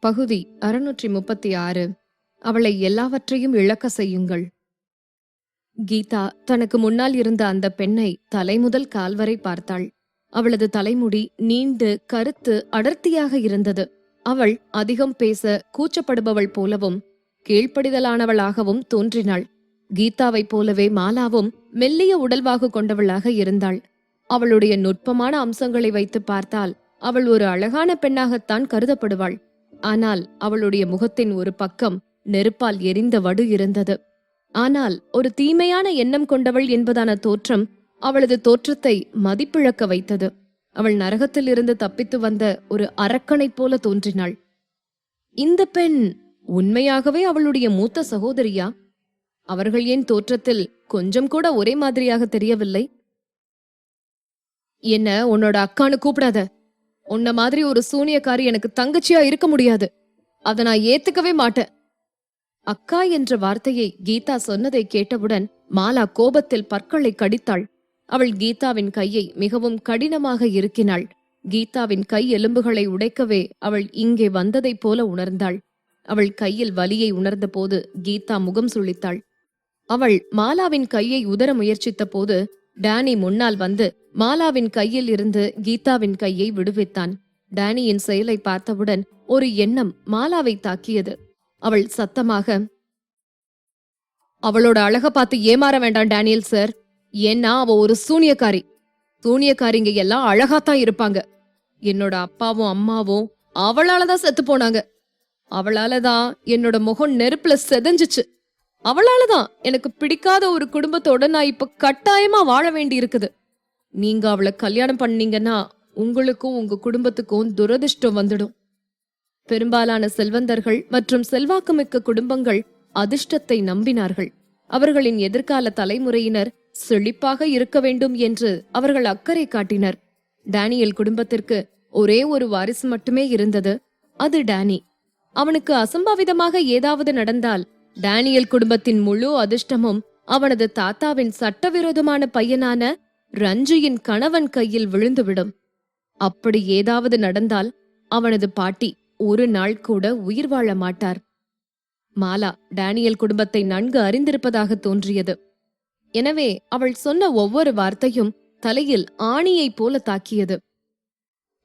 பகுதி 636. அவளை எல்லாவற்றையும் இழக்க செய்யுங்கள். கீதா தனக்கு முன்னால் இருந்த அந்த பெண்ணை தலைமுதல் கால்வரை பார்த்தாள். அவளது தலைமுடி நீண்டு கருத்து அடர்த்தியாக இருந்தது. அவள் அதிகம் பேச கூச்சப்படுபவள் போலவும் கீழ்ப்படிதலானவளாகவும் தோன்றினாள். கீதாவைப் போலவே மாலாவும் மெல்லிய உடல்வாகு கொண்டவளாக இருந்தாள். அவளுடைய நுட்பமான அம்சங்களை வைத்து பார்த்தால் அவள் ஒரு அழகான பெண்ணாகத்தான் கருதப்படுவாள். ஆனால் அவளுடைய முகத்தின் ஒரு பக்கம் நெருப்பால் எரிந்த வடு இருந்தது. ஆனால் ஒரு தீமையான எண்ணம் கொண்டவள் என்பதான தோற்றம் அவளது தோற்றத்தை மதிப்பிழக்க வைத்தது. அவள் நரகத்தில் இருந்து தப்பித்து வந்த ஒரு அரக்கனைப் போல தோன்றினாள். இந்த பெண் உண்மையாகவே அவளுடைய மூத்த சகோதரியா? அவர்கள் ஏன் தோற்றத்தில் கொஞ்சம் கூட ஒரே மாதிரியாக தெரியவில்லை? என்ன உன்னோட அக்கான்னு கூப்பிடாத. உன்ன மாதிரி ஒரு சூனியக்காரி எனக்கு தங்கச்சியா இருக்க முடியாது. அதை நான் ஏத்துக்கவே மாட்டேன். அக்கா என்ற வார்த்தையை கீதா சொன்னதை கேட்டவுடன் மாலா கோபத்தில் பற்களை கடித்தாள். அவள் கீதாவின் கையை மிகவும் கடினமாக இறுக்கினாள். கீதாவின் கை எலும்புகளை உடைக்கவே அவள் இங்கே வந்ததைப் போல உணர்ந்தாள். அவள் கையில் வலியை உணர்ந்த போது கீதா முகம் சுளித்தாள். அவள் மாலாவின் கையை உதற முயற்சித்த போது டேனி முன்னால் வந்து மாலாவின் கையில் இருந்து கீதாவின் கையை விடுவித்தான். டேனியின் செயலை பார்த்தவுடன் ஒரு எண்ணம் மாலாவை தாக்கியது. அவள் சத்தமாக, அவளோட அழக பார்த்து ஏமாற வேண்டாம் டேனியல் சார். ஏன்னா அவ ஒரு சூனியக்காரி. சூனியக்காரிங்க எல்லாம் அழகாத்தான் இருப்பாங்க. என்னோட அப்பாவும் அம்மாவும் அவளாலதான் செத்து போனாங்க. அவளாலதான் என்னோட முகம் நெருப்புல செதஞ்சிச்சு. அவளாலதான் எனக்கு பிடிக்காத ஒரு குடும்பத்தோட நான் இப்ப கட்டாயமா வாழ வேண்டி இருக்குது. நீங்க அவளை கல்யாணம் பண்ணீங்கன்னா உங்களுக்கும் உங்க குடும்பத்துக்கும் துரதிர்ஷ்டம் வந்துடும். பெரும்பாலான செல்வந்தர்கள் மற்றும் செல்வாக்குமிக்க குடும்பங்கள் அதிர்ஷ்டத்தை நம்பினார்கள். அவர்களின் எதிர்கால தலைமுறையினர் செழிப்பாக இருக்க வேண்டும் என்று அவர்கள் அக்கறை காட்டினர். டேனியல் குடும்பத்திற்கு ஒரே ஒரு வாரிசு மட்டுமே இருந்தது. அது டேனி. அவனுக்கு அசம்பாவிதமாக ஏதாவது நடந்தால் டேனியல் குடும்பத்தின் முழு அதிர்ஷ்டமும் அவனது தாத்தாவின் சட்டவிரோதமான பையனான ரஞ்சியின் கணவன் கையில் விழுந்துவிடும். அப்படி ஏதாவது நடந்தால் அவனது பாட்டி ஒரு நாள் கூட உயிர் வாழ மாட்டார். மாலா டேனியல் குடும்பத்தை நன்கு அறிந்திருப்பதாக தோன்றியது. எனவே அவள் சொன்ன ஒவ்வொரு வார்த்தையும் தலையில் ஆணியைப் போல தாக்கியது.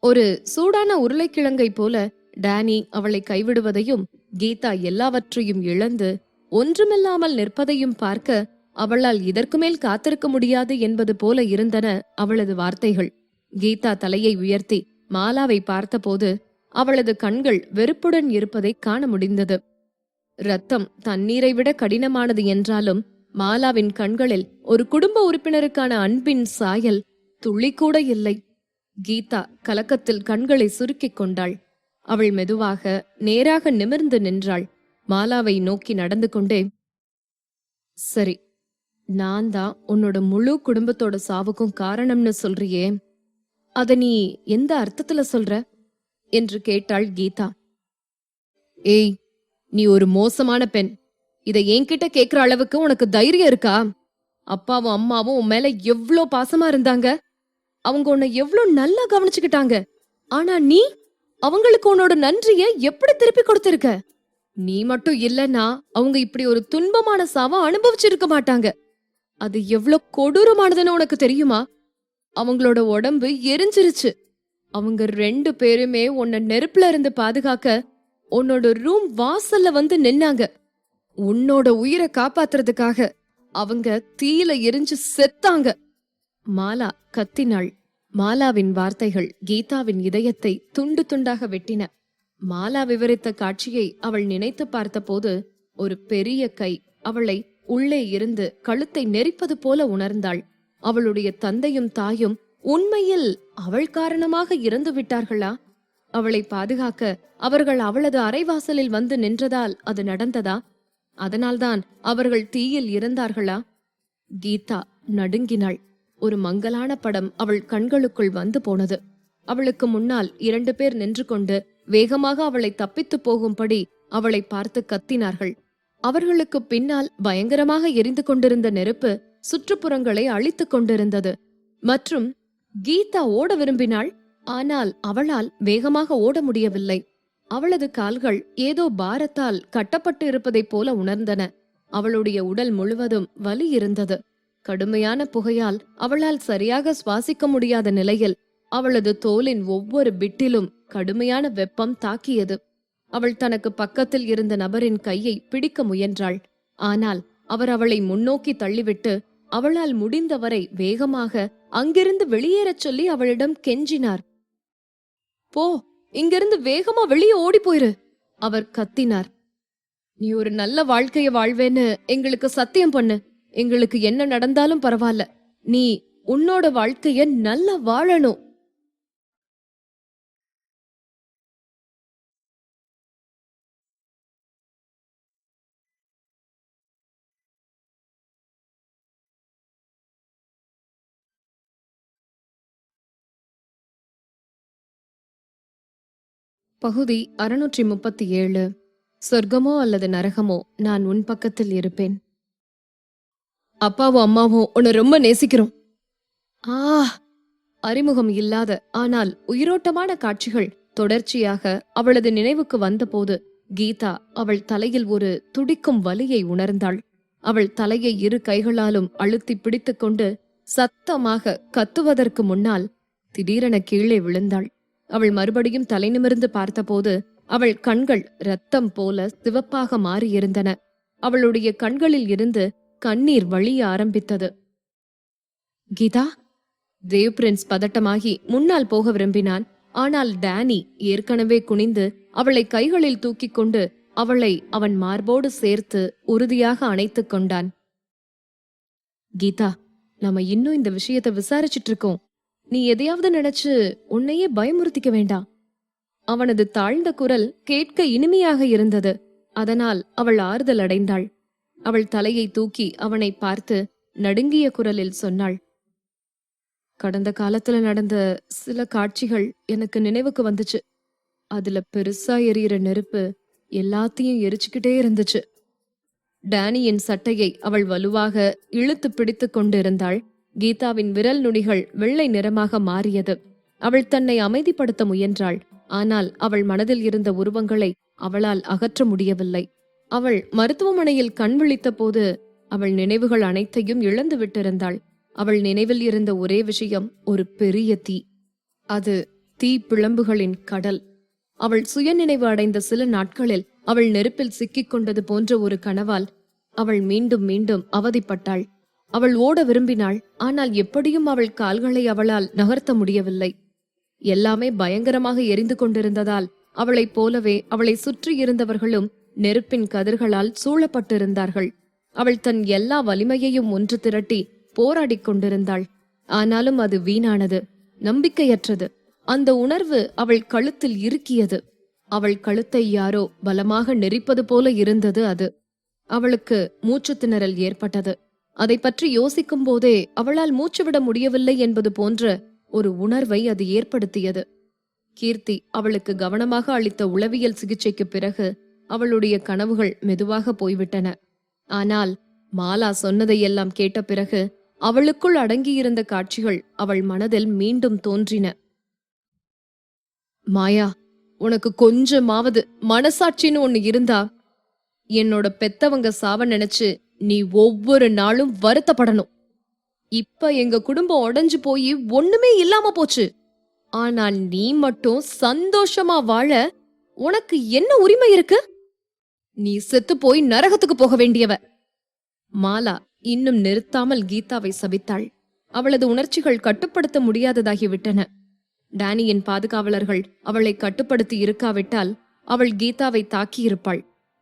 ஒரு சூடான உருளைக்கிழங்கை போல டேனி அவளை கைவிடுவதையும் கீதா எல்லாவற்றையும் இழந்து ஒன்றுமில்லாமல் நிற்பதையும் பார்க்க அவளால் இதற்கு மேல் காத்திருக்க முடியாது என்பது போல இருந்தன அவளது வார்த்தைகள். கீதா தலையை உயர்த்தி மாலாவை பார்த்தபோது அவளது கண்கள் வெறுப்புடன் இருப்பதை காண முடிந்தது. ரத்தம் தண்ணீரை விட கடினமானது என்றாலும் மாலாவின் கண்களில் ஒரு குடும்ப உறுப்பினருக்கான அன்பின் சாயல் துளிக்கூட இல்லை. கீதா கலக்கத்தில் கண்களை சுருக்கிக் கொண்டாள். அவள் மெதுவாக நேராக நிமிர்ந்து நின்றாள். மாலாவை நோக்கி நடந்து கொண்டே, சரி, நான் தான் உன்னோட முழு குடும்பத்தோட சாவுக்கும் காரணம்னு சொல்றியே, அத நீ எந்த அர்த்தத்துல சொல்ற என்று கேட்டாள் கீதா. ஏய், நீ ஒரு மோசமான பெண். இதை என்கிட்ட கேக்குற அளவுக்கு உனக்கு தைரியம் இருக்கா? அப்பாவும் அம்மாவும் உன் மேல எவ்ளோ பாசமா இருந்தாங்க. அவங்க உன்னை எவ்ளோ நல்லா கவனிச்சுக்கிட்டாங்க. ஆனா நீ அவங்களுக்கு உன்னோட நன்றிய எப்படி திருப்பி கொடுத்திருக்க? நீ மட்டும் இல்லன்னா அவங்க இப்படி ஒரு துன்பமான சாவ அனுபவிச்சிருக்க மாட்டாங்க. அது எவ்ளோ கொடூரமானதுன்னு உனக்கு தெரியுமா? அவங்களோட உடம்பு எரிஞ்சிருச்சு. அவங்க 2 பேருமே உன்னை நெருப்புல இருந்து பாதுகாக்க உன்னோட ரூம் வாசல்ல வந்து நின்னாங்க. உன்னோட உயிரை காப்பாத்துறதுக்காக அவங்க தீயில எரிஞ்சு செத்தாங்க. மாலா கத்தினாள். மாலாவின் வார்த்தைகள் கீதாவின் இதயத்தை துண்டு துண்டாக வெட்டின. மாலா விவரித்த காட்சியை அவள் நினைத்து பார்த்தபோது ஒரு பெரிய கை அவளை உள்ளே இருந்து கழுத்தை நெரிப்பது போல உணர்ந்தாள். அவளுடைய தந்தையும் தாயும் உண்மையில் அவள் காரணமாக இறந்து விட்டார்களா? அவளை பாதுகாக்க அவர்கள் அவளது அரைவாசலில் வந்து நின்றதால் அது நடந்ததா? அதனால்தான் அவர்கள் தீயில் இறந்தார்களா? கீதா நடுங்கினாள். ஒரு மங்கலான படம் அவள் கண்களுக்குள் வந்து போனது. அவளுக்கு முன்னால் 2 பேர் நின்று கொண்டு வேகமாக அவளை தப்பித்து போகும்படி அவளை பார்த்து கத்தினார்கள். அவர்களுக்கு பின்னால் பயங்கரமாக எரிந்து கொண்டிருந்த நெருப்பு சுற்றுப்புறங்களை அழித்துக் கொண்டிருந்தது. மற்றும் கீதா ஓட விரும்பினாள். ஆனால் அவளால் வேகமாக ஓட முடியவில்லை. அவளது கால்கள் ஏதோ பாரத்தால் கட்டப்பட்டு இருப்பதைப் போல உணர்ந்தன. அவளுடைய உடல் முழுவதும் வலி இருந்தது. கடுமையான புகையால் அவளால் சரியாக சுவாசிக்க முடியாத நிலையில் அவளது தோலின் ஒவ்வொரு பிட்டிலும் கடுமையான வெப்பம் தாக்கியது. அவள் தனக்கு பக்கத்தில் இருந்த நபரின் கையை பிடிக்க முயன்றாள். ஆனால் அவர் அவளை முன்னோக்கி தள்ளிவிட்டு அவளால் முடிந்தவரை வேகமாக அங்கிருந்து வெளியேறச் சொல்லி அவளிடம் கெஞ்சினார். போ, இங்கிருந்து வேகமா வெளியே ஓடி போயிரு, அவர் கத்தினார். நீ ஒரு நல்ல வாழ்க்கைய வாழ்வேன்னு எங்களுக்கு சத்தியம் பண்ணு. எங்களுக்கு என்ன நடந்தாலும் பரவாயில்ல. நீ உன்னோட வாழ்க்கைய நல்லா வாழணும். பகுதி 637. சொர்க்கமோ அல்லது நரகமோ, நான் உன் பக்கத்தில் இருப்பேன். அப்பாவும் அம்மாவும் உன்னை ரொம்ப நேசிக்கிறோம். ஆ, அறிமுகம் இல்லாத ஆனால் உயிரோட்டமான காட்சிகள் தொடர்ச்சியாக அவளது நினைவுக்கு வந்தபோது கீதா அவள் தலையில் ஒரு துடிக்கும் வலியை உணர்ந்தாள். அவள் தலையை இரு கைகளாலும் அழுத்தி பிடித்துக்கொண்டு சத்தமாக கத்துவதற்கு முன்னால் திடீரென கீழே விழுந்தாள். அவள் மறுபடியும் தலை நிமிர்ந்து பார்த்தபோது அவள் கண்கள் இரத்தம் போல சிவப்பாக மாறியிருந்தன. அவளுடைய கண்களில் இருந்து கண்ணீர் வழிய ஆரம்பித்தது. கீதா, தேவ் பிரின்ஸ் பதட்டமாகி முன்னால் போக விரும்பினான். ஆனால் டேனி ஏற்கனவே குனிந்து அவளை கைகளில் தூக்கிக் கொண்டு அவளை அவன் மார்போடு சேர்த்து உறுதியாக அணைத்துக் கொண்டான். கீதா, நாம இன்னும் இந்த விஷயத்தை விசாரிச்சுட்டு இருக்கோம். நீ எதையாவது நினைச்சு உன்னையே பயமுறுத்திக்க வேண்டாம். அவனது தாழ்ந்த குரல் கேட்க இனிமையாக இருந்தது. அதனால் அவள் ஆறுதல் அடைந்தாள். அவள் தலையை தூக்கி அவனை பார்த்து நடுங்கிய குரலில் சொன்னாள். கடந்த காலத்துல நடந்த சில காட்சிகள் எனக்கு நினைவுக்கு வந்துச்சு. அதுல பெருசா எரியிற நெருப்பு எல்லாத்தையும் எரிச்சுக்கிட்டே இருந்துச்சு. டேனியின் சட்டையை அவள் வலுவாக இழுத்து பிடித்து கொண்டிருந்தாள். கீதாவின் விரல் நுனிகள் வெள்ளை நிறமாக மாறியது. அவள் தன்னை அமைதிப்படுத்த முயன்றாள். ஆனால் அவள் மனதில் இருந்த உருவங்களை அவளால் அகற்ற முடியவில்லை. அவள் மருத்துவமனையில் கண் விழித்த போது அவள் நினைவுகள் அனைத்தையும் இழந்து விட்டிருந்தாள். அவள் நினைவில் இருந்த ஒரே விஷயம் ஒரு பெரிய தீ. அது தீ பிழம்புகளின் கடல். அவள் சுயநினைவு அடைந்த சில நாட்களில் அவள் நெருப்பில் சிக்கிக் கொண்டது போன்ற ஒரு கனவால் அவள் மீண்டும் மீண்டும் அவதிப்பட்டாள். அவள் ஓட விரும்பினாள். ஆனால் எப்படியும் அவள் கால்களை அவளால் நகர்த்த முடியவில்லை. எல்லாமே பயங்கரமாக எரிந்து கொண்டிருந்ததால் அவளைப் போலவே அவளை சுற்றி இருந்தவர்களும் நெருப்பின் கதிர்களால் சூழப்பட்டிருந்தார்கள். அவள் தன் எல்லா வலிமையையும் ஒன்று திரட்டி போராடிக் கொண்டிருந்தாள். ஆனாலும் அது வீணானது, நம்பிக்கையற்றது. அந்த உணர்வு அவள் கழுத்தில் இறுக்கியது. அவள் கழுத்தை யாரோ பலமாக நெரிப்பது போல இருந்தது அது. அவளுக்கு மூச்சு திணறல் ஏற்பட்டது. அதை பற்றி யோசிக்கும் போதே அவளால் மூச்சுவிட முடியவில்லை என்பது போன்ற ஒரு உணர்வை அது ஏற்படுத்தியது. கீர்த்தி அவளுக்கு கவனமாக அளித்த உளவியல் சிகிச்சைக்கு பிறகு அவளுடைய கனவுகள் மெதுவாக போய்விட்டன. ஆனால் மாலா சொன்னதையெல்லாம் கேட்ட பிறகு அவளுக்குள் அடங்கியிருந்த காட்சிகள் அவள் மனதில் மீண்டும் தோன்றின. மாயா, உனக்கு கொஞ்சமாவது மனசாட்சின்னு ஒண்ணு இருந்தா என்னோட பெத்தவங்க சாவ நினைச்சு நீ ஒவ்வொரு நாளும் வருத்தப்படணும். இப்ப எங்க குடும்பம் உடைஞ்சு போய் ஒண்ணுமே இல்லாம போச்சு. ஆனால் நீ மட்டும் சந்தோஷமா வாழ உனக்கு என்ன உரிமை இருக்கு? நீ செத்து போய் நரகத்துக்கு போக வேண்டியவ. மாலா இன்னும் நிறுத்தாமல் கீதாவை சபித்தாள். அவளது உணர்ச்சிகள் கட்டுப்படுத்த முடியாததாகிவிட்டன. டேனியின் பாதுகாவலர்கள் அவளை கட்டுப்படுத்தி இருக்காவிட்டால் அவள் கீதாவை தாக்கியிருப்பாள்.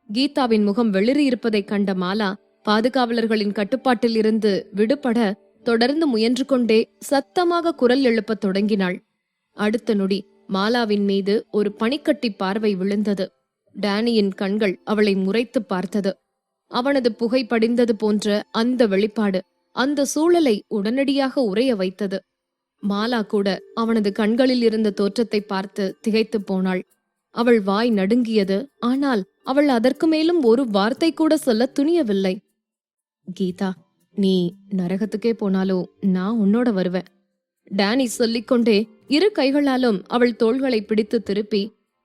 கீதாவின் முகம் வெளிரி இருப்பதைக் கண்ட மாலா பாதுகாவலர்களின் கட்டுப்பாட்டில் இருந்து விடுபட தொடர்ந்து முயன்று கொண்டே சத்தமாக குரல் எழுப்பத் தொடங்கினாள். அடுத்த நொடி மாலாவின் மீது ஒரு பனிக்கட்டி பார்வை விழுந்தது. டேனியின் கண்கள் அவளை முறைத்து பார்த்தது. அவனது புகை படிந்தது போன்ற அந்த வெளிப்பாடு அந்த சூழலை உடனடியாக உறைய வைத்தது. மாலா கூட அவனது கண்களில் இருந்த தோற்றத்தை பார்த்து திகைத்து போனாள். அவள் வாய் நடுங்கியது. ஆனால் அவள் அதற்கு மேலும் ஒரு வார்த்தை கூட சொல்ல துணியவில்லை. கீதா, நீ நரகத்துக்கே போனாலும் நான் உன்னோட வருவேன். டேனி சொல்லிக்கொண்டே இரு கைகளாலும் அவள் தோள்களை பிடித்து திருப்பி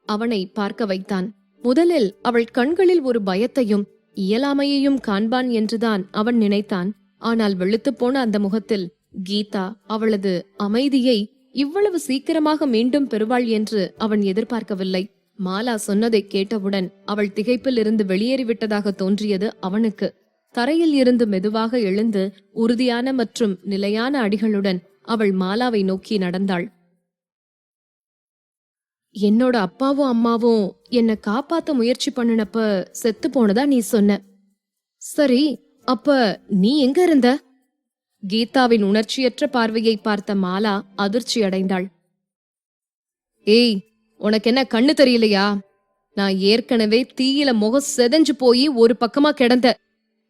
அவனை பார்க்க வைத்தான். முதலில் அவள் கண்களில் ஒரு பயத்தையும் இயலாமையையும் காண்பான் என்றுதான் அவன் நினைத்தான். ஆனால் வெளுத்துப் போன அந்த முகத்தில் கீதா அவளது அமைதியை இவ்வளவு சீக்கிரமாக மீண்டும் பெறுவாள் என்று அவன் எதிர்பார்க்கவில்லை. மாலா சொன்னதை கேட்டவுடன் அவள் திகைப்பில் இருந்து வெளியேறிவிட்டதாக தோன்றியது அவனுக்கு. தரையில் இருந்து மெதுவாக எழுந்து உறுதியான மற்றும் நிலையான அடிகளுடன் அவள் மாலாவை நோக்கி நடந்தாள். என்னோட அப்பாவும் அம்மாவும் என்னை காப்பாத்த முயற்சி பண்ணினப்ப செத்து போனதா நீ சொன்ன. சரி, அப்ப நீ எங்க இருந்த? கீதாவின் உணர்ச்சியற்ற பார்வையை பார்த்த மாலா அதிர்ச்சி அடைந்தாள். ஏய், உனக்கு என்ன கண்ணு தெரியலையா? நான் ஏற்கனவே தீயில முகம் செதஞ்சு போய் ஒரு பக்கமா கிடந்த.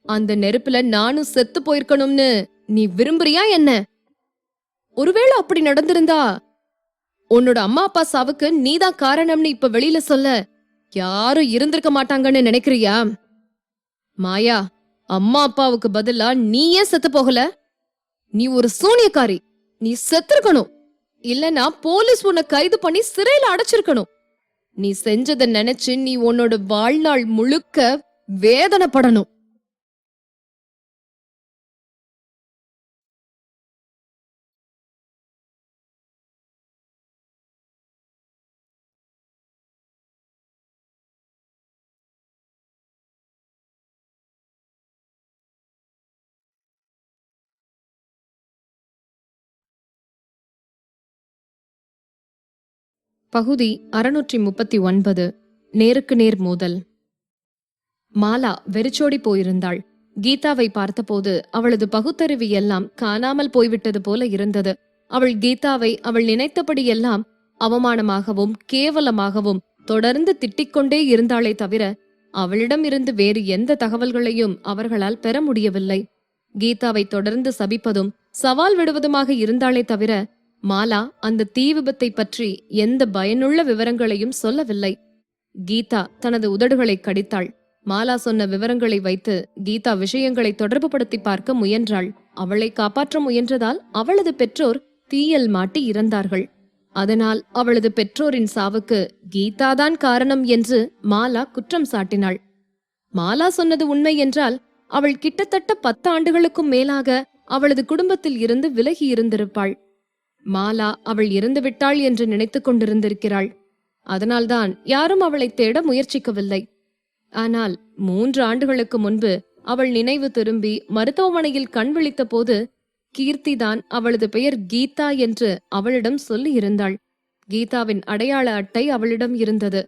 அந்த நெருப்புல நானும் செத்து போயிருக்கணும்னு நீ விரும்புறியா என்ன? ஒருவேளை அப்படி நடந்திருந்தா உன்னோட அம்மா அப்பா சாவுக்கு நீதான் காரணம்னு இப்ப வெளியில சொல்ல யாரும் இருந்திருக்க மாட்டாங்கன்னு நினைக்கிறியா? மாயா, அம்மா அப்பாவுக்கு பதிலா நீ ஏன் செத்து போகல? நீ ஒரு சூனியக்காரி. நீ செத்துருக்கணும். இல்லனா போலீஸ் உன்னை கைது பண்ணி சிறையில அடைச்சிருக்கணும். நீ செஞ்சதை நினைச்சு நீ உன்னோட வாழ்நாள் முழுக்க வேதனைப்படணும். பகுதி 639. நேருக்கு நேர் மோதல். மாலா வெறிச்சோடி போயிருந்தாள். கீதாவை பார்த்தபோது அவளது பகுத்தறிவு எல்லாம் காணாமல் போய்விட்டது போல இருந்தது. அவள் கீதாவை அவள் நினைத்தபடியெல்லாம் அவமானமாகவும் கேவலமாகவும் தொடர்ந்து திட்டிக்கொண்டே இருந்தாளே தவிர அவளிடம் இருந்து வேறு எந்த தகவல்களையும் அவர்களால் பெற முடியவில்லை. கீதாவை தொடர்ந்து சபிப்பதும் சவால் விடுவதுமாக இருந்தாளே தவிர மாலா அந்த தீ விபத்தை பற்றி எந்த பயனுள்ள விவரங்களையும் சொல்லவில்லை. கீதா தனது உதடுகளை கடித்தாள். மாலா சொன்ன விவரங்களை வைத்து கீதா விஷயங்களை தொடர்பு படுத்தி பார்க்க முயன்றாள். அவளை காப்பாற்ற முயன்றதால் அவளது பெற்றோர் தீயில் மாட்டி இறந்தார்கள். அதனால் அவளது பெற்றோரின் சாவுக்கு கீதாதான் காரணம் என்று மாலா குற்றம் சாட்டினாள். மாலா சொன்னது உண்மை என்றால் அவள் கிட்டத்தட்ட 10 ஆண்டுகளுக்கும் மேலாக அவளது குடும்பத்தில் இருந்து விலகி இருந்திருப்பாள். மாலா அவள் இறந்துவிட்டாள் என்று நினைத்துக் கொண்டிருந்திருக்கிறாள். அதனால்தான் யாரும் அவளை தேட முயற்சிக்கவில்லை. ஆனால் 3 ஆண்டுகளுக்கு முன்பு அவள் நினைவு திரும்பி மருத்துவமனையில் கண் விழித்த போது கீர்த்திதான் அவளது பெயர் கீதா என்று அவளிடம் சொல்லி இருந்தாள். கீதாவின் அடையாள அட்டை அவளிடம் இருந்தது.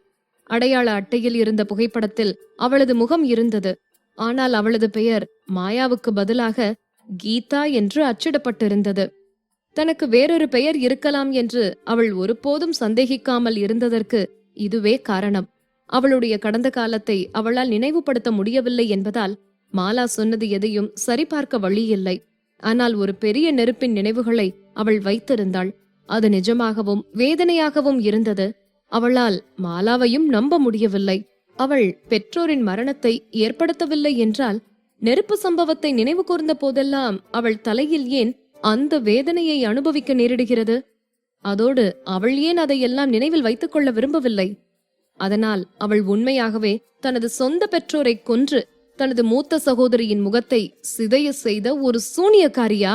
அடையாள அட்டையில் இருந்த புகைப்படத்தில் அவளது முகம் இருந்தது. ஆனால் அவளது பெயர் மாயாவுக்கு பதிலாக கீதா என்று அச்சிடப்பட்டிருந்தது. தனக்கு வேறொரு பெயர் இருக்கலாம் என்று அவள் ஒருபோதும் சந்தேகிக்காமல் இருந்ததற்கு இதுவே காரணம். அவளுடைய கடந்த காலத்தை அவளால் நினைவுபடுத்த முடியவில்லை என்பதால் மாலா சொன்னது எதையும் சரிபார்க்க வழியில்லை. ஆனால் ஒரு பெரிய நெருப்பின் நினைவுகளை அவள் வைத்திருந்தாள். அது நிஜமாகவும் வேதனையாகவும் இருந்தது. அவளால் மாலாவையும் நம்ப முடியவில்லை. அவள் பெற்றோரின் மரணத்தை ஏற்படுத்தவில்லை என்றால் நெருப்பு சம்பவத்தை நினைவு கூர்ந்த போதெல்லாம் அவள் தலையில் ஏன் அந்த வேதனையை அனுபவிக்க நேரிடுகிறது? அதோடு அவள் ஏன் அதையெல்லாம் நினைவில் வைத்துக் கொள்ள விரும்பவில்லை? அதனால் அவள் உண்மையாகவே தனது சொந்த பெற்றோரை கொன்று தனது மூத்த சகோதரியின் முகத்தை சிதைய செய்த ஒரு சூனியக்காரியா?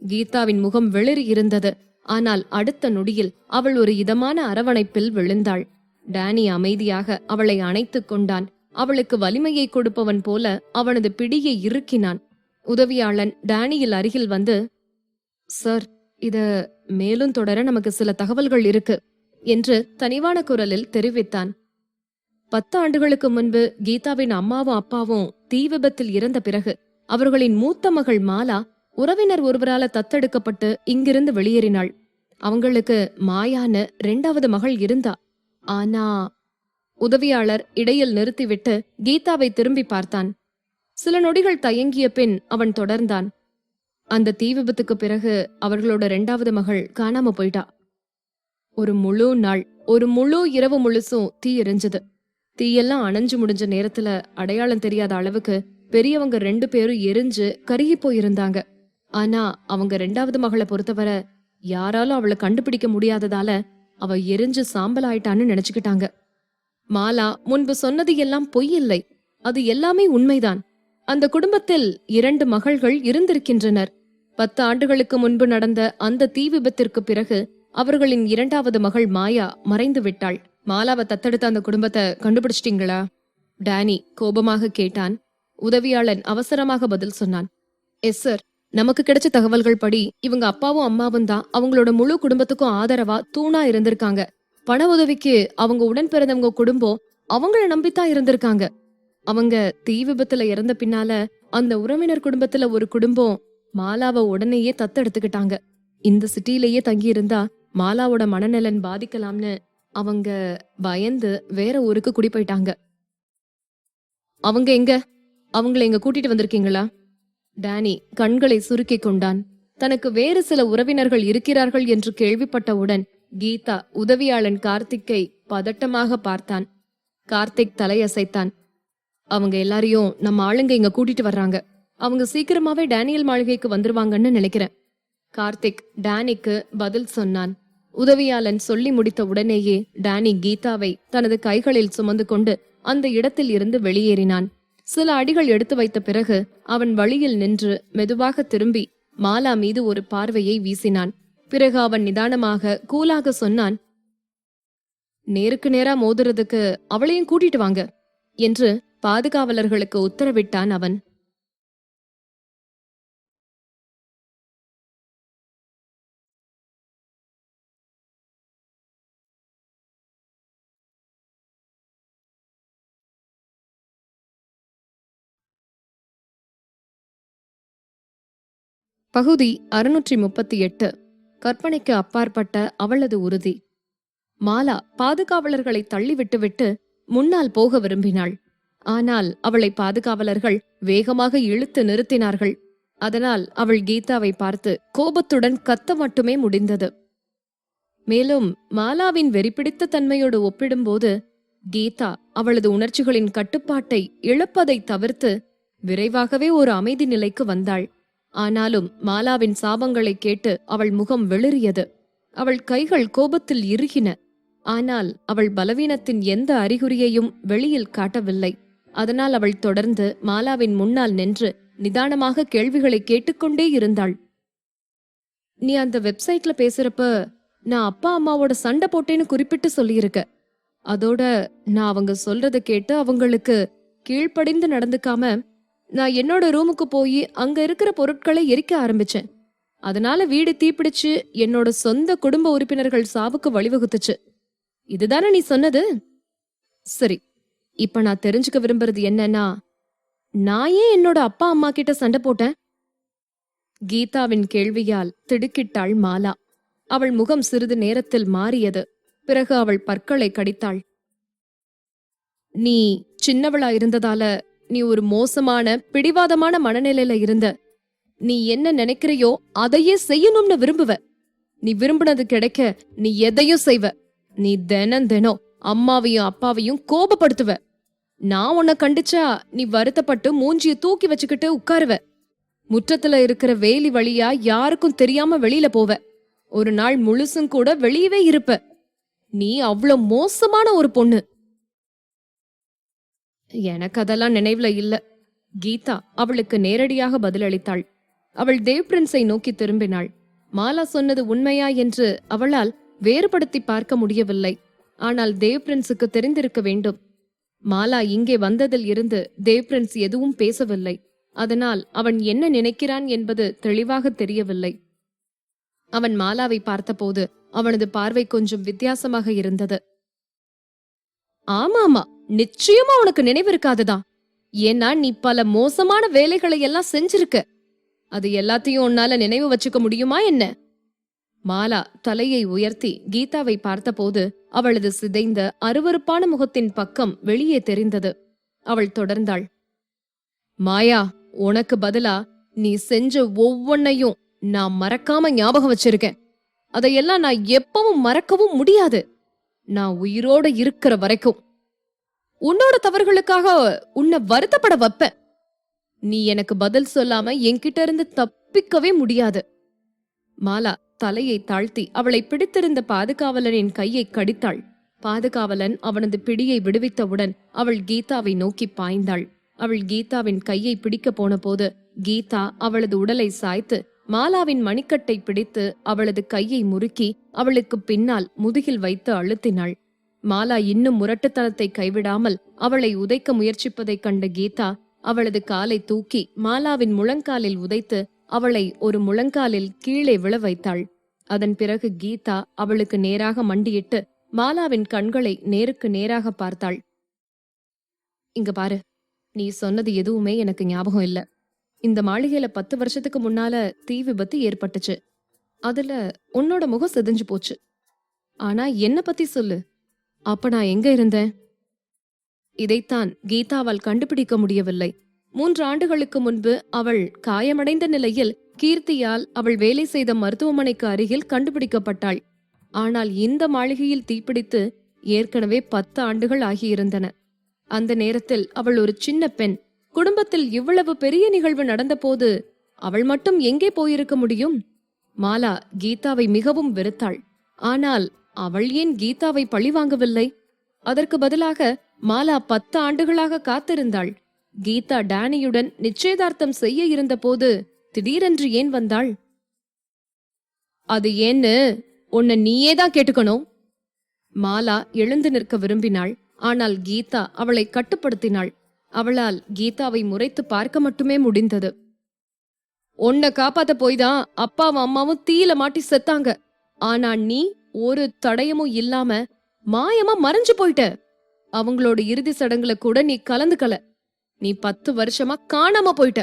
கீதாவின் முகம் வெளிரி இருந்தது. ஆனால் அடுத்த நொடியில் அவள் ஒரு இதமான அரவணைப்பில் விழுந்தாள். டேனி அமைதியாக அவளை அணைத்துக் கொண்டான். அவளுக்கு வலிமையை கொடுப்பவன் போல அவனது பிடியை இறுக்கினான். உதவியாளன் டேனியில் அருகில் வந்து, சார், இத மேலும் தொடர நமக்கு சில தகவல்கள் இருக்கு என்று தனிவான குரலில் தெரிவித்தான். 10 ஆண்டுகளுக்கு முன்பு கீதாவின் அம்மாவும் அப்பாவும் தீ விபத்தில் இறந்த பிறகு அவர்களின் மூத்த மகள் மாலா உறவினர் ஒருவரால தத்தெடுக்கப்பட்டு இங்கிருந்து வெளியேறினாள். அவங்களுக்கு மாயான்னு 2வது மகள் இருந்தா. ஆனா உதவியாளர் இடையில் நிறுத்திவிட்டு கீதாவை திரும்பி பார்த்தான். சில நொடிகள் தயங்கிய பின் அவன் தொடர்ந்தான். அந்த தீ விபத்துக்கு பிறகு அவர்களோட 2வது மகள் காணாம போயிட்டா. ஒரு முழு நாள், ஒரு முழு இரவு முழுசும் தீ எரிஞ்சது. தீயெல்லாம் அணைஞ்சு முடிஞ்ச நேரத்துல அடையாளம் தெரியாத அளவுக்கு பெரியவங்க 2 பேரும் எரிஞ்சு கருகி போயிருந்தாங்க. ஆனா அவங்க 2வது மகளை பொறுத்தவரை யாராலும் அவளை கண்டுபிடிக்க முடியாததால அவ எரிஞ்சு சாம்பல் ஆயிட்டான்னு நினைச்சுக்கிட்டாங்க. மாலா முன்பு சொன்னது எல்லாம் பொய் இல்லை, அது எல்லாமே உண்மைதான். அந்த குடும்பத்தில் 2 மகள்கள் இருந்திருக்கின்றனர். 10 ஆண்டுகளுக்கு முன்பு நடந்த அந்த தீ விபத்திற்கு பிறகு அவர்களின் 2வது மகள் மாயா மறைந்து விட்டாள். மாலாவை தத்தெடுத்த அந்த குடும்பத்தை கண்டுபிடிச்சிட்டீங்களா? டேனி கோபமாக கேட்டான். உதவியாளன் அவசரமாக பதில் சொன்னான். எஸ் சார், நமக்கு கிடைச்ச தகவல்கள் படி இவங்க அப்பாவும் அம்மாவும் தான் அவங்களோட முழு குடும்பத்துக்கும் ஆதரவா தூணா இருந்திருக்காங்க. பண உதவிக்கு அவங்க உடன் பிறந்தவங்க குடும்பம் அவங்கள நம்பித்தான் இருந்திருக்காங்க. அவங்க தீ விபத்துல இறந்த பின்னால அந்த உறவினர் குடும்பத்துல ஒரு குடும்பம் மாலாவை உடனேயே தத்தெடுத்துக்கிட்டாங்க. இந்த சிட்டிலேயே தங்கி இருந்தா மாலாவோட மனநலன் பாதிக்கலாம்னு அவங்க பயந்து வேற ஊருக்கு குடி போயிட்டாங்க. அவங்க எங்க? அவங்கள எங்க கூட்டிட்டு வந்திருக்கீங்களா? டேனி கண்களை சுருக்கிக் கொண்டான். தனக்கு வேறு சில உறவினர்கள் இருக்கிறார்கள் என்று கேள்விப்பட்டவுடன் கீதா உதவியாளன் கார்த்திக்கை பதட்டமாக பார்த்தான். கார்த்திக் தலையசைத்தான். அவங்க எல்லாரையும் நம்ம ஆளுங்க இங்க கூட்டிட்டு வர்றாங்க. அவங்க சீக்கிரமாவே டேனியல் மாளிகைக்கு வந்துருவாங்கன்னு நினைக்கிறேன். கார்த்திக் டேனிக்கு பதில் சொன்னான். உதவியாளன் சொல்லி முடித்த உடனேயே டேனி கீதாவை தனது கைகளில் சுமந்து கொண்டு அந்த இடத்தில் இருந்து வெளியேறினான். சில அடிகள் எடுத்து வைத்த பிறகு அவன் வழியில் நின்று மெதுவாக திரும்பி மாலா மீது ஒரு பார்வையை வீசினான். பிறகு அவன் நிதானமாக கூலாக சொன்னான், நேருக்கு நேரா மோதுறதுக்கு அவளையும் கூட்டிட்டு வாங்க என்று பாதுகாவலர்களுக்கு உத்தரவிட்டான் அவன். பகுதி 638. கற்பனைக்கு அப்பாற்பட்ட அவளது உறுதி. மாலா பாதுகாவலர்களை தள்ளிவிட்டுவிட்டு முன்னால் போக விரும்பினாள். ஆனால் அவளை பாதுகாவலர்கள் வேகமாக இழுத்து நிறுத்தினார்கள். அதனால் அவள் கீதாவை பார்த்து கோபத்துடன் கத்த மட்டுமே முடிந்தது. மேலும் மாலாவின் வெறிப்பிடித்த தன்மையோடு ஒப்பிடும்போது கீதா அவளது உணர்ச்சிகளின் கட்டுப்பாட்டை இழப்பதை தவிர்த்து விரைவாகவே ஒரு அமைதி நிலைக்கு வந்தாள். ஆனாலும் மாலாவின் சாபங்களை கேட்டு அவள் முகம் வெளிறியது. அவள் கைகள் கோபத்தில் இறுகின. ஆனால் அவள் பலவீனத்தின் எந்த அறிகுறியையும் வெளியில் காட்டவில்லை. அதனால் அவள் தொடர்ந்து மாலாவின் முன்னால் நின்று நிதானமாக கேள்விகளை கேட்டுக்கொண்டே இருந்தாள். நீ அந்த வெப்சைட்ல பேசுறப்ப நான் அப்பா அம்மாவோட சண்டை போட்டேன்னு குறிப்பிட்டு சொல்லியிருக்க. அதோட நான் அவங்க சொல்றத கேட்டு அவங்களுக்கு கீழ்ப்படிந்து நடந்துக்காம நான் என்னோட ரூமுக்கு போய் அங்க இருக்கிற பொருட்களை எரிக்க ஆரம்பிச்சேன். அதனால வீடு தீப்பிடிச்சு என்னோட சொந்த குடும்ப உறுப்பினர்கள் சாவுக்கு வழிவகுத்துச்சு. இதுதானே நீ சொன்னது? சரி, இப்ப நான் தெரிஞ்சுக்க விரும்புறது என்னன்னா, நான் ஏன் என்னோட அப்பா அம்மா கிட்ட சண்டை போட்டேன்? கீதாவின் கேள்வியால் திடுக்கிட்டாள் மாலா. அவள் முகம் சிறிது நேரத்தில் மாறியது. பிறகு அவள் பற்களை கடித்தாள். நீ சின்னவளா இருந்ததால நீ ஒரு மோசமான பிடிவாதமான மனநிலையில இருந்த. நீ என்ன நினைக்கிறையோ அதையே செய்யணும்னு விரும்புவ. நீ விரும்பினது கிடைக்க நீ எதையும் செய்வ. நீ தினம் அம்மாவையும் அப்பாவையும் கோபப்படுத்துவ. நான் உன்னை கண்டிச்சா நீ வருத்தப்பட்டு மூஞ்சிய தூக்கி வச்சுக்கிட்டு உட்காருவ. முற்றத்துல இருக்கிற வேலி வழியா யாருக்கும் தெரியாம வெளியில போவ. ஒரு நாள் முழுசும் கூட வெளியவே இருப்ப. நீ அவ்வளவு மோசமான ஒரு பொண்ணு. எனக்கு அதெல்லாம் நினைவுல இல்ல. கீதா அவளுக்கு நேரடியாக பதிலளித்தாள். அவள் தேவ் பிரின்ஸை நோக்கி திரும்பினாள். மாலா சொன்னது உண்மையா என்று அவளால் வேறுபடுத்தி பார்க்க முடியவில்லை. ஆனால் தேவ் பிரின்ஸுக்கு தெரிந்திருக்க வேண்டும். மாலா இங்கே வந்ததில் இருந்து தேவ் பிரின்ஸ் எதுவும் பேசவில்லை. அதனால் அவன் என்ன நினைக்கிறான் என்பது தெளிவாக தெரியவில்லை. அவன் மாலாவை பார்த்தபோது அவனது பார்வை கொஞ்சம் வித்தியாசமாக இருந்தது. ஆமாமா, நிச்சயமா உனக்கு நினைவு இருக்காதுதான். ஏன்னா நீ பல மோசமான வேலைகளை எல்லாம் செஞ்சிருக்க. அது எல்லாத்தையும் உன்னால நினைவு வச்சுக்க முடியுமா என்ன? மாலா தலையை உயர்த்தி கீதாவை பார்த்தபோது அவளது சிதைந்த அருவருப்பான முகத்தின் பக்கம் வெளியே தெரிந்தது. அவள் தொடர்ந்தாள். மாயா, உனக்கு பதிலா நீ செஞ்ச ஒவ்வொன்னையும் நான் மறக்காம ஞாபகம் வச்சிருக்கேன். அதையெல்லாம் நான் எப்பவும் மறக்கவும் முடியாது. நான் உயிரோட இருக்கிற வரைக்கும் உன்னோட தவறுகளுக்காக உன்னை வருத்தப்பட வைப்பேன். நீ எனக்கு பதில் சொல்லாம என்கிட்ட இருந்து தப்பிக்கவே முடியாது. மாலா தலையை தாழ்த்தி அவளை பிடித்திருந்த பாதுகாவலனின் கையை கடித்தாள். பாதுகாவலன் அவனது பிடியை விடுவித்தவுடன் அவள் கீதாவை நோக்கி பாய்ந்தாள். அவள் கீதாவின் கையை பிடிக்க போன போது கீதா அவளது உடலை சாய்த்து மாலாவின் மணிக்கட்டை பிடித்து அவளது கையை முறுக்கி அவளுக்கு பின்னால் முதுகில் வைத்து அழுத்தினாள். மாலா இன்னும் முரட்டுத்தனத்தை கைவிடாமல் அவளை உதைக்க முயற்சிப்பதைக் கண்ட கீதா அவளது காலை தூக்கி மாலாவின் முழங்காலில் உதைத்து அவளை ஒரு முழங்காலில் கீழே விழ வைத்தாள். அதன் பிறகு கீதா அவளுக்கு நேராக மண்டியிட்டு மாலாவின் கண்களை நேருக்கு நேராக பார்த்தாள். இங்க பாரு, நீ சொன்னது எதுவுமே எனக்கு ஞாபகம் இல்ல. இந்த மாளிகையில 10 வருஷத்துக்கு முன்னால தீ விபத்து ஏற்பட்டுச்சு. அதுல உன்னோட முகம் சிதைஞ்சு போச்சு. ஆனா என்ன பத்தி சொல்லு. அப்ப நான் எங்க இருந்தேன்? இதைத்தான் கீதாவால் கண்டுபிடிக்க முடியவில்லை. 3 ஆண்டுகளுக்கு முன்பு அவள் காயமடைந்த நிலையில் கீர்த்தியால் அவள் வேலை செய்த மருத்துவமனைக்கு அருகில் கண்டுபிடிக்கப்பட்டாள். ஆனால் இந்த மாளிகையில் தீப்பிடித்து ஏற்கனவே 10 ஆண்டுகள் ஆகியிருந்தன. அந்த நேரத்தில் அவள் ஒரு சின்ன பெண். குடும்பத்தில் இவ்வளவு பெரிய நிகழ்வு நடந்தபோது அவள் மட்டும் எங்கே போயிருக்க முடியும்? மாலா கீதாவை மிகவும் வெறுத்தாள். ஆனால் அவள் ஏன் கீதாவை பழிவாங்கவில்லை? அதற்கு பதிலாக மாலா 10 ஆண்டுகளாக காத்திருந்தாள். கீதா டேனியுடன் நிச்சயதார்த்தம் செய்ய இருந்த போது திடீரென்று ஏன் வந்தாள்? அது ஏன்னு உன்னை நீயேதான் கேட்டுக்கணும். மாலா எழுந்து நிற்க விரும்பினாள். ஆனால் கீதா அவளை கட்டுப்படுத்தினாள். அவளால் கீதாவை முறைத்து பார்க்க மட்டுமே முடிந்தது. உன்னை காப்பாத்த போய்தான் அப்பாவும் அம்மாவும் தீயில மாட்டி செத்தாங்க. ஆனா நீ ஒரு தடயமும் இல்லாம மாயமா மறைஞ்சு போயிட்ட. அவங்களோட இறுதி சடங்குல கூட நீ கலந்துக்கல. நீ 10 வருஷமா காணாம போயிட்ட.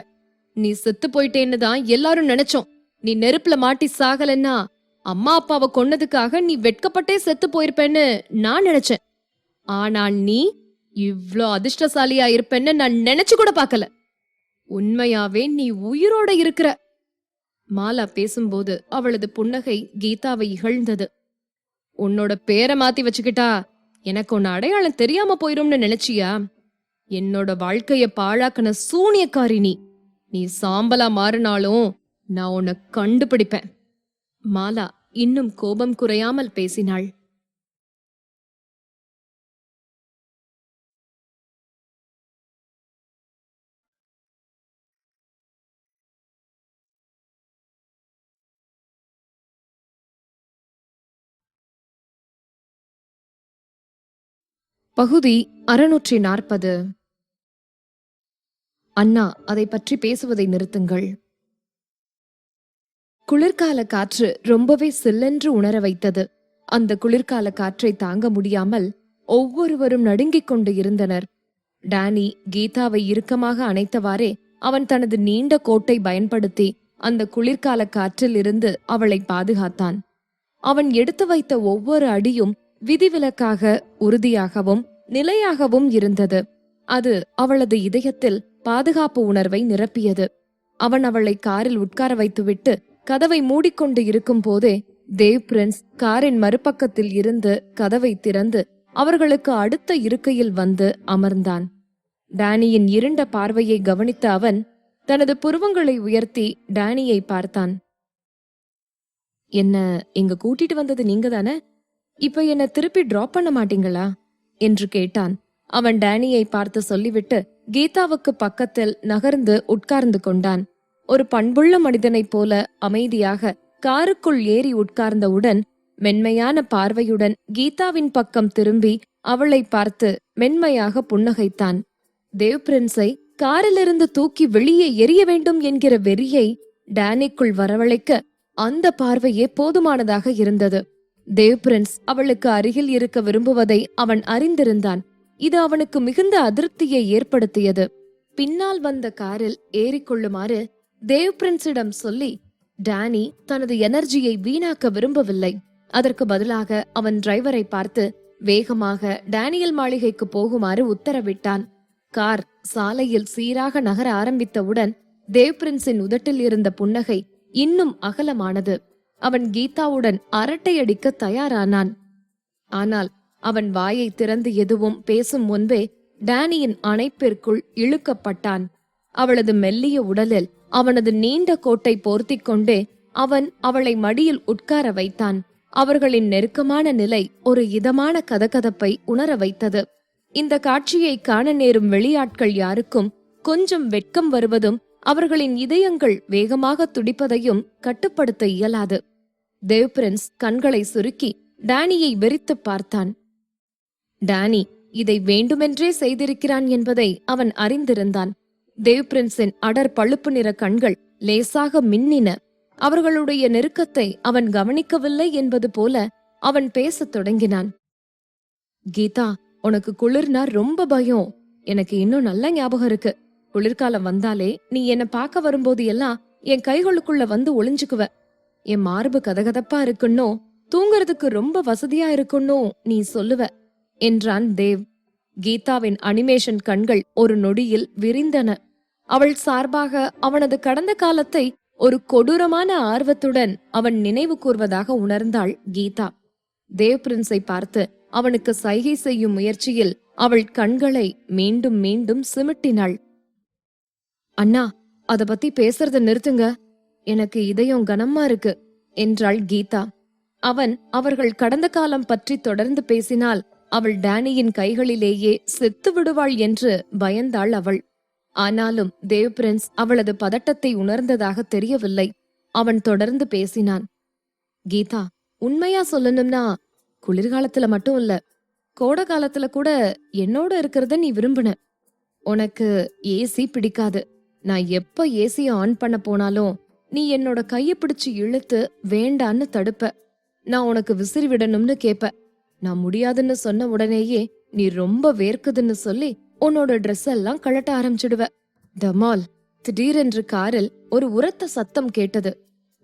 நீ செத்து போயிட்டேன்னு தான் எல்லாரும் நினைச்சோம். நீ நெருப்புல மாட்டி சாகலன்னா அம்மா அப்பாவை கொன்னதுக்காக நீ வெட்கப்பட்டே செத்து போயிருப்பேன்னு நான் நினைச்சேன். ஆனா நீ இவ்ளோ அதிர்ஷ்டசாலியா இருப்பேன்னு நான் நினைச்சு கூட பார்க்கல. உண்மையாவே நீ உயிரோட இருக்கிற. மாலா பேசும்போது அவளது புன்னகை கீதாவை இகழ்ந்தது. உன்னோட பேரை மாத்தி வச்சுக்கிட்டா எனக்கு உன்ன அடையாளம் தெரியாம போயிரும்னு நினைச்சியா? என்னோட வாழ்க்கைய பாழாக்குன சூனியக்காரி நீ. நீ சாம்பலா மாறினாலும் நான் உன்னை கண்டுபிடிப்பேன். மாலா இன்னும் கோபம் குறையாமல் பேசினாள். பகுதி 640. அண்ணா, அதை பற்றி பேசுவதை நிறுத்துங்கள். குளிர்கால காற்று ரொம்பவே சில்லென்று உணர வைத்தது. அந்த குளிர்கால காற்றை தாங்க முடியாமல் ஒவ்வொருவரும் நடுங்கிக் கொண்டு இருந்தனர். டேனி கீதாவை இறுக்கமாக அணைத்தவாறே அவன் தனது நீண்ட கோட்டை பயன்படுத்தி அந்த குளிர்கால காற்றில் இருந்து அவளை பாதுகாத்தான். அவன் எடுத்து வைத்த ஒவ்வொரு அடியும் விதிவிலக்காக உறுதியாகவும் நிலையாகவும் இருந்தது. அது அவளது இதயத்தில் பாதுகாப்பு உணர்வை நிரப்பியது. அவன் அவளை காரில் உட்கார வைத்துவிட்டு கதவை மூடிக்கொண்டு இருக்கும் போதே தேவ் பிரின்ஸ் காரின் மறுபக்கத்தில் இருந்து கதவை திறந்து அவர்களுக்கு அடுத்த இருக்கையில் வந்து அமர்ந்தான். டேனியின் இருண்ட பார்வையை கவனித்த அவன் தனது புருவங்களை உயர்த்தி டேனியை பார்த்தான். என்ன இங்க கூட்டிட்டு வந்தது நீங்க தானே? இப்ப என்ன திருப்பி டிராப் பண்ண மாட்டீங்களா என்று கேட்டான். அவன் டேனியை பார்த்து சொல்லிவிட்டு கீதாவுக்கு பக்கத்தில் நகர்ந்து உட்கார்ந்து கொண்டான். ஒரு பண்புள்ள மனிதனைப் போல அமைதியாக காருக்குள் ஏறி உட்கார்ந்தவுடன் மென்மையான பார்வையுடன் கீதாவின் பக்கம் திரும்பி அவளை பார்த்து மென்மையாக புன்னகைத்தான். தேவ் பிரின்ஸை காரிலிருந்து தூக்கி வெளியே எரிய வேண்டும் என்கிற வெறியை டேனிக்குள் வரவழைக்க அந்த பார்வையே போதுமானதாக இருந்தது. தேவ் பிரின்ஸ் அவளுக்கு அருகில் இருக்க விரும்புவதை அவன் அறிந்திருந்தான். இது அவனுக்கு மிகுந்த அதிருப்தியை ஏற்படுத்தியது. பின்னால் வந்த காரில் ஏறிக்கொள்ளுமாறு தேவ் பிரின்ஸிடம் சொல்லி டேனி தனது எனர்ஜியை வீணாக்க விரும்பவில்லை. அதற்கு பதிலாக அவன் டிரைவரை பார்த்து வேகமாக டேனியல் மாளிகைக்கு போகுமாறு உத்தரவிட்டான். கார் சாலையில் சீராக நகர ஆரம்பித்தவுடன் தேவ் பிரின்ஸின் உதட்டில் இருந்த புன்னகை இன்னும் அகலமானது. அவன் கீதாவுடன் அரட்டையடிக்க தயாரானான். ஆனால் அவன் வாயை திறந்து எதுவும் பேசும் முன்பே டேனியின் அணைப்பிற்குள் இழுக்கப்பட்டான். அவளது மெல்லிய உடலில் அவனது நீண்ட கோட்டை போர்த்திக் கொண்டே அவன் அவளை மடியில் உட்கார வைத்தான். அவர்களின் நெருக்கமான நிலை ஒரு இதமான கதகதப்பை உணர வைத்தது. இந்த காட்சியை காண நேரும் வெளியாட்கள் யாருக்கும் கொஞ்சம் வெட்கம் வருவதும் அவர்களின் இதயங்கள் வேகமாக துடிப்பதையும் கட்டுப்படுத்த இயலாது. தேவ் பிரின்ஸ் கண்களை சுருக்கி டானியை வெறித்து பார்த்தான். டானி இதை வேண்டுமென்றே செய்திருக்கிறான் என்பதை அவன் அறிந்திருந்தான். தேவ் பிரின்ஸின் அடர் பழுப்பு நிற கண்கள் லேசாக மின்னின. அவர்களுடைய நெருக்கத்தை அவன் கவனிக்கவில்லை என்பது போல அவன் பேசத் தொடங்கினான். கீதா, உனக்கு குளிர்னா ரொம்ப பயம். எனக்கு இன்னும் நல்ல ஞாபகம் இருக்கு. குளிர்காலம் வந்தாலே நீ என்ன பார்க்க வரும்போது எல்லாம் என் கைகளுக்குள்ள வந்து ஒளிஞ்சுக்குவ. என் மார்பு கதகதப்பா இருக்குன்னோ தூங்குறதுக்கு ரொம்ப வசதியா இருக்குன்னோ நீ சொல்லுவ என்றான் தேவ். கீதாவின் அனிமேஷன் கண்கள் ஒரு நொடியில் விரிந்தன. அவள் சார்பாக அவனது கடந்த காலத்தை ஒரு கொடூரமான ஆர்வத்துடன் அவன் நினைவு கூர்வதாக உணர்ந்தாள் கீதா. தேவ் பிரின்ஸை பார்த்து அவனுக்கு சைகை செய்யும் முயற்சியில் அவள் கண்களை மீண்டும் மீண்டும் சிமிட்டினாள். அண்ணா, அத பத்தி பேசுறத நிறுத்துங்க. எனக்கு இதயம் கனமா இருக்கு என்றாள் கீதா. அவர்கள் கடந்த காலம் பற்றி தொடர்ந்து பேசினால் அவள் டானியின் கைகளிலேயே செத்து விடுவாள் என்று பயந்தாள் அவள். ஆனாலும் தேவ் பிரின்ஸ் அவளது பதட்டத்தை உணர்ந்ததாக தெரியவில்லை. அவன் தொடர்ந்து பேசினான். கீதா, உண்மையா சொல்லணும்னா குளிர்காலத்துல மட்டும் இல்ல, கோடை காலத்துல கூட என்னோட இருக்கிறத நீ விரும்புன. உனக்கு ஏசி பிடிக்காது. நான் எப்ப ஏசிய ஆன் பண்ண போனாலும் நீ என்னோட கைய பிடிச்சு இழுத்து வேண்டான்னு தடுப்ப. நான் உனக்கு விசிறி விடணும்னு கேப்ப. நான் முடியாதுன்னு சொன்ன உடனேயே நீ ரொம்ப வேர்க்குதுன்னு சொல்லி உன்னோட ட்ரெஸ் எல்லாம் கழட்ட ஆரம்பிச்சிடுவ. டமால், திடீரென்று காரில் ஒரு உரத்த சத்தம் கேட்டது.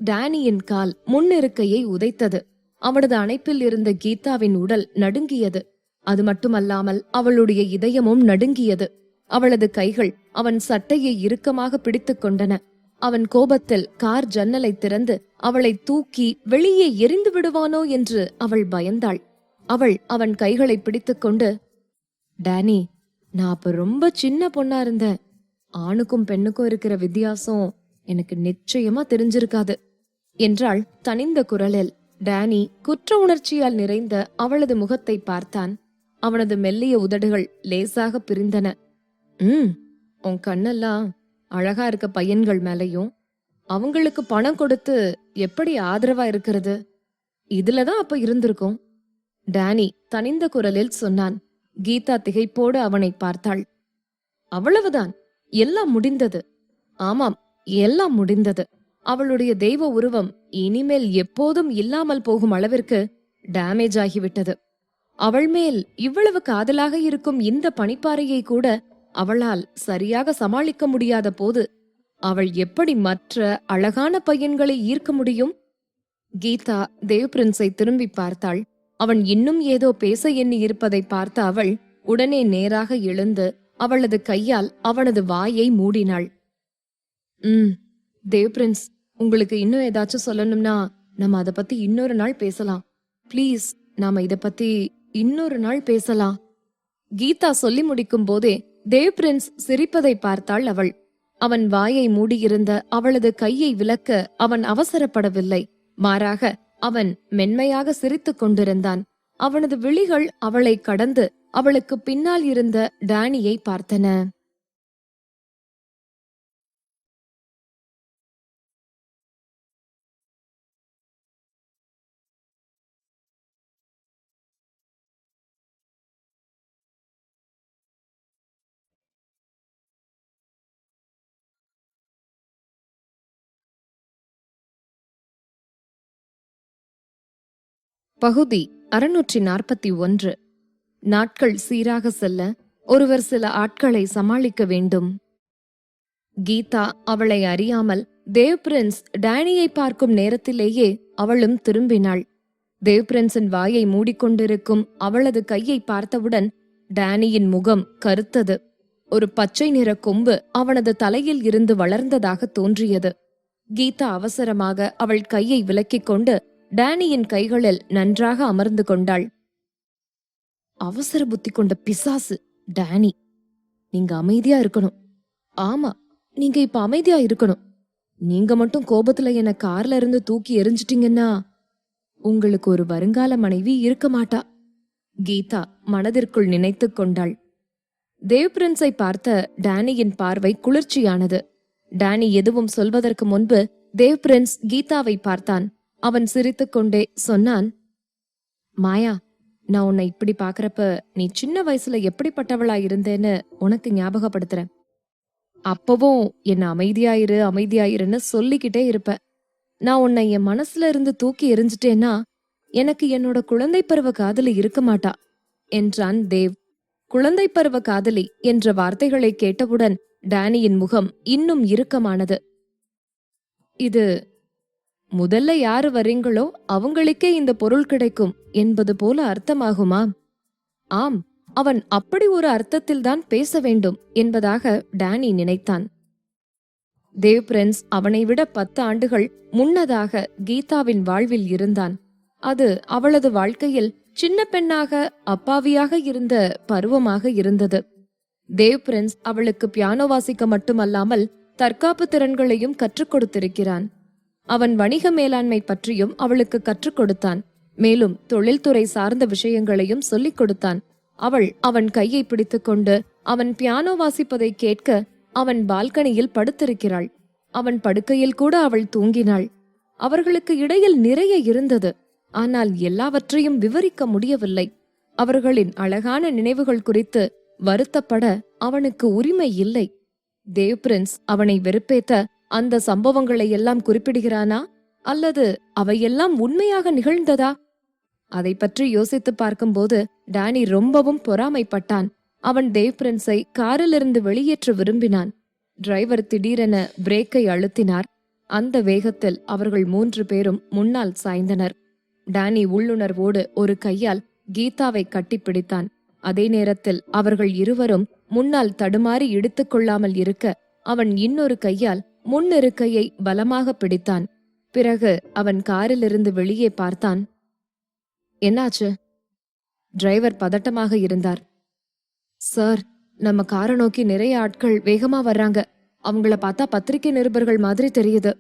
டானியின் கால் முன்னிருக்கையை உதைத்தது. அவனது அணைப்பில் இருந்த கீதாவின் உடல் நடுங்கியது. அது மட்டுமல்லாமல் அவளுடைய இதயமும் நடுங்கியது. அவளது கைகள் அவன் சட்டையை இறுக்கமாக பிடித்துக் கொண்டன. அவன் கோபத்தில் கார் ஜன்னலை திறந்து அவளை தூக்கி வெளியே எரிந்து விடுவானோ என்று அவள் பயந்தாள். அவன் கைகளை பிடித்துக்கொண்டு, டானி, நான் அப்ப ரொம்ப சின்ன பொண்ணா இருந்தேன். ஆணுக்கும் பெண்ணுக்கும் இருக்கிற வித்தியாசம் எனக்கு நிச்சயமா தெரிஞ்சிருக்காது என்றாள் தனிந்த குரலில். டானி குற்ற உணர்ச்சியால் நிறைந்த அவளது முகத்தை பார்த்தான். அவனது மெல்லிய உதடுகள் லேசாக பிரிந்தன. உன் கண்ணெல்லாம் அழகா இருக்க பையன்கள் மேலையும் அவங்களுக்கு பணம் கொடுத்து எப்படி ஆதரவா இருக்கிறது, இதுலதான் அப்ப இருந்திருக்கும். டானி தனிந்த குரலில் சொன்னான். கீதா திகைப்போடு அவனை பார்த்தாள். அவ்வளவுதான், எல்லாம் முடிந்தது. ஆமாம், எல்லாம் முடிந்தது. அவளுடைய தெய்வ உருவம் இனிமேல் எப்போதும் இல்லாமல் போகும் அளவிற்கு டேமேஜ் ஆகிவிட்டது. அவள் மேல் இவ்வளவு காதலாக இருக்கும் இந்த பனிப்பாறையை கூட அவளால் சரியாக சமாளிக்க முடியாத போது அவள் எப்படி மற்ற அழகான பையன்களை ஈர்க்க முடியும்? கீதா தேவ் பிரின்ஸை திரும்பி பார்த்தாள். அவன் இன்னும் ஏதோ பேச எண்ணி இருப்பதை பார்த்த அவள் உடனே நேராக எழுந்து அவளது கையால் அவனது வாயை மூடினாள். தேவ் பிரின்ஸ், உங்களுக்கு இன்னும் ஏதாச்சும் சொல்லணும்னா நம்ம அத பத்தி இன்னொரு நாள் பேசலாம். ப்ளீஸ், நாம இத பத்தி இன்னொரு நாள் பேசலாம். கீதா சொல்லி முடிக்கும் போதே தேவ் பிரின்ஸ் சிரிப்பதை பார்த்தாள் அவள். அவன் வாயை மூடியிருந்த அவளது கையை விலக்க அவன் அவசரப்படவில்லை. மாறாக அவன் மென்மையாக சிரித்துக் கொண்டிருந்தான். அவனது விழிகள் அவளை கடந்து அவளுக்கு பின்னால் இருந்த டானியை பார்த்தன. பகுதி 641. நாட்கள் சீராக செல்ல ஒருவர் சில ஆட்களை சமாளிக்க வேண்டும். கீதா அவளை அறியாமல் தேவ் பிரின்ஸ் டானியை பார்க்கும் நேரத்திலேயே அவளும் திரும்பினாள். தேவ் பிரின்ஸின் வாயை மூடிக்கொண்டிருக்கும் அவளது கையை பார்த்தவுடன் டானியின் முகம் கருத்தது. ஒரு பச்சை நிற கொம்பு அவனது தலையில் இருந்து வளர்ந்ததாக தோன்றியது. கீதா அவசரமாக அவள் கையை விலக்கிக் கொண்டு டானியின் கைகளில் நன்றாக அமர்ந்து கொண்டாள். அவசர புத்தி கொண்ட பிசாசு டானி, நீங்க அமைதியா இருக்கணும். ஆமா, நீங்க இப்ப அமைதியா இருக்கணும். நீங்க மட்டும் கோபத்துல என்ன கார்ல இருந்து தூக்கி எறிஞ்சிட்டீங்கன்னா உங்களுக்கு ஒரு வருங்கால மனைவி இருக்க மாட்டா. கீதா மனதிற்குள் நினைத்துக் கொண்டாள். தேவ் பிரின்ஸை பார்த்த டேனியின் பார்வை குளிர்ச்சியானது. டேனி எதுவும் சொல்வதற்கு முன்பு தேவ் பிரின்ஸ் கீதாவை பார்த்தான். அவன் சிரித்துக்கொண்டே சொன்னான், மாயா, நான் உன்னை இப்படி பாக்குறப்ப நீ சின்ன வயசுல எப்படிப்பட்டவளா இருந்தேன்னு உனக்கு ஞாபகப்படுத்துறேன். அப்பவும் என்ன அமைதியாயிரு அமைதியாயிருன்னு சொல்லிக்கிட்டே இருப்ப. நான் உன்னை என் மனசுல இருந்து தூக்கி எறிஞ்சிட்டேன்னா எனக்கு என்னோட குழந்தை பருவ காதலி இருக்க மாட்டா என்றான் தேவ். குழந்தை பருவ காதலி என்ற வார்த்தைகளை கேட்டவுடன் டேனியின் முகம் இன்னும் இறுக்கமானது. இது முதல்ல யாரு வரீங்களோ அவங்களுக்கே இந்த பொருள் கிடைக்கும் என்பது போல அர்த்தமாகுமா? ஆம், அவன் அப்படி ஒரு அர்த்தத்தில்தான் பேச வேண்டும் என்பதாக டேனி நினைத்தான். தேவ் பிரின்ஸ் அவனை விட 10 ஆண்டுகள் முன்னதாக கீதாவின் வாழ்வில் இருந்தான். அது அவளது வாழ்க்கையில் சின்ன பெண்ணாக அப்பாவியாக இருந்த பருவமாக இருந்தது. தேவ் பிரின்ஸ் அவளுக்கு பியானோ வாசிக்க மட்டுமல்லாமல் தற்காப்பு திறன்களையும் கற்றுக் கொடுத்திருக்கிறான். அவன் வணிக மேலாண்மை பற்றியும் அவளுக்கு கற்றுக் கொடுத்தான். மேலும் தொழில்துறை சார்ந்த விஷயங்களையும் சொல்லிக் கொடுத்தான். அவள் அவன் கையை பிடித்துக்கொண்டு அவன் பியானோ வாசிப்பதை கேட்க அவன் பால்கனியில் படுத்திருக்கிறாள். அவன் படுக்கையில் கூட அவள் தூங்கினாள். அவர்களுக்கு இடையில் நிறைய இருந்தது. ஆனால் எல்லாவற்றையும் விவரிக்க முடியவில்லை. அவர்களின் அழகான நினைவுகள் குறித்து வருத்தப்பட அவனுக்கு உரிமை இல்லை. தேவ் பிரின்ஸ் அவனை வெறுப்பேத்த அந்த சம்பவங்களை எல்லாம் குறிப்பிடுகிறானா, அல்லது அவையெல்லாம் உண்மையாக நிகழ்ந்ததா? அதை பற்றி யோசித்து பார்க்கும்போது டேனி ரொம்பவும் பொறாமைப்பட்டான். அவன் தேவ் பிரின்ஸை காரிலிருந்து வெளியேற்ற விரும்பினான். டிரைவர் திடீரென பிரேக்கை அழுத்தினார். அந்த வேகத்தில் அவர்கள் 3 பேரும் முன்னால் சாய்ந்தனர். டேனி உள்ளுணர்வோடு ஒரு கையால் கீதாவை கட்டிப்பிடித்தான். அதே நேரத்தில் அவர்கள் இருவரும் முன்னால் தடுமாறி இடித்துக் கொள்ளாமல் இருக்க அவன் இன்னொரு கையால் முன்னிருக்கையை பலமாக பிடித்தான். பிறகு அவன் காரிலிருந்து வெளியே பார்த்தான். என்னாச்சு? டிரைவர் பதட்டமாக இருந்தார். சார், நம்ம காரை நோக்கி நிறைய ஆட்கள் வேகமா வர்றாங்க. அவங்கள பார்த்தா பத்திரிகை நிருபர்கள் மாதிரி தெரியுது.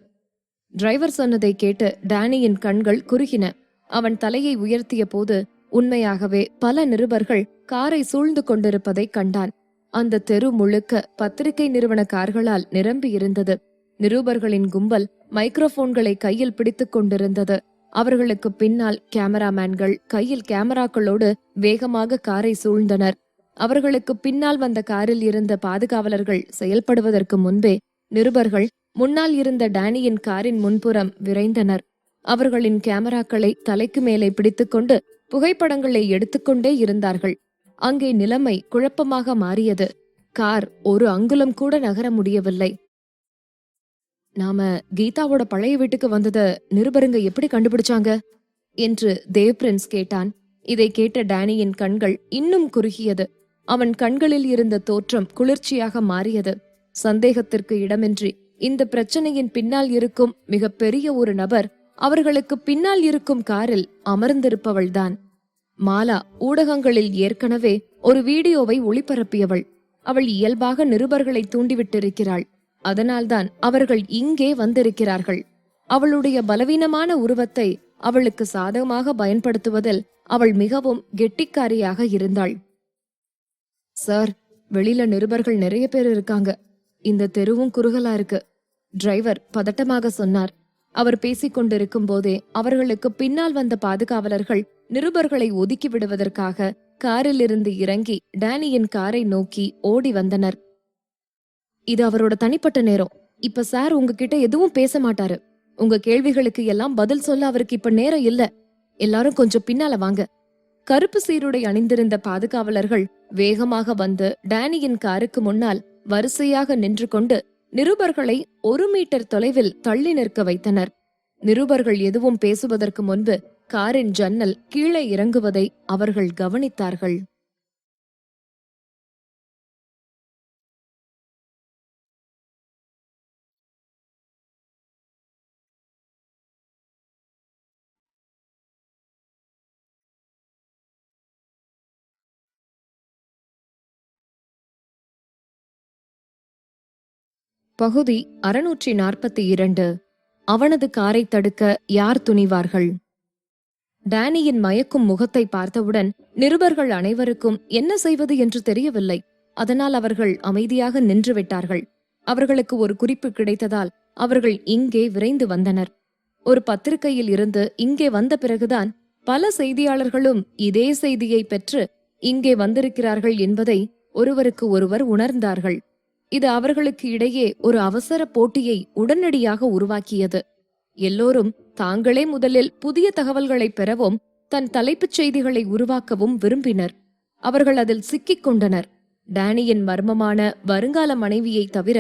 டிரைவர் சொன்னதை கேட்டு டேனியின் கண்கள் குறுகின. அவன் தலையை உயர்த்திய போது உண்மையாகவே பல நிருபர்கள் காரை சூழ்ந்து கொண்டிருப்பதை கண்டான். அந்த தெரு முழுக்க பத்திரிகை நிறுவன கார்களால் நிரம்பி இருந்தது. நிருபர்களின் கும்பல் மைக்ரோபோன்களை கையில் பிடித்துக் கொண்டிருந்தது. அவர்களுக்கு பின்னால் கேமராமேன்கள் கையில் கேமராக்களோடு வேகமாக காரை சூழ்ந்தனர். அவர்களுக்கு பின்னால் வந்த காரில் இருந்த பாதுகாவலர்கள் செயல்படுவதற்கு முன்பே நிருபர்கள் முன்னால் இருந்த டேனியின் காரின் முன்புறம் விரைந்தனர். அவர்களின் கேமராக்களை தலைக்கு மேலே பிடித்துக்கொண்டு புகைப்படங்களை எடுத்துக்கொண்டே இருந்தார்கள். அங்கே நிலைமை குழப்பமாக மாறியது. கார் ஒரு அங்குலம் கூட நகர முடியவில்லை. நாம கீதாவோட பழைய வீட்டுக்கு வந்தத நிருபருங்க எப்படி கண்டுபிடிச்சாங்க என்று தேவ் பிரின்ஸ் கேட்டான். இதை கேட்ட டேனியின் கண்கள் இன்னும் குறுகியது. அவன் கண்களில் இருந்த தோற்றம் குளிர்ச்சியாக மாறியது. சந்தேகத்திற்கு இடமின்றி இந்த பிரச்சனையின் பின்னால் இருக்கும் மிக பெரிய ஒரு நபர் அவர்களுக்கு பின்னால் இருக்கும் காரில் அமர்ந்திருப்பவள்தான். மாலா ஊடகங்களில் ஏற்கனவே ஒரு வீடியோவை ஒளிபரப்பியவள். அவள் இயல்பாக நிருபர்களை தூண்டிவிட்டிருக்கிறாள். அதனால்தான் அவர்கள் இங்கே வந்திருக்கிறார்கள். அவளுடைய பலவீனமான உருவத்தை அவளுக்கு சாதகமாக பயன்படுத்துவதில் அவள் மிகவும் கெட்டிக்காரியாக இருந்தாள். சார், வெளியில நிருபர்கள் நிறைய பேர் இருக்காங்க. இந்த தெருவும் குறுகலா இருக்கு. டிரைவர் பதட்டமாக சொன்னார். அவர் பேசிக் கொண்டிருக்கும் போதே அவர்களுக்கு பின்னால் வந்த பாதுகாவலர்கள் நிருபர்களை ஒதுக்கி விடுவதற்காக காரில் இருந்து இறங்கி டேனியின் காரை நோக்கி ஓடி வந்தனர். இது அவரோட தனிப்பட்ட நேரம். இப்ப சார் உங்ககிட்ட எதுவும் பேச மாட்டாரு. உங்க கேள்விகளுக்கு எல்லாம் பதில் சொல்ல அவருக்கு இப்ப நேரம் இல்ல. எல்லாரும் கொஞ்சம் பின்னால வாங்க. கருப்பு சீருடை அணிந்திருந்த பாதுகாவலர்கள் வேகமாக வந்து டேனியின் காருக்கு முன்னால் வரிசையாக நின்று கொண்டு நிருபர்களை 1 மீட்டர் தொலைவில் தள்ளி நிற்க வைத்தனர். நிருபர்கள் எதுவும் பேசுவதற்கு முன்பு காரின் ஜன்னல் கீழே இறங்குவதை அவர்கள் கவனித்தார்கள். பகுதி 642. அவனது காரை தடுக்க யார் துணிவார்கள்? டேனியின் மயக்கும் முகத்தை பார்த்தவுடன் நிருபர்கள் அனைவருக்கும் என்ன செய்வது என்று தெரியவில்லை. அதனால் அவர்கள் அமைதியாக நின்றுவிட்டார்கள். அவர்களுக்கு ஒரு குறிப்பு கிடைத்ததால் அவர்கள் இங்கே விரைந்து வந்தனர். ஒரு பத்திரிகையில் இருந்து இங்கே வந்த பிறகுதான் பல செய்தியாளர்களும் இதே செய்தியை பெற்று இங்கே வந்திருக்கிறார்கள் என்பதை ஒருவருக்கு ஒருவர் உணர்ந்தார்கள். இது அவர்களுக்கு இடையே ஒரு அவசர போட்டியை உடனடியாக உருவாக்கியது. எல்லோரும் தாங்களே முதலில் புதிய தகவல்களை பெறவும் தன் தலைப்புச் செய்திகளை உருவாக்கவும் விரும்பினர். அவர்கள் அதில் சிக்கிக் கொண்டனர். டேனியின் மர்மமான வருங்கால மனைவியை தவிர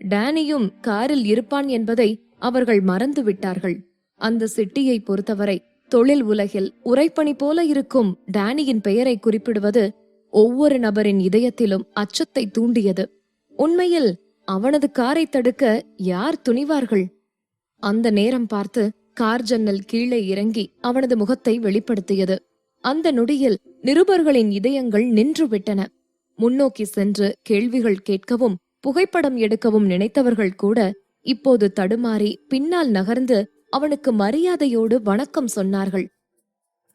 டேனியும் காரில் இருப்பான் என்பதை அவர்கள் மறந்துவிட்டார்கள். அந்த சிட்டியை பொறுத்தவரை தொழில் உலகில் உறைபனி போல இருக்கும் டேனியின் பெயரை குறிப்பிடுவது ஒவ்வொரு நபரின் இதயத்திலும் அச்சத்தை தூண்டியது. உண்மையில் அவனது காரை தடுக்க யார் துணிவார்கள்? அந்த நேரம் பார்த்து கார் ஜன்னல் கீழே இறங்கி அவனது முகத்தை வெளிப்படுத்தியது. அந்த நொடியில் நிருபர்களின் இதயங்கள் நின்றுவிட்டன. முன்னோக்கி சென்று கேள்விகள் கேட்கவும் புகைப்படம் எடுக்கவும் நினைத்தவர்கள் கூட இப்போது தடுமாறி பின்னால் நகர்ந்து அவனுக்கு மரியாதையோடு வணக்கம் சொன்னார்கள்.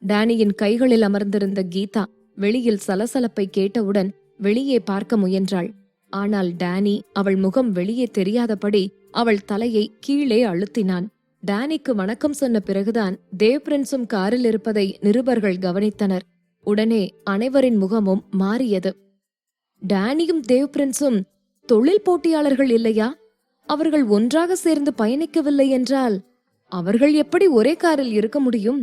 டேனியின் கைகளில் அமர்ந்திருந்த கீதா வெளியில் சலசலப்பை கேட்டவுடன் வெளியே பார்க்க முயன்றாள். ஆனால் டேனி அவள் முகம் வெளியே தெரியாதபடி அவள் தலையை கீழே அழுத்தினான். டேனிக்கு வணக்கம் சொன்ன பிறகுதான் தேவ் பிரின்ஸும் காரில் இருப்பதை நிருபர்கள் கவனித்தனர். உடனே அனைவரின் முகமும் மாறியது. டேனியும் தேவ் பிரின்ஸும் தொழில் போட்டியாளர்கள் இல்லையா? அவர்கள் ஒன்றாக சேர்ந்து பயணிக்கவில்லை என்றால் அவர்கள் எப்படி ஒரே காரில் இருக்க முடியும்?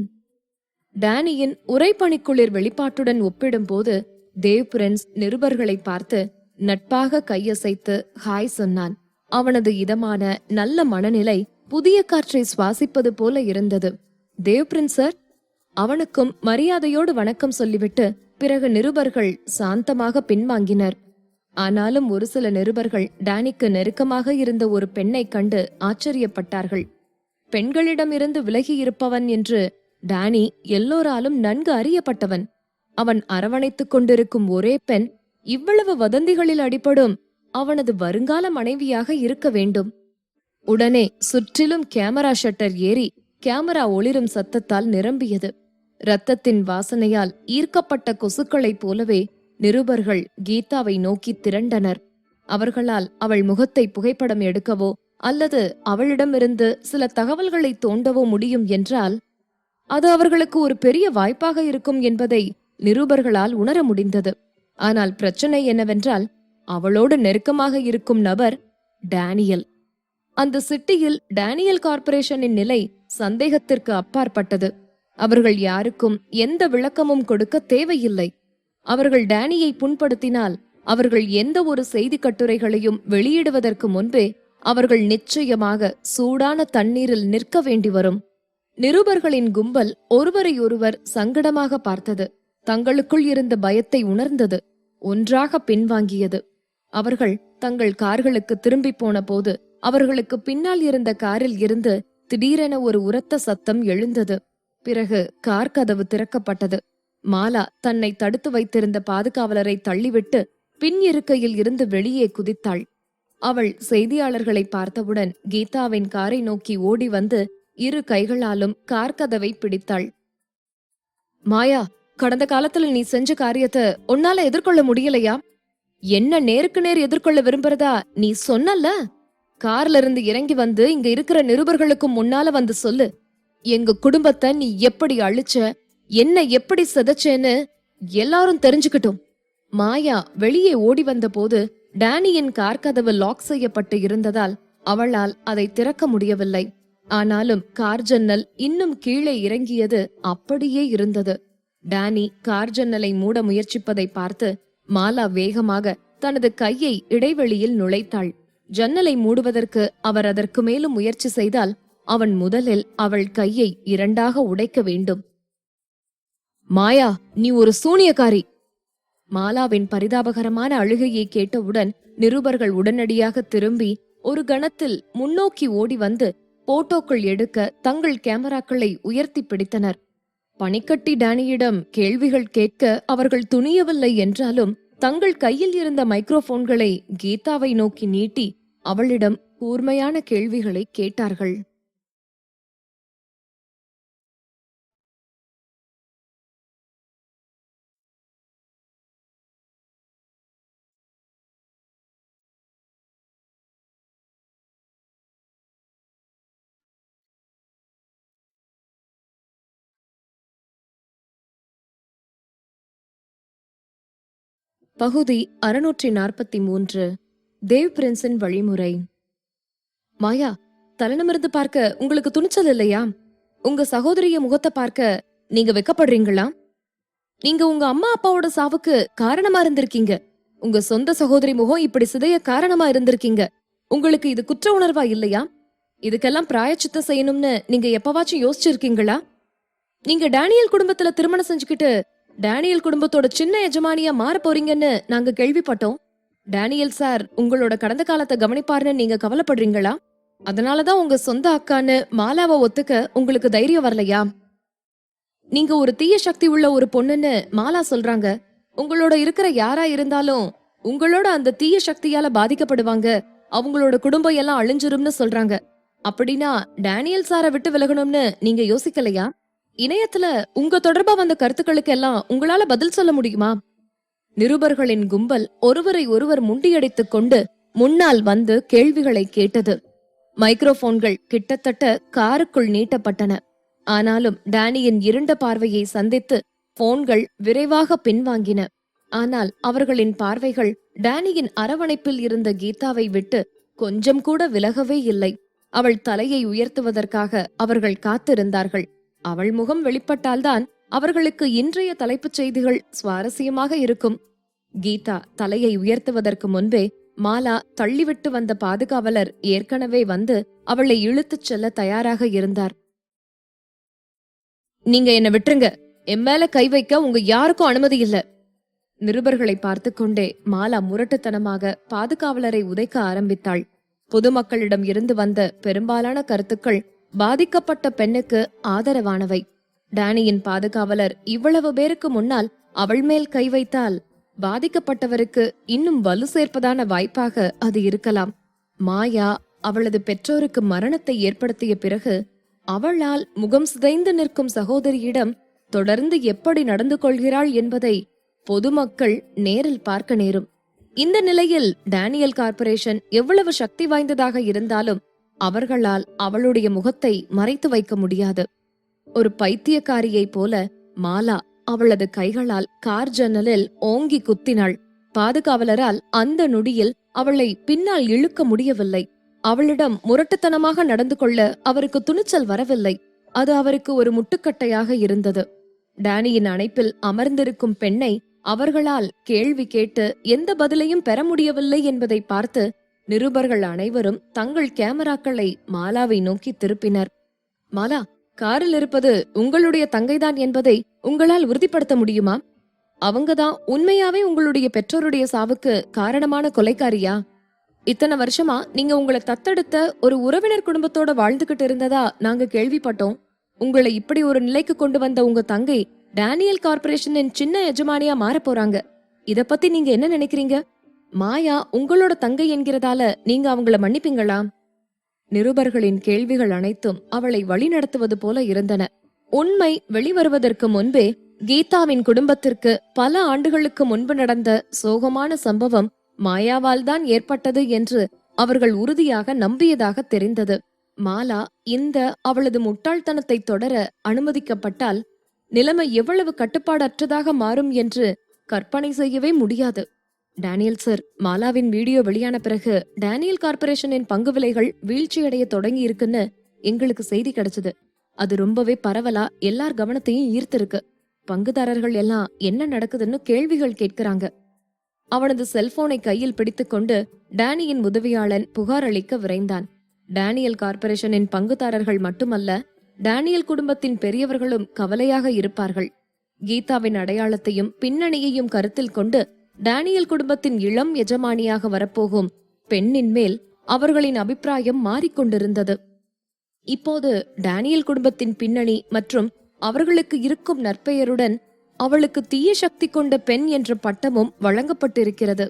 டேனியின் உறைபனிக்குளிர் வெளிப்பாட்டுடன் ஒப்பிடும் போது தேவ் பிரின்ஸ் நிருபர்களை பார்த்து நட்பாக கையசைத்து ஹாய் சொன்னான். அவனது இதமான நல்ல மனநிலை புதிய காற்றை சுவாசிப்பது போல இருந்தது. தேவ் பிரின்ஸ் சார், அவனுக்கும் மரியாதையோடு வணக்கம் சொல்லிவிட்டு பிறகு நிருபர்கள் சாந்தமாக பின்வாங்கினர். ஆனாலும் ஒரு சில நிருபர்கள் டேனிக்கு நெருக்கமாக இருந்த ஒரு பெண்ணை கண்டு ஆச்சரியப்பட்டார்கள். பெண்களிடமிருந்து விலகி இருப்பவன் என்று டேனி எல்லோராலும் நன்கு அறியப்பட்டவன். அவன் அரவணைத்துக் கொண்டிருக்கும் ஒரே பெண் இவ்வளவு வதந்திகளில் அடிபடும் அவனது வருங்கால மனைவியாக இருக்க வேண்டும். உடனே சுற்றிலும் கேமரா ஷட்டர் ஏறி கேமரா ஒளிரும் சத்தத்தால் நிரம்பியது. இரத்தத்தின் வாசனையால் ஈர்க்கப்பட்ட கொசுக்களைப் போலவே நிருபர்கள் கீதாவை நோக்கி திரண்டனர். அவர்களால் அவள் முகத்தை புகைப்படம் எடுக்கவோ அல்லது அவளிடமிருந்து சில தகவல்களை தோண்டவோ முடியும் என்றால் அது அவர்களுக்கு ஒரு பெரிய வாய்ப்பாக இருக்கும் என்பதை நிருபர்களால் உணர முடிந்தது. ஆனால் பிரச்சனை என்னவென்றால் அவளோடு நெருக்கமாக இருக்கும் நபர் டேனியல். அந்த சிட்டியில் டேனியல் கார்ப்பரேஷனின் நிலை சந்தேகத்திற்கு அப்பாற்பட்டது. அவர்கள் யாருக்கும் எந்த விளக்கமும் கொடுக்க தேவையில்லை. அவர்கள் டேனியை புண்படுத்தினால் அவர்கள் எந்த ஒரு செய்தி கட்டுரைகளையும் வெளியிடுவதற்கு முன்பே அவர்கள் நிச்சயமாக சூடான தண்ணீரில் நிற்க வேண்டி வரும். நிருபர்களின் கும்பல் ஒருவரையொருவர் சங்கடமாக பார்த்தது. தங்களுக்குள் இருந்த பயத்தை உணர்ந்தது. ஒன்றாக பின்வாங்கியது. அவர்கள் தங்கள் கார்களுக்கு திரும்பி போன போது அவர்களுக்கு பின்னால் இருந்த காரில் இருந்து திடீரென ஒரு உரத்த சத்தம் எழுந்தது. பிறகு கார் கதவு திறக்கப்பட்டது. மாலா தன்னை தடுத்து வைத்திருந்த பாதுகாவலரை தள்ளிவிட்டு பின் இருக்கையில் இருந்து வெளியே குதித்தாள். அவள் செய்தியாளர்களை பார்த்தவுடன் கீதாவின் காரை நோக்கி ஓடி வந்து இரு கைகளாலும் கார் கதவை பிடித்தாள். மாயா, கடந்த காலத்துல நீ செஞ்ச காரியத்தை உன்னால எதிர்கொள்ள முடியலையா? என்ன நேருக்கு நேர் எதிர்கொள்ள விரும்புறதா நீ சொன்னல்ல? கார்ல இருந்து இறங்கி வந்து இங்க இருக்கிற நிருபர்களுக்கும் முன்னால வந்து சொல்லு. எங்க குடும்பத்தை நீ எப்படி அழிச்ச, என்ன எப்படி சிதைச்சேன்னு எல்லாரும் தெரிஞ்சுக்கிட்டும். மாயா வெளியே ஓடி வந்த போது டேனியின் கார் கதவு லாக் செய்யப்பட்டு இருந்ததால் அவளால் அதை திறக்க முடியவில்லை. ஆனாலும் கார் ஜன்னல் இன்னும் கீழே இறங்கியது அப்படியே இருந்தது. டேனி கார் ஜன்னலை மூட முயற்சிப்பதை பார்த்து மாலா வேகமாக தனது கையை இடைவெளியில் நுழைத்தாள். ஜன்னலை மூடுவதற்கு அவர் அதற்கு மேலும் முயற்சி செய்தால் அவன் முதலில் அவள் கையை இரண்டாக உடைக்க வேண்டும். மாயா, நீ ஒரு சூனியக்காரி! மாலாவின் பரிதாபகரமான அழுகையை கேட்டவுடன் நிருபர்கள் உடனடியாக திரும்பி ஒரு கணத்தில் முன்னோக்கி ஓடி வந்து போட்டோக்கள் எடுக்க தங்கள் கேமராக்களை உயர்த்தி பிடித்தனர். பனிக்கட்டி டேனியிடம் கேள்விகள் கேட்க அவர்கள் துணியவில்லை என்றாலும் தங்கள் கையில் இருந்த மைக்ரோபோன்களை கீதாவை நோக்கி நீட்டி அவளிடம் கூர்மையான கேள்விகளை கேட்டார்கள். பகுதி 643. தேவ் பிரின்ஸின் வழிமுறை. மாயா, தலைநிமிர்ந்து பார்க்க உங்களுக்கு துணிச்சல் இல்லையா? உங்க சகோதரிய முகத்தை பார்க்க நீங்க வெக்கப்படுறீங்களா? நீங்க உங்க அம்மா அப்பாவோட சாவுக்கு காரணமா இருந்திருக்கீங்க. உங்க சொந்த சகோதரி முகம் இப்படி சிதைய காரணமா இருந்திருக்கீங்க. உங்களுக்கு இது குற்ற உணர்வா இல்லையா? இதுக்கெல்லாம் பிராயச்சித்தம் செய்யணும்னு நீங்க எப்பவாச்சும் யோசிச்சிருக்கீங்களா? நீங்க டேனியல் குடும்பத்துல திருமணம் செஞ்சுக்கிட்டு டேனியல் குடும்பத்தோட சின்ன எஜமானியா மாற போறீங்கன்னு நாங்க கேள்விப்பட்டோம். டேனியல் சார் உங்களோட கடந்த காலத்தை கவனிப்பாருன்னு நீங்க கவலைப்படுறீங்களா? அதனாலதான் உங்க சொந்த அக்கான்னு மாலாவை ஒத்துக்க உங்களுக்கு தைரியம் வரலையா? நீங்க ஒரு தீய சக்தி உள்ள ஒரு பொண்ணுன்னு மாலா சொல்றாங்க. உங்களோட இருக்கிற யாரா இருந்தாலும் உங்களோட அந்த தீய சக்தியால பாதிக்கப்படுவாங்க. அவங்களோட குடும்பம் எல்லாம் அழிஞ்சிரும்னு சொல்றாங்க. அப்படின்னா டேனியல் சாரை விட்டு விலகணும்னு நீங்க யோசிக்கலையா? இணையத்துல உங்க தொடர்பா வந்த கருத்துக்களுக்கு எல்லாம் உங்களால பதில் சொல்ல முடியுமா? நிருபர்களின் கும்பல் ஒருவரை ஒருவர் முண்டியடித்துக் கொண்டு முன்னால் வந்து கேள்விகளை கேட்டது. மைக்ரோபோன்கள் கிட்டத்தட்ட காருக்குள் நீட்டப்பட்டன. ஆனாலும் டேனியின் இருண்ட பார்வையை சந்தித்து போன்கள் விரைவாக பின்வாங்கின. ஆனால் அவர்களின் பார்வைகள் டேனியின் அரவணைப்பில் இருந்த கீதாவை விட்டு கொஞ்சம் கூட விலகவே இல்லை. அவள் தலையை உயர்த்துவதற்காக அவர்கள் காத்திருந்தார்கள். அவள் முகம் வெளிப்பட்டால்தான் அவர்களுக்கு இன்றைய தலைப்புச் செய்திகள் சுவாரஸ்யமாக இருக்கும். கீதா தலையை உயர்த்துவதற்கு முன்பே மாலா தள்ளிவிட்டு வந்த பாதுகாவலர் ஏற்கனவே வந்து அவளை இழுத்துச் செல்ல தயாராக இருந்தார். நீங்க என்ன விட்டுருங்க, என் மேல கை வைக்க உங்க யாருக்கும் அனுமதி இல்ல. நிருபர்களை பார்த்து கொண்டே மாலா முரட்டுத்தனமாக பாதுகாவலரை உதைக்க ஆரம்பித்தாள். பொதுமக்களிடம் இருந்து வந்த பெரும்பாலான கருத்துக்கள் பாதிக்கப்பட்ட பெண்ணுக்கு ஆதரவானவை. டேனியின் பாதுகாவலர் இவ்வளவு பேருக்கு முன்னால் அவள் மேல் கை வைத்தால் பாதிக்கப்பட்டவருக்கு இன்னும் வலு சேர்ப்பதான வாய்ப்பாக அது இருக்கலாம். மாயா அவளது பெற்றோருக்கு மரணத்தை ஏற்படுத்திய பிறகு அவளால் முகம் சிதைந்து நிற்கும் சகோதரியிடம் தொடர்ந்து எப்படி நடந்து கொள்கிறாள் என்பதை பொதுமக்கள் நேரில் பார்க்க நேரும். இந்த நிலையில் டேனியல் கார்ப்பரேஷன் எவ்வளவு சக்தி வாய்ந்ததாக இருந்தாலும் அவர்களால் அவளுடைய முகத்தை மறைத்து வைக்க முடியாது. ஒரு பைத்தியக்காரியை போல மாலா அவளது கைகளால் கார் ஜன்னலில் ஓங்கி குத்தினாள். பாதுகாவலரால் அந்த நொடியில் அவளை பின்னால் இழுக்க முடியவில்லை. அவளிடம் முரட்டுத்தனமாக நடந்து கொள்ள அவருக்கு துணிச்சல் வரவில்லை. அது அவருக்கு ஒரு முட்டுக்கட்டையாக இருந்தது. டேனியின் அணைப்பில் அமர்ந்திருக்கும் பெண்ணை அவர்களால் கேள்வி கேட்டு எந்த பதிலையும் பெற முடியவில்லை என்பதை பார்த்து நிருபர்கள் அனைவரும் தங்கள் கேமராக்களை மாலாவை நோக்கி திருப்பினர். மாலா, காரில் இருப்பது உங்களுடைய தங்கைதான் என்பதை உங்களால் உறுதிப்படுத்த முடியுமா? அவங்கதான் உண்மையாவே உங்களுடைய பெற்றோருடைய சாவுக்கு காரணமான கொலைக்காரியா? இத்தனை வருஷமா நீங்க உங்களை தத்தெடுத்த ஒரு உறவினர் குடும்பத்தோட வாழ்ந்துகிட்டு இருந்ததா நாங்க கேள்விப்பட்டோம். உங்களை இப்படி ஒரு நிலைக்கு கொண்டு வந்த உங்க தங்கை டேனியல் கார்ப்பரேஷனின் சின்ன எஜமானியா மாற போறாங்க. இத பத்தி நீங்க என்ன நினைக்கிறீங்க? மாயா உங்களோட தங்கை என்கிறதால நீங்க அவங்கள மன்னிப்பீங்களா? நிருபர்களின் கேள்விகள் அனைத்தும் அவளை வழிநடத்துவது போல இருந்தன. உண்மை வெளிவருவதற்கு முன்பே கீதாவின் குடும்பத்திற்கு பல ஆண்டுகளுக்கு முன்பு நடந்த சோகமான சம்பவம் மாயாவால் தான் ஏற்பட்டது என்று அவர்கள் உறுதியாக நம்பியதாக தெரிந்தது. மாலா இந்த அவளது முட்டாள்தனத்தை தொடர அனுமதிக்கப்பட்டால் நிலைமை எவ்வளவு கட்டுப்பாடற்றதாக மாறும் என்று கற்பனை செய்யவே முடியாது. டேனியல் சார், மாலாவின் வீடியோ வெளியான பிறகு டேனியல் கார்ப்பரேஷனின் பங்கு விலைகள் வீழ்ச்சியடைய தொடங்கி இருக்குன்னு எங்களுக்கு செய்தி கிடைச்சது. அது ரொம்பவே பரவலா எல்லார் கவனத்தையும் ஈர்த்திருக்கு. பங்குதாரர்கள் எல்லாம் என்ன நடக்குதுன்னு கேள்விகள் கேட்கிறாங்க. அவனது செல்போனை கையில் பிடித்துக்கொண்டு டேனியின் உதவியாளன் புகார் அளிக்க விரைந்தான். டேனியல் கார்ப்பரேஷனின் பங்குதாரர்கள் மட்டுமல்ல, டேனியல் குடும்பத்தின் பெரியவர்களும் கவலையாக இருப்பார்கள். கீதாவின் அடையாளத்தையும் பின்னணியையும் கருத்தில் கொண்டு டேனியல் குடும்பத்தின் இளம் எஜமானியாக வரப்போகும் பெண்ணின் மேல் அவர்களின் அபிப்பிராயம் மாறிக்கொண்டிருந்தது. இப்போது டேனியல் குடும்பத்தின் பின்னணி மற்றும் அவர்களுக்கு இருக்கும் நற்பெயருடன் அவளுக்கு தீய சக்தி கொண்ட பெண் என்ற பட்டமும் வழங்கப்பட்டிருக்கிறது.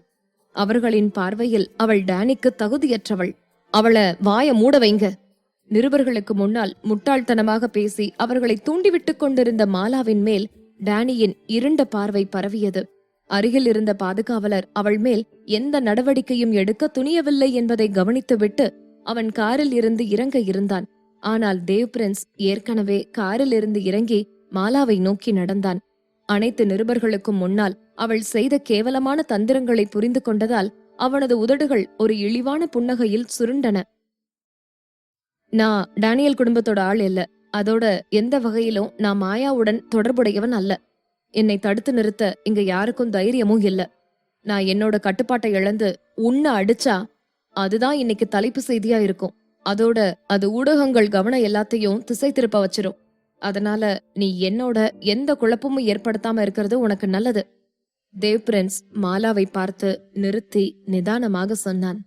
அவர்களின் பார்வையில் அவள் டேனிக்கு தகுதியற்றவள். அவளை வாய மூட வைங்க. நிருபர்களுக்கு முன்னால் முட்டாள்தனமாக பேசி அவர்களை தூண்டிவிட்டுக் கொண்டிருந்த மாலாவின் மேல் டேனியின் இருண்ட பார்வை பரவியது. அருகில் இருந்த பாதுகாவலர் அவள் மேல் எந்த நடவடிக்கையும் எடுக்க துணியவில்லை என்பதை கவனித்துவிட்டு அவன் காரில் இருந்து இறங்க இருந்தான். ஆனால் தேவ் பிரின்ஸ் ஏற்கனவே காரில் இருந்து இறங்கி மாலாவை நோக்கி நடந்தான். அனைத்து நிருபர்களுக்கும் முன்னால் அவள் செய்த கேவலமான தந்திரங்களை புரிந்து கொண்டதால் அவனது உதடுகள் ஒரு இழிவான புன்னகையில் சுருண்டன. நான் டேனியல் குடும்பத்தோட ஆள் இல்ல. அதோட எந்த வகையிலும் நான் மாயாவுடன் தொடர்புடையவன் அல்ல. என்னை தடுத்து நிறுத்த இங்க யாருக்கும் தைரியமும் இல்ல. நான் என்னோட கட்டுப்பாட்டை இழந்து உன்னை அடிச்சா அதுதான் இன்னைக்கு தலைப்பு செய்தியா இருக்கும். அதோட அது ஊடகங்கள் கவனம் எல்லாத்தையும் திசை திருப்ப வச்சிரும். அதனால நீ என்னோட எந்த குழப்பமும் ஏற்படுத்தாம இருக்கிறது உனக்கு நல்லது. தேவ் பிரின்ஸ் மாலாவை பார்த்து நிறுத்தி நிதானமாக சொன்னான்.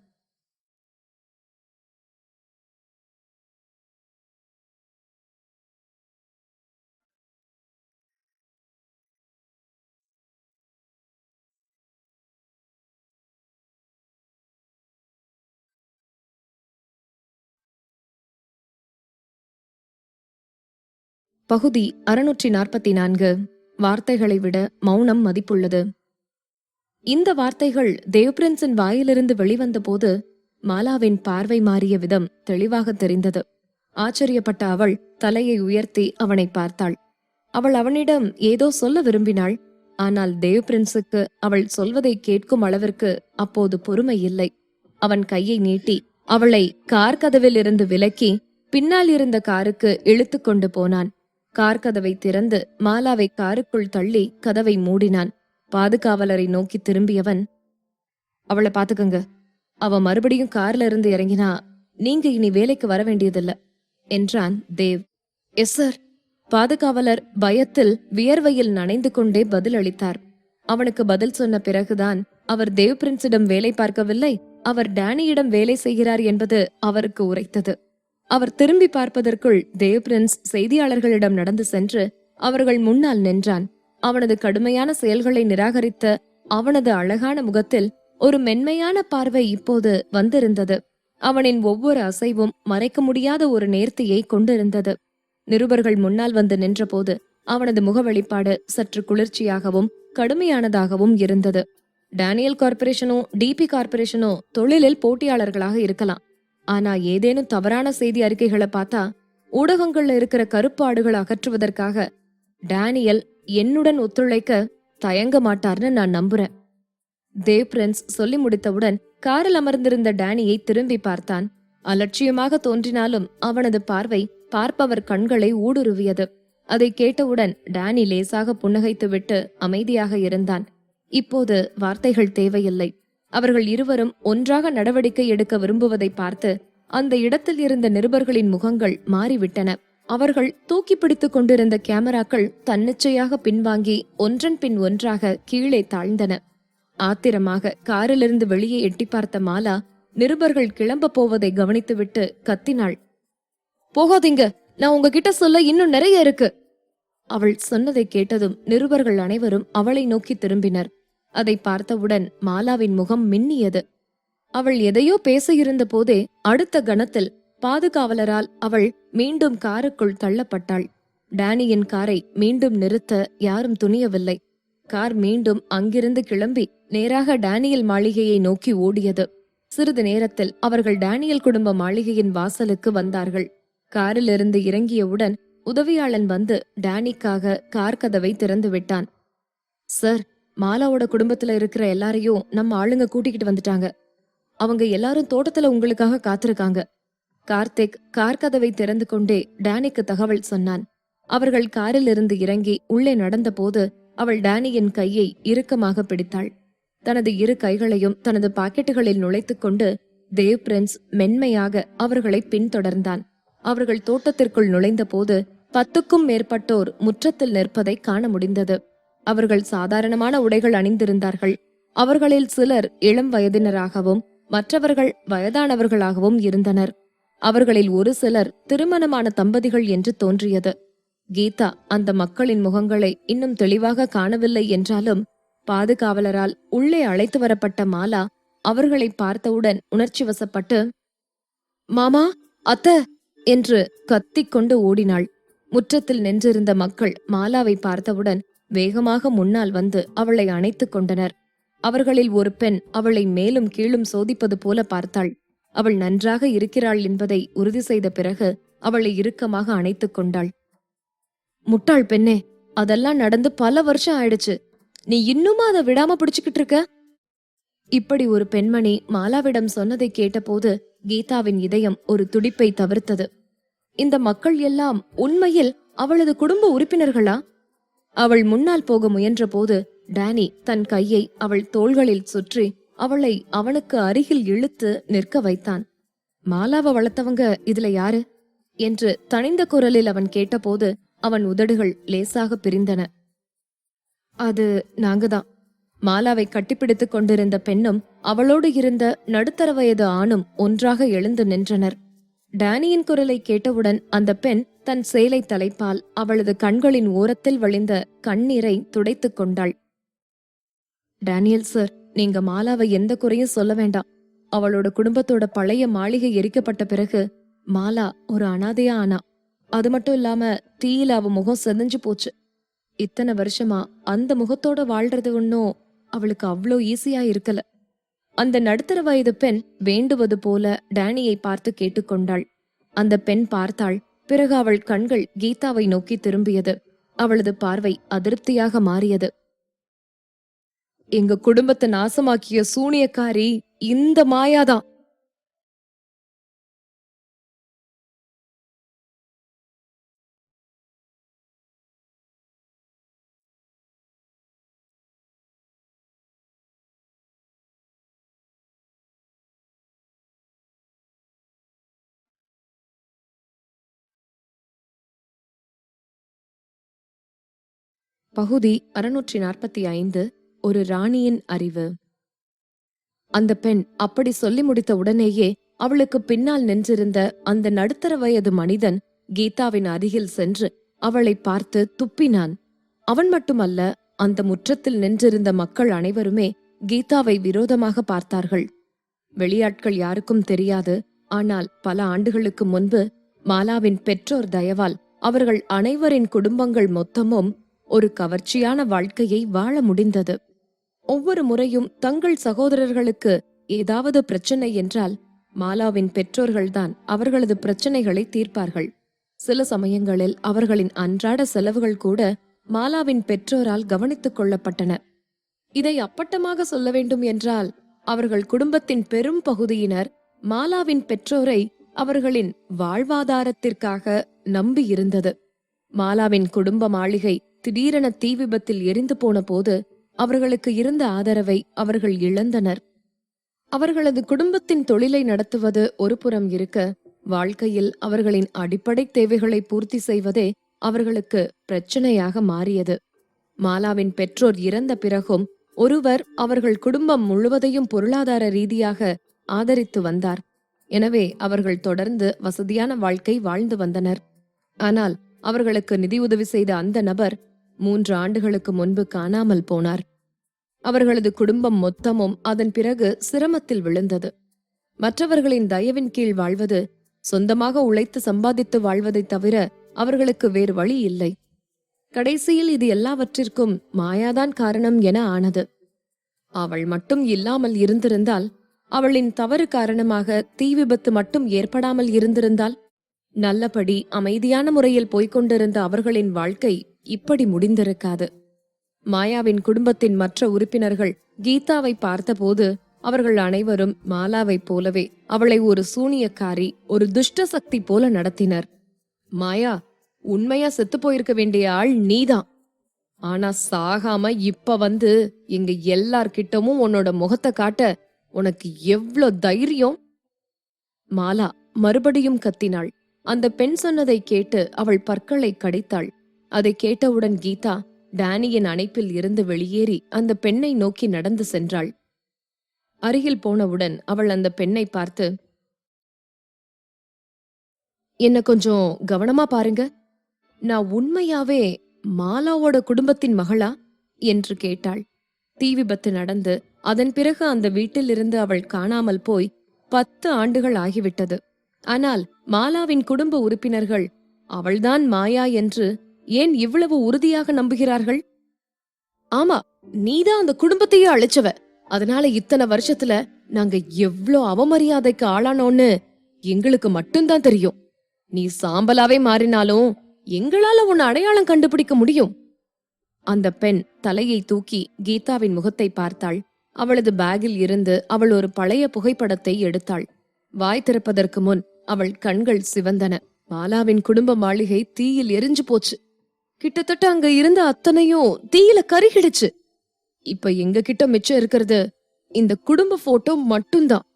பகுதி 644. வார்த்தைகளை விட மௌனம் மதிப்புள்ளது. இந்த வார்த்தைகள் தேவ்பிரின்ஸின் வாயிலிருந்து வெளிவந்த போது மாலாவின் பார்வை மாறிய விதம் தெளிவாக தெரிந்தது. ஆச்சரியப்பட்ட அவள் தலையை உயர்த்தி அவனை பார்த்தாள். அவள் அவனிடம் ஏதோ சொல்ல விரும்பினாள். ஆனால் தேவ்பிரின்ஸுக்கு அவள் சொல்வதை கேட்கும் அளவிற்கு அப்போது பொறுமை இல்லை. அவன் கையை நீட்டி அவளை கார் கதவில் இருந்து விலக்கி பின்னால் இருந்த காருக்கு இழுத்து கொண்டு போனான். கார் கதவை திறந்து மாலாவை காருக்குள் தள்ளி கதவை மூடினான். பாதுகாவலரை நோக்கி திரும்பியவன், அவளை பாத்துக்கங்க. அவ மறுபடியும் கார்ல இருந்து இறங்கினா நீங்க இனி வேலைக்கு வர வேண்டியதில்ல என்றான் தேவ். Yes sir. பாதுகாவலர் பயத்தில் வியர்வையில் நனைந்து கொண்டே பதில் அளித்தார். அவனுக்கு பதில் சொன்ன பிறகுதான் அவர் தேவ் பிரின்ஸிடம் வேலை பார்க்கவில்லை, அவர் டேனியிடம் வேலை செய்கிறார் என்பது அவருக்கு உரைத்தது. அவர் திரும்பி பார்ப்பதற்குள் தேவ் பிரின்ஸ் செய்தியாளர்களிடம் நடந்து சென்று அவர்கள் முன்னால் நின்றான். அவனது கடுமையான செயல்களை நிராகரித்த அவனது அழகான முகத்தில் ஒரு மென்மையான பார்வை இப்போது வந்திருந்தது. அவனின் ஒவ்வொரு அசைவும் மறைக்க முடியாத ஒரு நேர்த்தியை கொண்டிருந்தது. நிருபர்கள் முன்னால் வந்து நின்றபோது அவனது முக வெளிப்பாடு சற்று குளிர்ச்சியாகவும் கடுமையானதாகவும் இருந்தது. டேனியல் கார்ப்பரேஷனோ டிபி கார்ப்பரேஷனோ தொழிலில் போட்டியாளர்களாக இருக்கலாம். ஆனா ஏதேனும் தவறான செய்தி அறிக்கைகளை பார்த்தா ஊடகங்கள்ல இருக்கிற கருப்பாடுகளை அகற்றுவதற்காக டேனியல் என்னுடன் ஒத்துழைக்க தயங்க மாட்டார்னு நான் நம்புறேன். தேவ் பிரின்ஸ் சொல்லி முடித்தவுடன் காரில் அமர்ந்திருந்த டேனியை திரும்பி பார்த்தான். அலட்சியமாக தோன்றினாலும் அவனது பார்வை பார்ப்பவர் கண்களை ஊடுருவியது. அதை கேட்டவுடன் டேனி லேசாக புன்னகைத்துவிட்டு அமைதியாக இருந்தான். இப்போது வார்த்தைகள் தேவையில்லை. அவர்கள் இருவரும் ஒன்றாக நடவடிக்கை எடுக்க விரும்புவதை பார்த்து அந்த இடத்தில் இருந்த நிருபர்களின் முகங்கள் மாறிவிட்டன. அவர்கள் தூக்கி பிடித்துக் கொண்டிருந்த கேமராக்கள் தன்னிச்சையாக பின்வாங்கி ஒன்றன் பின் ஒன்றாக கீழே தாழ்ந்தன. ஆத்திரமாக காரிலிருந்து வெளியே எட்டி பார்த்த மாலா நிருபர்கள் கிளம்ப போவதை கவனித்துவிட்டு கத்தினாள். போகாதீங்க, நான் உங்ககிட்ட சொல்ல இன்னும் நிறைய இருக்கு. அவள் சொன்னதை கேட்டதும் நிருபர்கள் அனைவரும் அவளை நோக்கி திரும்பினர். அதை பார்த்தவுடன் மாலாவின் முகம் மின்னியது. அவள் எதையோ பேச இருந்த போதே அடுத்த கணத்தில் பாதுகாவலரால் அவள் மீண்டும் காருக்குள் தள்ளப்பட்டாள். டேனியின் காரை மீண்டும் நிறுத்த யாரும் துணியவில்லை. கார் மீண்டும் அங்கிருந்து கிளம்பி நேராக டேனியல் மாளிகையை நோக்கி ஓடியது. சிறிது நேரத்தில் அவர்கள் டேனியல் குடும்ப மாளிகையின் வாசலுக்கு வந்தார்கள். காரிலிருந்து இறங்கியவுடன் உதவியாளன் வந்து டேனிக்காக கார் கதவை திறந்து விட்டான். சார், மாலாவோட குடும்பத்துல இருக்கிற எல்லாரையும் நம்ம ஆளுங்க கூட்டிக்கிட்டு வந்துட்டாங்க. அவங்க எல்லாரும் தோட்டத்துல உங்களுக்காக காத்திருக்காங்க. கார்த்திக் கார் கதவை திறந்து கொண்டே டேனிக்கு தகவல் சொன்னான். அவர்கள் காரில் இருந்து இறங்கி உள்ளே நடந்த போது அவள் டேனியின் கையை இறுக்கமாக பிடித்தாள். தனது இரு கைகளையும் தனது பாக்கெட்டுகளில் நுழைத்துக் கொண்டு தேவ் பிரின்ஸ் மென்மையாக அவர்களை பின்தொடர்ந்தான். அவர்கள் தோட்டத்திற்குள் நுழைந்த போது 10க்கும் மேற்பட்டோர் முற்றத்தில் நிற்பதை காண முடிந்தது. அவர்கள் சாதாரணமான உடைகள் அணிந்திருந்தார்கள். அவர்களில் சிலர் இளம் வயதினராகவும் மற்றவர்கள் வயதானவர்களாகவும் இருந்தனர். அவர்களில் ஒரு சிலர் திருமணமான தம்பதிகள் என்று தோன்றியது. கீதா அந்த மக்களின் முகங்களை இன்னும் தெளிவாக காணவில்லை என்றாலும் பாதுகாவலரால் உள்ளே அழைத்து வரப்பட்ட மாலா அவர்களை பார்த்தவுடன் உணர்ச்சி வசப்பட்டு, மாமா, அத்த என்று கத்திக்கொண்டு ஓடினாள். முற்றத்தில் நின்றிருந்த மக்கள் மாலாவை பார்த்தவுடன் வேகமாக முன்னால் வந்து அவளை அணைத்துக் கொண்டனர். அவர்களில் ஒரு பெண் அவளை மேலும் கீழும் சோதிப்பது போல பார்த்தாள். அவள் நன்றாக இருக்கிறாள் என்பதை உறுதி செய்த பிறகு அவளை இறுக்கமாக அணைத்துக் கொண்டாள். முட்டாள் பெண்ணே, அதெல்லாம் நடந்து பல வருஷம் ஆயிடுச்சு. நீ இன்னுமா அதை விடாம பிடிச்சுக்கிட்டு இருக்க? இப்படி ஒரு பெண்மணி மாலாவிடம் சொன்னதை கேட்டபோது கீதாவின் இதயம் ஒரு துடிப்பை தவிர்த்தது. இந்த மக்கள் எல்லாம் உண்மையில் அவளது குடும்ப உறுப்பினர்களா? அவள் முன்னால் போக முயன்ற போது டேனி தன் கையை அவள் தோள்களில் சுற்றி அவளை அவனுக்கு அருகில் இழுத்து நிற்க வைத்தான். மாலாவை வளர்த்தவங்க இதுல யாரு என்று தனிந்த குரலில் அவன் கேட்டபோது அவன் உதடுகள் லேசாக பிரிந்தன. அது நாங்கதான். மாலாவை கட்டிப்பிடித்துக் கொண்டிருந்த பெண்ணும் அவளோடு இருந்த நடுத்தர வயது ஆணும் ஒன்றாக எழுந்து நின்றனர். டேனியின் குரலை கேட்டவுடன் அந்த பெண் தன் சேலை தலைப்பால் அவளது கண்களின் ஓரத்தில் வழிந்த கண்ணீரை துடைத்துக் கொண்டாள். டேனியல் சார், நீங்க மாலாவை எந்த குறையும் சொல்ல வேண்டாம். அவளோட குடும்பத்தோட பழைய மாளிகை எரிக்கப்பட்ட பிறகு மாலா ஒரு அனாதையா ஆனா. அது மட்டும் இல்லாம தீயில அவ முகம் செதஞ்சு போச்சு. இத்தனை வருஷமா அந்த முகத்தோட வாழ்றது ஒன்னும் அவளுக்கு அவ்வளோ ஈஸியா இருக்கல. அந்த நடுத்தர வயது பெண் வேண்டுவது போல டேனியை பார்த்து கேட்டுக்கொண்டாள். அந்த பெண் பார்த்தாள். பிறகு அவள் கண்கள் கீதாவை நோக்கி திரும்பியது. அவளது பார்வை அதிருப்தியாக மாறியது. எங்க குடும்பத்தை நாசமாக்கிய சூனியக்காரி இந்த மாயாதான். பகுதி 645. ஒரு ராணியின் அறிவு. அந்த பெண் அப்படி சொல்லி முடித்த உடனேயே அவளுக்கு பின்னால் நின்றிருந்த அந்த நடுத்தர வயது மனிதன் கீதாவின் அருகில் சென்று அவளை பார்த்து துப்பினான். அவன் மட்டுமல்ல, அந்த முற்றத்தில் நின்றிருந்த மக்கள் அனைவருமே கீதாவை விரோதமாக பார்த்தார்கள். வெளியாட்கள் யாருக்கும் தெரியாது. ஆனால் பல ஆண்டுகளுக்கு முன்பு மாலாவின் பெற்றோர் தயவால் அவர்கள் அனைவரின் குடும்பங்கள் மொத்தமும் ஒரு கவர்ச்சியான வாழ்க்கையை வாழ முடிந்தது. ஒவ்வொரு முறையும் தங்கள் சகோதரர்களுக்கு ஏதாவது பிரச்சனை என்றால் மாலாவின் பெற்றோர்கள்தான் அவர்களது பிரச்சனைகளை தீர்ப்பார்கள். சில சமயங்களில் அவர்களின் அன்றாட செலவுகள் கூட மாலாவின் பெற்றோரால் கவனித்துக் கொள்ளப்பட்டன. இதை அப்பட்டமாக சொல்ல வேண்டும் என்றால் அவர்கள் குடும்பத்தின் பெரும் பகுதியினர் மாலாவின் பெற்றோரை அவர்களின் வாழ்வாதாரத்திற்காக நம்பியிருந்தது. மாலாவின் குடும்ப மாளிகை திடீரென தீ விபத்தில் எரிந்து போன போது அவர்களுக்கு இருந்த ஆதரவை அவர்கள் இழந்தனர். அவர்களது குடும்பத்தின் தொழிலை நடத்துவது ஒரு புறம் இருக்க, வாழ்க்கையில் அவர்களின் அடிப்படை தேவைகளை பூர்த்தி செய்வதே அவர்களுக்கு பிரச்சனையாக மாறியது. மாலாவின் பெற்றோர் இறந்த பிறகும் ஒருவர் அவர்கள் குடும்பம் முழுவதையும் பொருளாதார ரீதியாக ஆதரித்து வந்தார். எனவே அவர்கள் தொடர்ந்து வசதியான வாழ்க்கை வாழ்ந்து வந்தனர். ஆனால் அவர்களுக்கு நிதியுதவி செய்த அந்த நபர் 3 ஆண்டுகளுக்கு முன்பு காணாமல் போனார். அவர்களது குடும்பம் மொத்தமும் அதன் பிறகு சிரமத்தில் விழுந்தது. மற்றவர்களின் தயவின் கீழ் வாழ்வது, சொந்தமாக உழைத்து சம்பாதித்து வாழ்வதை தவிர அவர்களுக்கு வேறு வழி இல்லை. கடைசியில் இது எல்லாவற்றிற்கும் மாயாதான் காரணம் என ஆனது. அவள் மட்டும் இல்லாமல் இருந்திருந்தால், அவளின் தவறு காரணமாக தீ விபத்து மட்டும் ஏற்படாமல் இருந்திருந்தால், நல்லபடி அமைதியான முறையில் போய்கொண்டிருந்த அவர்களின் வாழ்க்கை இப்படி முடிந்திருக்காது. மாயாவின் குடும்பத்தின் மற்ற உறுப்பினர்கள் கீதாவை பார்த்தபோது அவர்கள் அனைவரும் மாலாவைப் போலவே அவளை ஒரு சூனியக்காரி, ஒரு துஷ்ட சக்தி போல நடத்தினர். மாயா, உண்மையா செத்து போயிருக்க வேண்டிய ஆள் நீதான். ஆனா சாகாம இப்ப வந்து எங்க எல்லார்கிட்டமும் உன்னோட முகத்தை காட்ட உனக்கு எவ்ளோ தைரியம்? மாலா மறுபடியும் கத்தினாள். அந்த பெண் சொன்னதை கேட்டு அவள் பற்களை கடித்தாள். அதை கேட்டவுடன் கீதா டேனியின் அணைப்பில் இருந்து வெளியேறி அந்த பெண்ணை நோக்கி நடந்து சென்றாள். அருகில் போனவுடன் அவள் அந்த பெண்ணை பார்த்து, என்ன கொஞ்சம் கவனமா பாருங்க, நான் உண்மையாவே மாலாவோட குடும்பத்தின் மகளா என்று கேட்டாள். தீ விபத்து நடந்து அதன் பிறகு அந்த வீட்டிலிருந்து அவள் காணாமல் போய் 10 ஆண்டுகள் ஆகிவிட்டது. ஆனால் மாலாவின் குடும்ப உறுப்பினர்கள் அவள்தான் மாயா என்று ஏன் இவ்வளவு உறுதியாக நம்புகிறார்கள்? ஆமா, நீதான் அந்த குடும்பத்தையே அழிச்சவ. அதனால இத்தனை வருஷத்துல நாங்க எவ்ளோ அவமரியாதைக்கு ஆளானோன்னு எங்களுக்கு மட்டும்தான் தெரியும். நீ சாம்பலாவே மாறினாலும் எங்களால உன்னை அடையாளம் கண்டுபிடிக்க முடியும். அந்த பெண் தலையை தூக்கி கீதாவின் முகத்தை பார்த்தாள். அவளது பேக்கில் இருந்து அவள் ஒரு பழைய புகைப்படத்தை எடுத்தாள். வாய் திறப்பதற்கு முன் அவள் கண்கள் சிவந்தன. மாலாவின் குடும்ப மாளிகை தீயில் எரிஞ்சு போச்சு. கிட்டத்தட்ட அங்க இருந்த அத்தனையும் தீயில கருகிடுச்சு. இப்ப எங்க கிட்ட மிச்சம் இருக்கிறது இந்த குடும்ப போட்டோ மட்டும்தான்.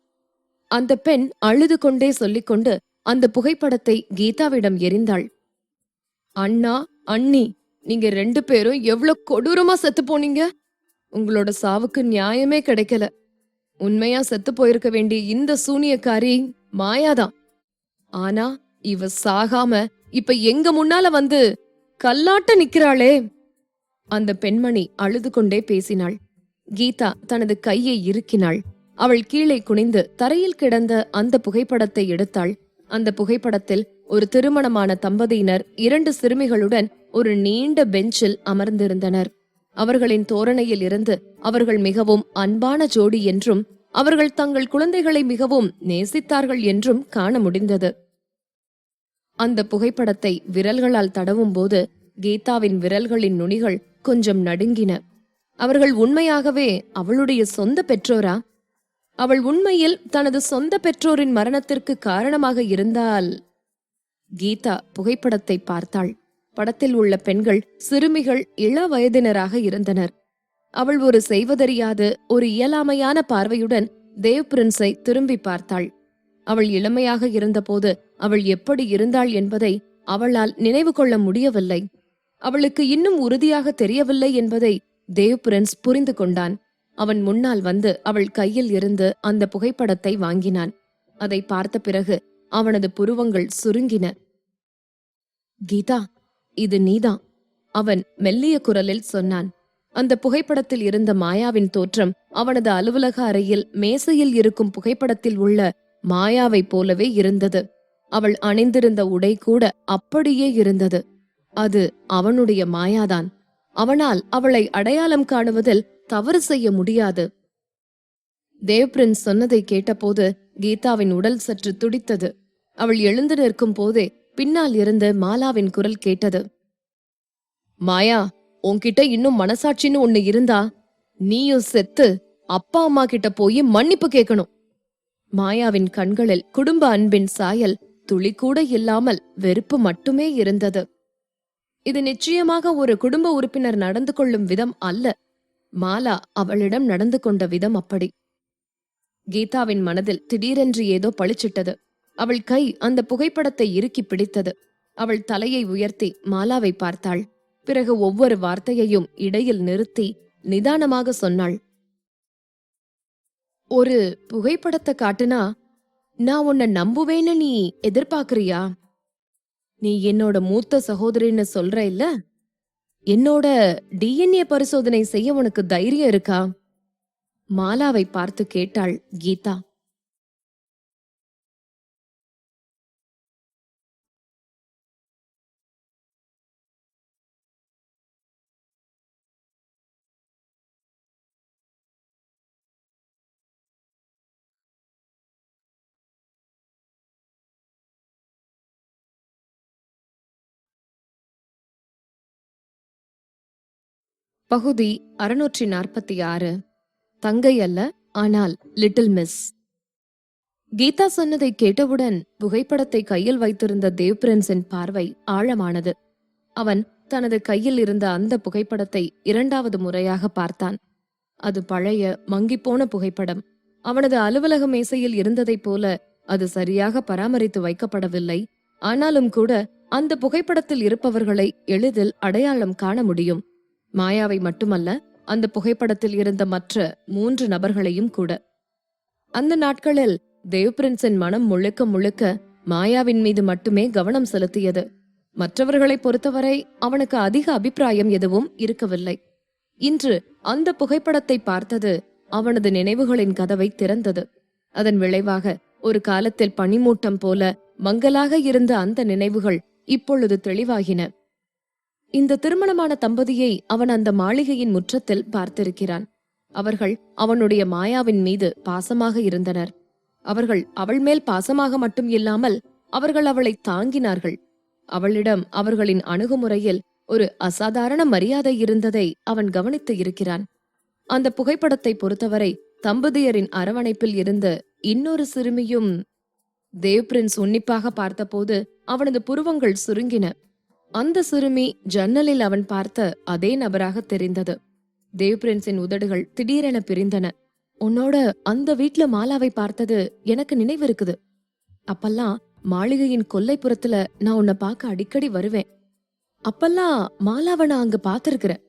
அந்த பெண் அழுது கொண்டே சொல்லிக்கொண்டு அந்த புகைப்படத்தை கீதாவிடம் எறிந்தாள். அண்ணா, அண்ணி, நீங்க 2 பேரும் எவ்வளவு கொடூரமா செத்து போனீங்க. உங்களோட சாவுக்கு நியாயமே கிடைக்கல. உண்மையா செத்து போயிருக்க வேண்டிய இந்த சூனியக்காரி மாயாதான். ஆனா இவ சாகாம இப்ப எங்க முன்னால வந்து கல்லாட்ட நிக்கிறாளே. அந்த பெண்மணி அழுது கொண்டே பேசினாள். கீதா தனது கையை இறுக்கினாள். அவள் கீழே குனிந்து தரையில் கிடந்த அந்த புகைப்படத்தை எடுத்தாள். அந்த புகைப்படத்தில் ஒரு திருமணமான தம்பதியினர் 2 சிறுமிகளுடன் ஒரு நீண்ட பெஞ்சில் அமர்ந்திருந்தனர். அவர்களின் தோரணையில் இருந்து அவர்கள் மிகவும் அன்பான ஜோடி என்றும் அவர்கள் தங்கள் குழந்தைகளை மிகவும் நேசித்தார்கள் என்றும் காண முடிந்தது. அந்த புகைப்படத்தை விரல்களால் தடவும் போது கீதாவின் விரல்களின் நுனிகள் கொஞ்சம் நடுங்கின. அவர்கள் உண்மையாகவே அவளுடைய சொந்த பெற்றோரா? அவள் உண்மையில் தனது சொந்த பெற்றோரின் மரணத்திற்கு காரணமாக இருந்தால்? கீதா புகைப்படத்தை பார்த்தாள். படத்தில் உள்ள பெண்கள் சிறுமிகள் இள வயதினராக இருந்தனர். அவள் ஒரு செய்வதறியாது ஒரு இயலாமையான பார்வையுடன் தேவ் பிரின்ஸை திரும்பி பார்த்தாள். அவள் இளமையாக இருந்தபோது அவள் எப்படி இருந்தாள் என்பதை அவளால் நினைவு கொள்ள முடியவில்லை. அவளுக்கு இன்னும் உறுதியாக தெரியவில்லை என்பதை தேவ் பிரின்ஸ் புரிந்து கொண்டான். அவன் முன்னால் வந்து அவள் கையில் இருந்து அந்த புகைப்படத்தை வாங்கினான். அதை பார்த்த பிறகு அவனது புருவங்கள் சுருங்கின. கீதா, இது நீதான், அவன் மெல்லிய குரலில் சொன்னான். அந்த புகைப்படத்தில் இருந்த மாயாவின் தோற்றம் அவனது அலுவலக அறையில் மேசையில் இருக்கும் புகைப்படத்தில் உள்ள மாயாவை போலவே இருந்தது. அவள் அணிந்திருந்த உடை கூட அப்படியே இருந்தது. அது அவனுடைய மாயாதான். அவனால் அவளை அடையாளம் காணுவதில் தவறு செய்ய முடியாது. தேவ் பிரின்ஸ் சொன்னதை கேட்டபோது கீதாவின் உடல் சற்று துடித்தது. அவள் எழுந்து நிற்கும் போதே பின்னால் இருந்து மாலாவின் குரல் கேட்டது. மாயா, உன்கிட்ட இன்னும் மனசாட்சின்னு ஒண்ணு இருந்தா நீயும் செத்து அப்பா அம்மா கிட்ட போய் மன்னிப்பு கேட்கணும். மாயாவின் கண்களில் குடும்ப அன்பின் சாயல் துளி கூட இல்லாமல் வெறுப்பு மட்டுமே இருந்தது. இது நிச்சயமாக ஒரு குடும்ப உறுப்பினர் நடந்து கொள்ளும் விதம் அல்ல. மாலா அவளிடம் நடந்து கொண்ட விதம் அப்படி. கீதாவின் மனதில் திடீரென்று ஏதோ பளிச்சிட்டது. அவள் கை அந்த புகைப்படத்தை இறுக்கி பிடித்தது. அவள் தலையை உயர்த்தி மாலாவை பார்த்தாள். பிறகு ஒவ்வொரு வார்த்தையையும் இடையில் நிறுத்தி நிதானமாக சொன்னாள். ஒரு புகைப்படத்தை காட்டுனா நான் உன்னை நம்புவேன்னு நீ எதிர்பார்க்கறியா? நீ என்னோட மூத்த சகோதரின்னு சொல்ற இல்ல? என்னோட டிஎன்ஏ பரிசோதனை செய்ய உனக்கு தைரியம் இருக்கா? மாலாவை பார்த்து கேட்டாள் கீதா. பகுதி 646. தங்கை அல்ல, ஆனால் லிட்டில் மிஸ். கீதா சொன்னதை கேட்டவுடன் புகைப்படத்தை கையில் வைத்திருந்த தேவ் பிரின்ஸின் பார்வை ஆழமானது. அவன் தனது கையில் இருந்த அந்த புகைப்படத்தை 2வது முறையாக பார்த்தான். அது பழைய மங்கிப்போன புகைப்படம். அவனது அலுவலக மேசையில் இருந்ததைப் போல அது சரியாக பராமரித்து வைக்கப்படவில்லை. ஆனாலும் கூட அந்த புகைப்படத்தில் இருப்பவர்களை எளிதில் அடையாளம் காண முடியும். மாயாவை மட்டுமல்ல, அந்த புகைப்படத்தில் இருந்த மற்ற 3 நபர்களையும் கூட. அந்த நாட்களில் தேவ் பிரின்ஸின் மனம் முழுக்க முழுக்க மாயாவின் மீது மட்டுமே கவனம் செலுத்தியது. மற்றவர்களை பொறுத்தவரை அவனுக்கு அதிக அபிப்பிராயம் எதுவும் இருக்கவில்லை. இன்று அந்த புகைப்படத்தை பார்த்தது அவனது நினைவுகளின் கதவை திறந்தது. அதன் விளைவாக ஒரு காலத்தில் பனிமூட்டம் போல மங்கலாக இருந்த அந்த நினைவுகள் இப்பொழுது தெளிவாகின. இந்த திருமணமான தம்பதியை அவன் அந்த மாளிகையின் முற்றத்தில் பார்த்திருக்கிறான். அவர்கள் அவனுடைய மாயாவின் மீது பாசமாக இருந்தனர். அவர்கள் அவள் மேல் பாசமாக மட்டும் இல்லாமல் அவர்கள் அவளை தாங்கினார்கள். அவளிடம் அவர்களின் அணுகுமுறையில் ஒரு அசாதாரண மரியாதை இருந்ததை அவன் கவனித்து இருக்கிறான். அந்த புகைப்படத்தை பொறுத்தவரை தம்பதியரின் அரவணைப்பில் இருந்த இன்னொரு சிறுமியும் தேவ் பிரின்ஸ் உன்னிப்பாக பார்த்தபோது அவனது புருவங்கள் சுருங்கின. அந்த சிறுமி ஜன்னலில் அவன் பார்த்த அதே நபராக தெரிந்தது. தேவ் பிரின்ஸின் உதடுகள் திடீரென பிரிந்தன. உன்னோட அந்த வீட்ல மாலாவை பார்த்தது எனக்கு நினைவு இருக்குது. அப்பெல்லாம் மாளிகையின் கொல்லைப்புறத்துல நான் உன்னை பார்க்க அடிக்கடி வருவேன். அப்பெல்லாம் மாலாவை நான் அங்க பார்த்திருக்கிறேன்.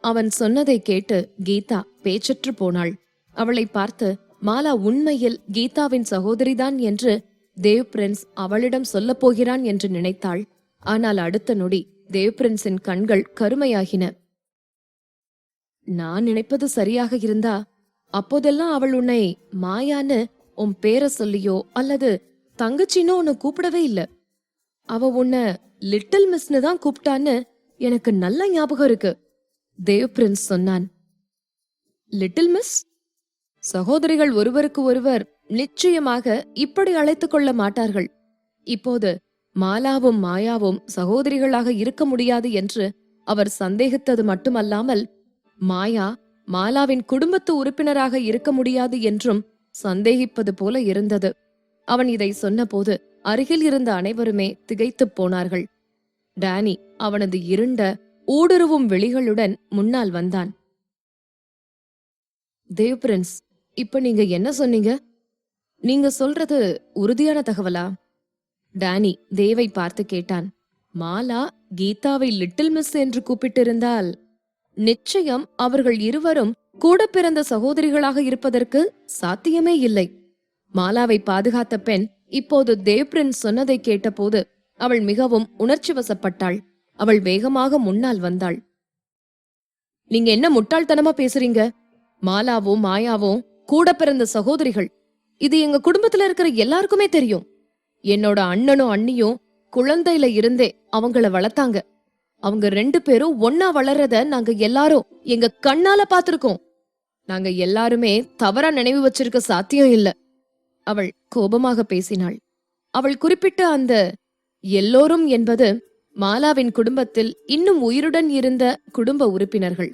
அவன் சொன்னதை கேட்டு கீதா பேச்சற்று போனாள். அவளை பார்த்து மாலா உண்மையில் கீதாவின் சகோதரிதான் என்று தேவ் பிரின்ஸ் அவளிடம் சொல்லப் போகிறான் என்று நினைத்தாள். ஆனால் அடுத்த நொடி தேவ் பிரின்ஸின் கண்கள் கருமையாகின. நான் நினைப்பது சரியாக இருந்தா அப்போதெல்லாம் அவள் உன்னை மாயான்னு உன் பேரை சொல்லியோ அல்லது தங்கச்சினோ உன்னை கூப்பிடவே இல்ல. அவ உன்னை லிட்டில் மிஸ்னு தான் கூப்பிட்டான்னு எனக்கு நல்ல ஞாபகம் இருக்கு. தேவ் பிரின்ஸ் சொன்னான். Little miss? சகோதரிகள் ஒருவருக்கு ஒருவர் நிச்சயமாக இப்படி அழைத்துக் கொள்ள மாட்டார்கள். இப்போது மாலாவும் மாயாவும் சகோதரிகளாக இருக்க முடியாது என்று அவர் சந்தேகித்தது மட்டுமல்லாமல் மாயா மாலாவின் குடும்பத்து உறுப்பினராக இருக்க முடியாது என்றும் சந்தேகிப்பது போல இருந்தது. அவன் இதை சொன்னபோது அருகில் இருந்த அனைவருமே திகைத்துப் போனார்கள். டேனி அவனது இருண்ட ஊடுருவும் விழிகளுடன் முன்னால் வந்தான். தேவ் பிரின்ஸ், இப்ப நீங்க என்ன சொன்னீங்க? நீங்க சொல்றது உறுதியான தகவலா? டேனி தேவை பார்த்து கேட்டான். மாலா கீதாவை லிட்டில் மிஸ் என்று கூப்பிட்டிருந்தால் நிச்சயம் அவர்கள் இருவரும் கூட பிறந்த சகோதரிகளாக இருப்பதற்கு சாத்தியமே இல்லை. மாலாவை பாதுகாத்த பெண் இப்போது தேவ் பிரின்ஸ் சொன்னதை கேட்டபோது அவள் மிகவும் உணர்ச்சி வசப்பட்டாள். அவள் வேகமாக முன்னால் வந்தாள். நீங்க என்ன முட்டாள்தனமா பேசுறீங்க? மாலாவும் மாயாவும் கூட பிறந்த சகோதரிகள். இது எங்க குடும்பத்துல இருக்கிற எல்லாருக்குமே தெரியும். என்னோட அண்ணனும் அண்ணியும் குழந்தையில இருந்தே அவங்கள வளர்த்தாங்க. அவங்க 2 பேரும் ஒன்னா வளர்றத நாங்க எல்லாரும் எங்க கண்ணால பாத்திருக்கோம். நாங்க எல்லாருமே தவறா நினைவு வச்சிருக்க சாத்தியம் இல்ல. அவள் கோபமாக பேசினாள். அவள் குறிப்பிட்ட அந்த எல்லோரும் என்பது மாலாவின் குடும்பத்தில் இன்னும் உயிருடன் இருந்த குடும்ப உறுப்பினர்கள்.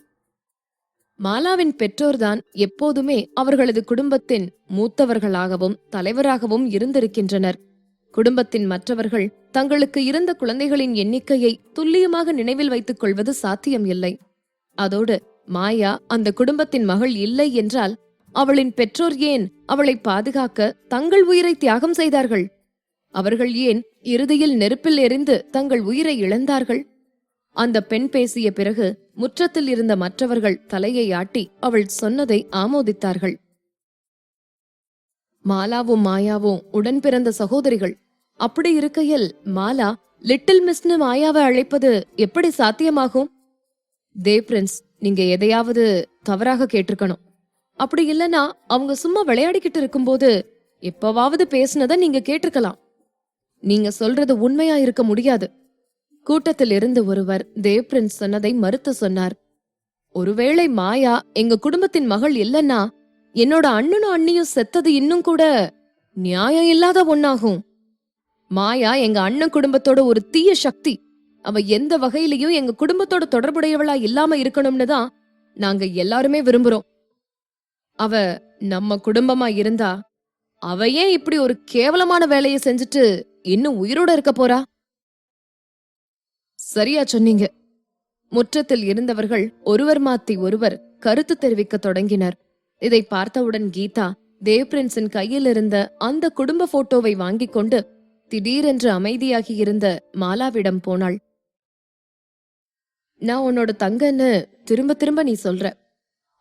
மாலாவின் பெற்றோர்தான் எப்போதுமே அவர்களது குடும்பத்தின் மூத்தவர்களாகவும் தலைவராகவும் இருந்திருக்கின்றனர். குடும்பத்தின் மற்றவர்கள் தங்களுக்கு இருந்த குழந்தைகளின் எண்ணிக்கையை துல்லியமாக நினைவில் வைத்துக் கொள்வது சாத்தியம் இல்லை. அதோடு மாயா அந்த குடும்பத்தின் மகள் இல்லை என்றால் அவளின் பெற்றோர் ஏன் அவளை பாதுகாக்க தங்கள் உயிரை தியாகம் செய்தார்கள்? அவர்கள் ஏன் இறுதியில் நெருப்பில் எரிந்து தங்கள் உயிரை இழந்தார்கள்? அந்த பெண் பேசிய பிறகு முற்றத்தில் இருந்த மற்றவர்கள் தலையை ஆட்டி அவள் சொன்னதை ஆமோதித்தார்கள். மாலாவும் மாயாவும் உடன் பிறந்த சகோதரிகள். அப்படி இருக்கையில் மாலா லிட்டில் மிஸ்னு மாயாவை அழைப்பது எப்படி சாத்தியமாகும்? தேவ் பிரின்ஸ், நீங்க எதையாவது தவறாக கேட்டிருக்கணும். அப்படி இல்லனா அவங்க சும்மா விளையாடிக்கிட்டு இருக்கும்போது எப்பவாவது பேசுனத நீங்க கேட்டிருக்கலாம். நீங்க சொல்றது உண்மையா இருக்க முடியாது. கூட்டத்தில் இருந்து ஒருவர் தேவ் பிரின்ஸ் சொன்னதை மறுத்து சொன்னார். ஒருவேளை மாயா எங்க குடும்பத்தின் மகள் இல்லன்னா என்னோட அண்ணனும் அண்ணியும் செத்தது இன்னும் கூட நியாயம் இல்லாத ஒன்னாகும். மாயா எங்க அண்ணன் குடும்பத்தோட ஒரு தீய சக்தி. அவ எந்த வகையிலையும் எங்க குடும்பத்தோட தொடர்புடையவளா இல்லாம இருக்கணும்னு தான் நாங்க எல்லாருமே விரும்புறோம். அவ நம்ம குடும்பமா இருந்தா அவ ஏன் இப்படி ஒரு கேவலமான வேலையை செஞ்சுட்டு இன்னும் உயிரோட இருக்க போறா? சரியா சொன்னீங்க. முற்றத்தில் இருந்தவர்கள் ஒருவர் மாத்தி ஒருவர் கருத்து தெரிவிக்க தொடங்கினர். இதை பார்த்தவுடன் கீதா தேவ் பிரின்ஸின் கையில் இருந்த அந்த குடும்ப போட்டோவை வாங்கிக் கொண்டு திடீரென்று அமைதியாகி இருந்த மாலாவிடம் போனாள். நான் உன்னோட தங்கன்னு திரும்ப திரும்ப நீ சொல்ற.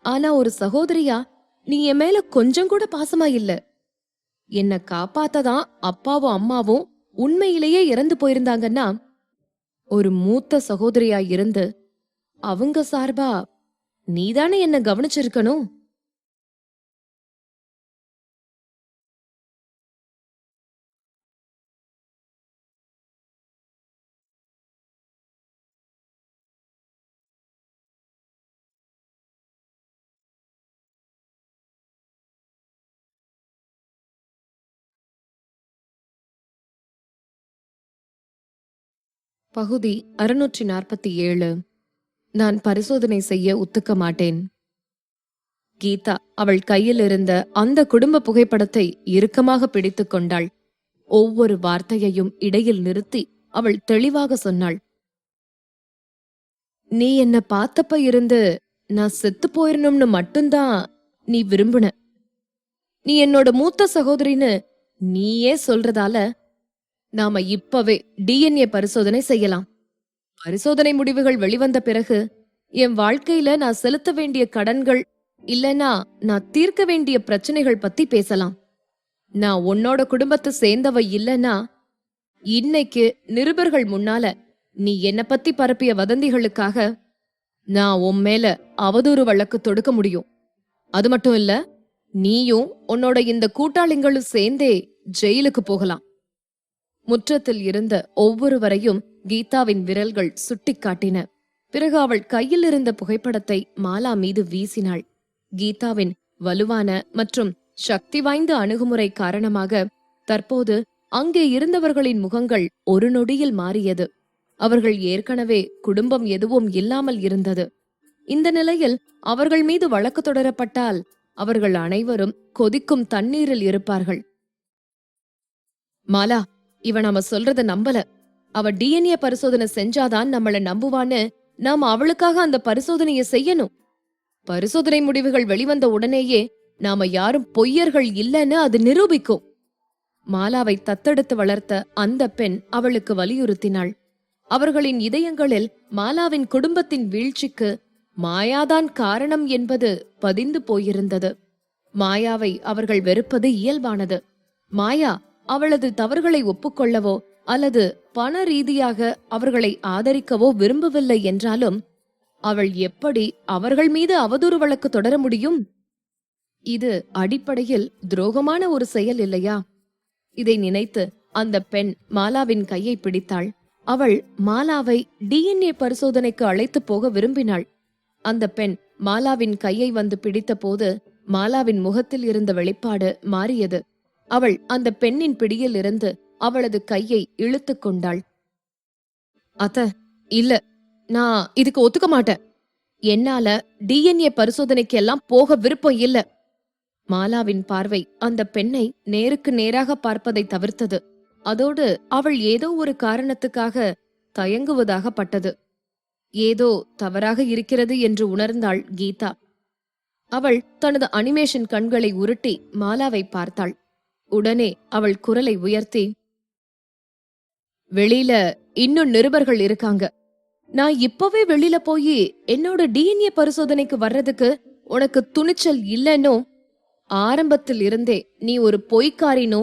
ஆனா ஒரு சகோதரியா நீ என் மேல கொஞ்சம் கூட பாசமா இல்ல. என்ன காப்பாத்ததான் அப்பாவும் அம்மாவும் உண்மையிலேயே இறந்து போயிருந்தாங்கன்னா ஒரு மூத்த சகோதரியா இருந்து அவங்க சார்பா நீதானே என்ன கவனிச்சிருக்கணும். பகுதி 647. நான் பரிசோதனை செய்ய ஒத்துக்க மாட்டேன். கீதா அவள் கையில் இருந்த அந்த குடும்ப புகைப்படத்தை இறுக்கமாக பிடித்துக் கொண்டாள். ஒவ்வொரு வார்த்தையையும் இடையில் நிறுத்தி அவள் தெளிவாக சொன்னாள். நீ என்ன பார்த்தப்ப இருந்து நான் செத்து போயிரணும்னு மட்டும்தான் நீ விரும்புன. நீ என்னோட மூத்த சகோதரின்னு நீயே சொல்றதால நாம இப்பவே டிஎன்ஏ பரிசோதனை செய்யலாம். பரிசோதனை முடிவுகள் வெளிவந்த பிறகு என் வாழ்க்கையில நான் செலுத்த வேண்டிய கடன்கள் இல்லனா நான் தீர்க்க வேண்டிய பிரச்சனைகள் பத்தி பேசலாம். நான் உன்னோட குடும்பத்தை சேர்ந்தவ இல்லனா இன்னைக்கு நிருபர்கள் முன்னால நீ என்ன பத்தி பரப்பிய வதந்திகளுக்காக நான் உன் மேல அவதூறு வழக்கு தொடுக்க முடியும். அது மட்டும் இல்ல, நீயும் உன்னோட இந்த கூட்டாளிங்களும் சேர்ந்தே ஜெயிலுக்கு போகலாம். முற்றத்தில் இருந்த ஒவ்வொருவரையும் கீதாவின் விரல்கள் சுட்டிக்காட்டின. பிறகு அவள் கையில் இருந்த புகைப்படத்தை மாலா மீது வீசினாள். கீதாவின் வலுவான மற்றும் சக்தி வாய்ந்த அணுகுமுறை காரணமாக தற்போது அங்கே இருந்தவர்களின் முகங்கள் ஒரு நொடியில் மாறியது. அவர்கள் ஏற்கனவே குடும்பம் எதுவும் இல்லாமல் இருந்தது. இந்த நிலையில் அவர்கள் மீது வழக்கு தொடரப்பட்டால் அவர்கள் அனைவரும் கொதிக்கும் தண்ணீரில் இருப்பார்கள். மாலா, இவ நாம சொல்றத நம்பல. அவ டிஎன்ஏ பரிசோதனை செஞ்சாதான் நம்மள நம்புவான்னு நாம அவளுக்காக அந்த பரிசோதனையை செய்யணும். பரிசோதனை முடிவுகள் வெளிவந்த உடனேயே நாம யாரும் பொய்யர்கள் இல்லைன்னு அது நிரூபிக்கும். மாலாவை தத்தெடுத்து வளர்த்த அந்த பெண் அவளுக்கு வலியுறுத்தினாள். அவர்களின் இதயங்களில் மாலாவின் குடும்பத்தின் வீழ்ச்சிக்கு மாயாதான் காரணம் என்பது பதிந்து போயிருந்தது. மாயாவை அவர்கள் வெறுப்பது இயல்பானது. மாயா அவளது தவறுகளை ஒப்புக்கொள்ளவோ அல்லது பண ரீதியாக அவர்களை ஆதரிக்கவோ விரும்பவில்லை என்றாலும் அவள் எப்படி அவர்கள் மீது அவதூறு வழக்கு தொடர முடியும்? இது அடிப்படையில் துரோகமான ஒரு செயல் இல்லையா? இதை நினைத்து அந்த பெண் மாலாவின் கையை பிடித்தாள். அவள் மாலாவை டிஎன்ஏ பரிசோதனைக்கு அழைத்து போக விரும்பினாள். அந்த பெண் மாலாவின் கையை வந்து பிடித்த போது மாலாவின் முகத்தில் இருந்த வெளிப்பாடு மாறியது. அவள் அந்த பெண்ணின் பிடியில் இருந்து அவளது கையை இழுத்து கொண்டாள். அத்த, இல்ல, நான் இதுக்கு ஒத்துக்க மாட்டேன். என்னால டிஎன்ஏ பரிசோதனைக்கு எல்லாம் போக விருப்பம் இல்ல. மாலாவின் பார்வை அந்த பெண்ணை நேருக்கு நேராக பார்ப்பதை தவிர்த்தது. அதோடு அவள் ஏதோ ஒரு காரணத்துக்காக தயங்குவதாக பட்டது. ஏதோ தவறாக இருக்கிறது என்று உணர்ந்தாள் கீதா. அவள் தனது அனிமேஷன் கண்களை உருட்டி மாலாவை பார்த்தாள். உடனே அவள் குரலை உயர்த்தி, வெளியில இன்னும் நிருபர்கள் இருக்காங்க. நான் இப்பவே வெளியில போய் என்னோட டிஎன்ஏ பரிசோதனைக்கு வர்றதுக்கு உனக்கு துணிச்சல் இல்லைன்னோ, ஆரம்பத்தில் இருந்தே நீ ஒரு பொய்க்காரினோ,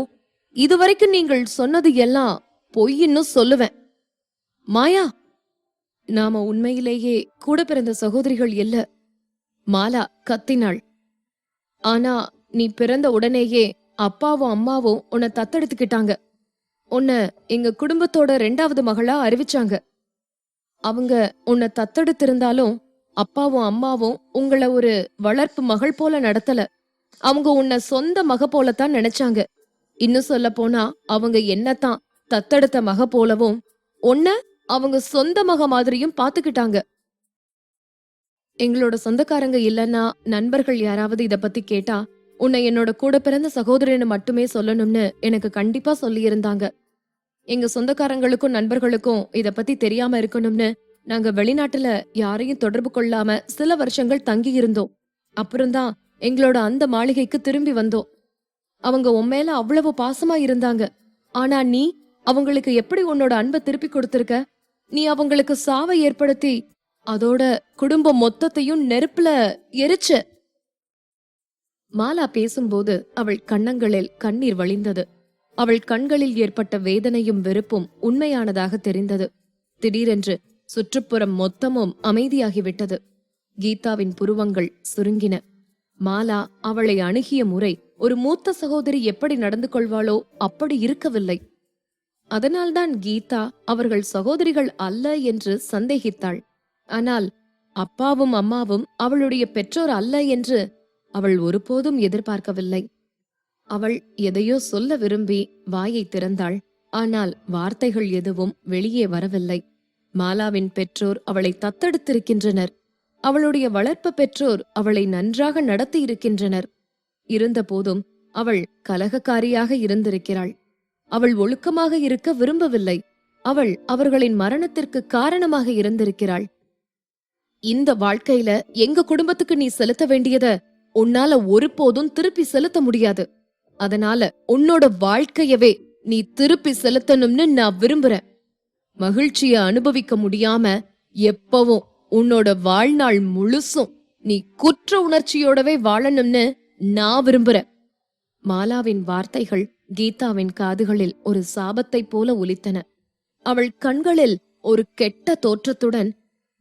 இதுவரைக்கும் நீங்கள் சொன்னது எல்லாம் பொய்ன்னு சொல்லுவேன். மாயா, நாம உண்மையிலேயே கூட பிறந்த சகோதரிகள் இல்ல. மாலா கத்தினாள். ஆனா நீ பிறந்த உடனேயே அப்பாவும் அம்மாவும் உன்னை தத்தெடுத்துக்கிட்டாங்க. உன்னை எங்க குடும்பத்தோட 2வது மகளா அறிவிச்சாங்க. அவங்க உன்னை தத்தெடுத்திருந்தாலும் அப்பாவும் அம்மாவும் உங்கள ஒரு வளர்ப்பு மகள் போல நடத்தல. அவங்க உன்னை சொந்த மக போலத்தான் நினைச்சாங்க. இன்னும் சொல்ல போனா அவங்க என்னத்தான் தத்தெடுத்த மக போலவும் உன்னை அவங்க சொந்த மக மாதிரியும் பாத்துக்கிட்டாங்க. எங்களோட சொந்தக்காரங்க இல்லன்னா நண்பர்கள் யாராவது இத பத்தி கேட்டா உன்னை என்னோட கூட பிறந்த சகோதரன்னு மட்டுமே சொல்லணும்னு எனக்கு கண்டிப்பா சொல்லியிருந்தாங்க. எங்க சொந்தக்காரங்களுக்கும் நண்பர்களுக்கும் இத பத்தி தெரியாம இருக்கணும்னு நாங்க வெளிநாட்டுல யாரையும் தொடர்பு கொள்ளாம சில வருஷங்கள் தங்கி இருந்தோம். அப்புறம்தான் எங்களோட அந்த மாளிகைக்கு திரும்பி வந்தோம். அவங்க உன் மேல அவ்வளவு பாசமா இருந்தாங்க. ஆனா நீ அவங்களுக்கு எப்படி உன்னோட அன்பை திருப்பி கொடுத்திருக்க? நீ அவங்களுக்கு சாவை ஏற்படுத்தி அதோட குடும்பம் மொத்தத்தையும் நெருப்புல எரிச்ச. மாலா பேசும்போது அவள் கன்னங்களில் கண்ணீர் வழிந்தது. அவள் கண்களில் ஏற்பட்ட வேதனையும் வெறுப்பும் உண்மையானதாக தெரிந்தது. திடீரென்று சுற்றுப்புறம் மொத்தமும் அமைதியாகிவிட்டது. கீதாவின் புருவங்கள் சுருங்கின. மாலா அவளை அணுகிய முறை ஒரு மூத்த சகோதரி எப்படி நடந்து கொள்வாளோ அப்படி இருக்கவில்லை. அதனால்தான் கீதா அவர்கள் சகோதரிகள் அல்ல என்று சந்தேகித்தாள். ஆனால் அப்பாவும் அம்மாவும் அவளுடைய பெற்றோர் அல்ல என்று அவள் ஒருபோதும் எதிர்பார்க்கவில்லை. அவள் எதையோ சொல்ல விரும்பி வாயை திறந்தாள். ஆனால் வார்த்தைகள் எதுவும் வெளியே வரவில்லை. மாலாவின் பெற்றோர் அவளை தத்தெடுத்திருக்கின்றனர். அவளுடைய வளர்ப்பு பெற்றோர் அவளை நன்றாக நடத்தி இருக்கின்றனர். இருந்தபோதும் அவள் கலகக்காரியாக இருந்திருக்கிறாள். அவள் ஒழுக்கமாக இருக்க விரும்பவில்லை. அவள் அவர்களின் மரணத்திற்கு காரணமாக இருந்திருக்கிறாள். இந்த வாழ்க்கையில எங்க குடும்பத்துக்கு நீ செலுத்த வேண்டியத உன்னால ஒருபோதும் திருப்பி செலுத்த முடியாது. அதனால உன்னோட வாழ்க்கையவே நீ திருப்பி செலுத்தணும்னு நான் விரும்புறேன். மகிழ்ச்சிய அனுபவிக்க முடியாம எப்பவும் உன்னோட வாழ்நாள் முழுசும் நீ குற்ற உணர்ச்சியோடவே வாழணும்னு நான் விரும்புறேன். மாலாவின் வார்த்தைகள் கீதாவின் காதுகளில் ஒரு சாபத்தைப் போல ஒலித்தன. அவள் கண்களில் ஒரு கெட்ட தோற்றத்துடன்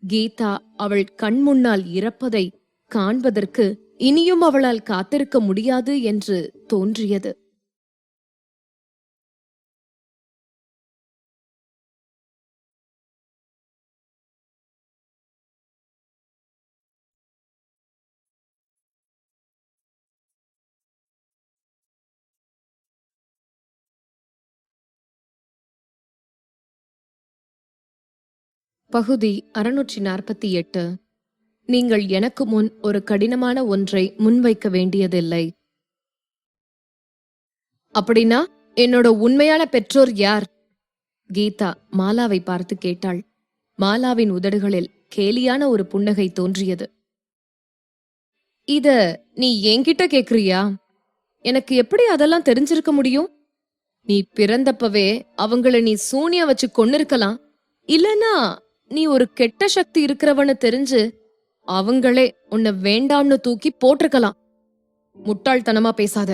கீதா அவள் கண் முன்னால் இறப்பதை காண்பதற்கு இனியும் அவளால் காத்திருக்க முடியாது என்று தோன்றியது. பகுதி 648. நீங்கள் எனக்கு முன் ஒரு கடினமான ஒன்றை முன்வைக்க வேண்டியதில்லை. அப்படின்னா என்னோட உண்மையான பெற்றோர் யார்? கீதா மாலாவை பார்த்து கேட்டாள். மாலாவின் உதடுகளில் கேலியான ஒரு புன்னகை தோன்றியது. இத நீ என்கிட்ட கேக்குறியா? எனக்கு எப்படி அதெல்லாம் தெரிஞ்சிருக்க முடியும்? நீ பிறந்தப்பவே அவங்கள நீ சூனியா வச்சு கொன்னிருக்கலாம். இல்லனா நீ ஒரு கெட்ட சக்தி இருக்கிறவன்னு தெரிஞ்சு அவங்களே உன்னை வேண்டாம்னு தூக்கி போட்டிருக்கலாம். முட்டாள்தனமா பேசாத.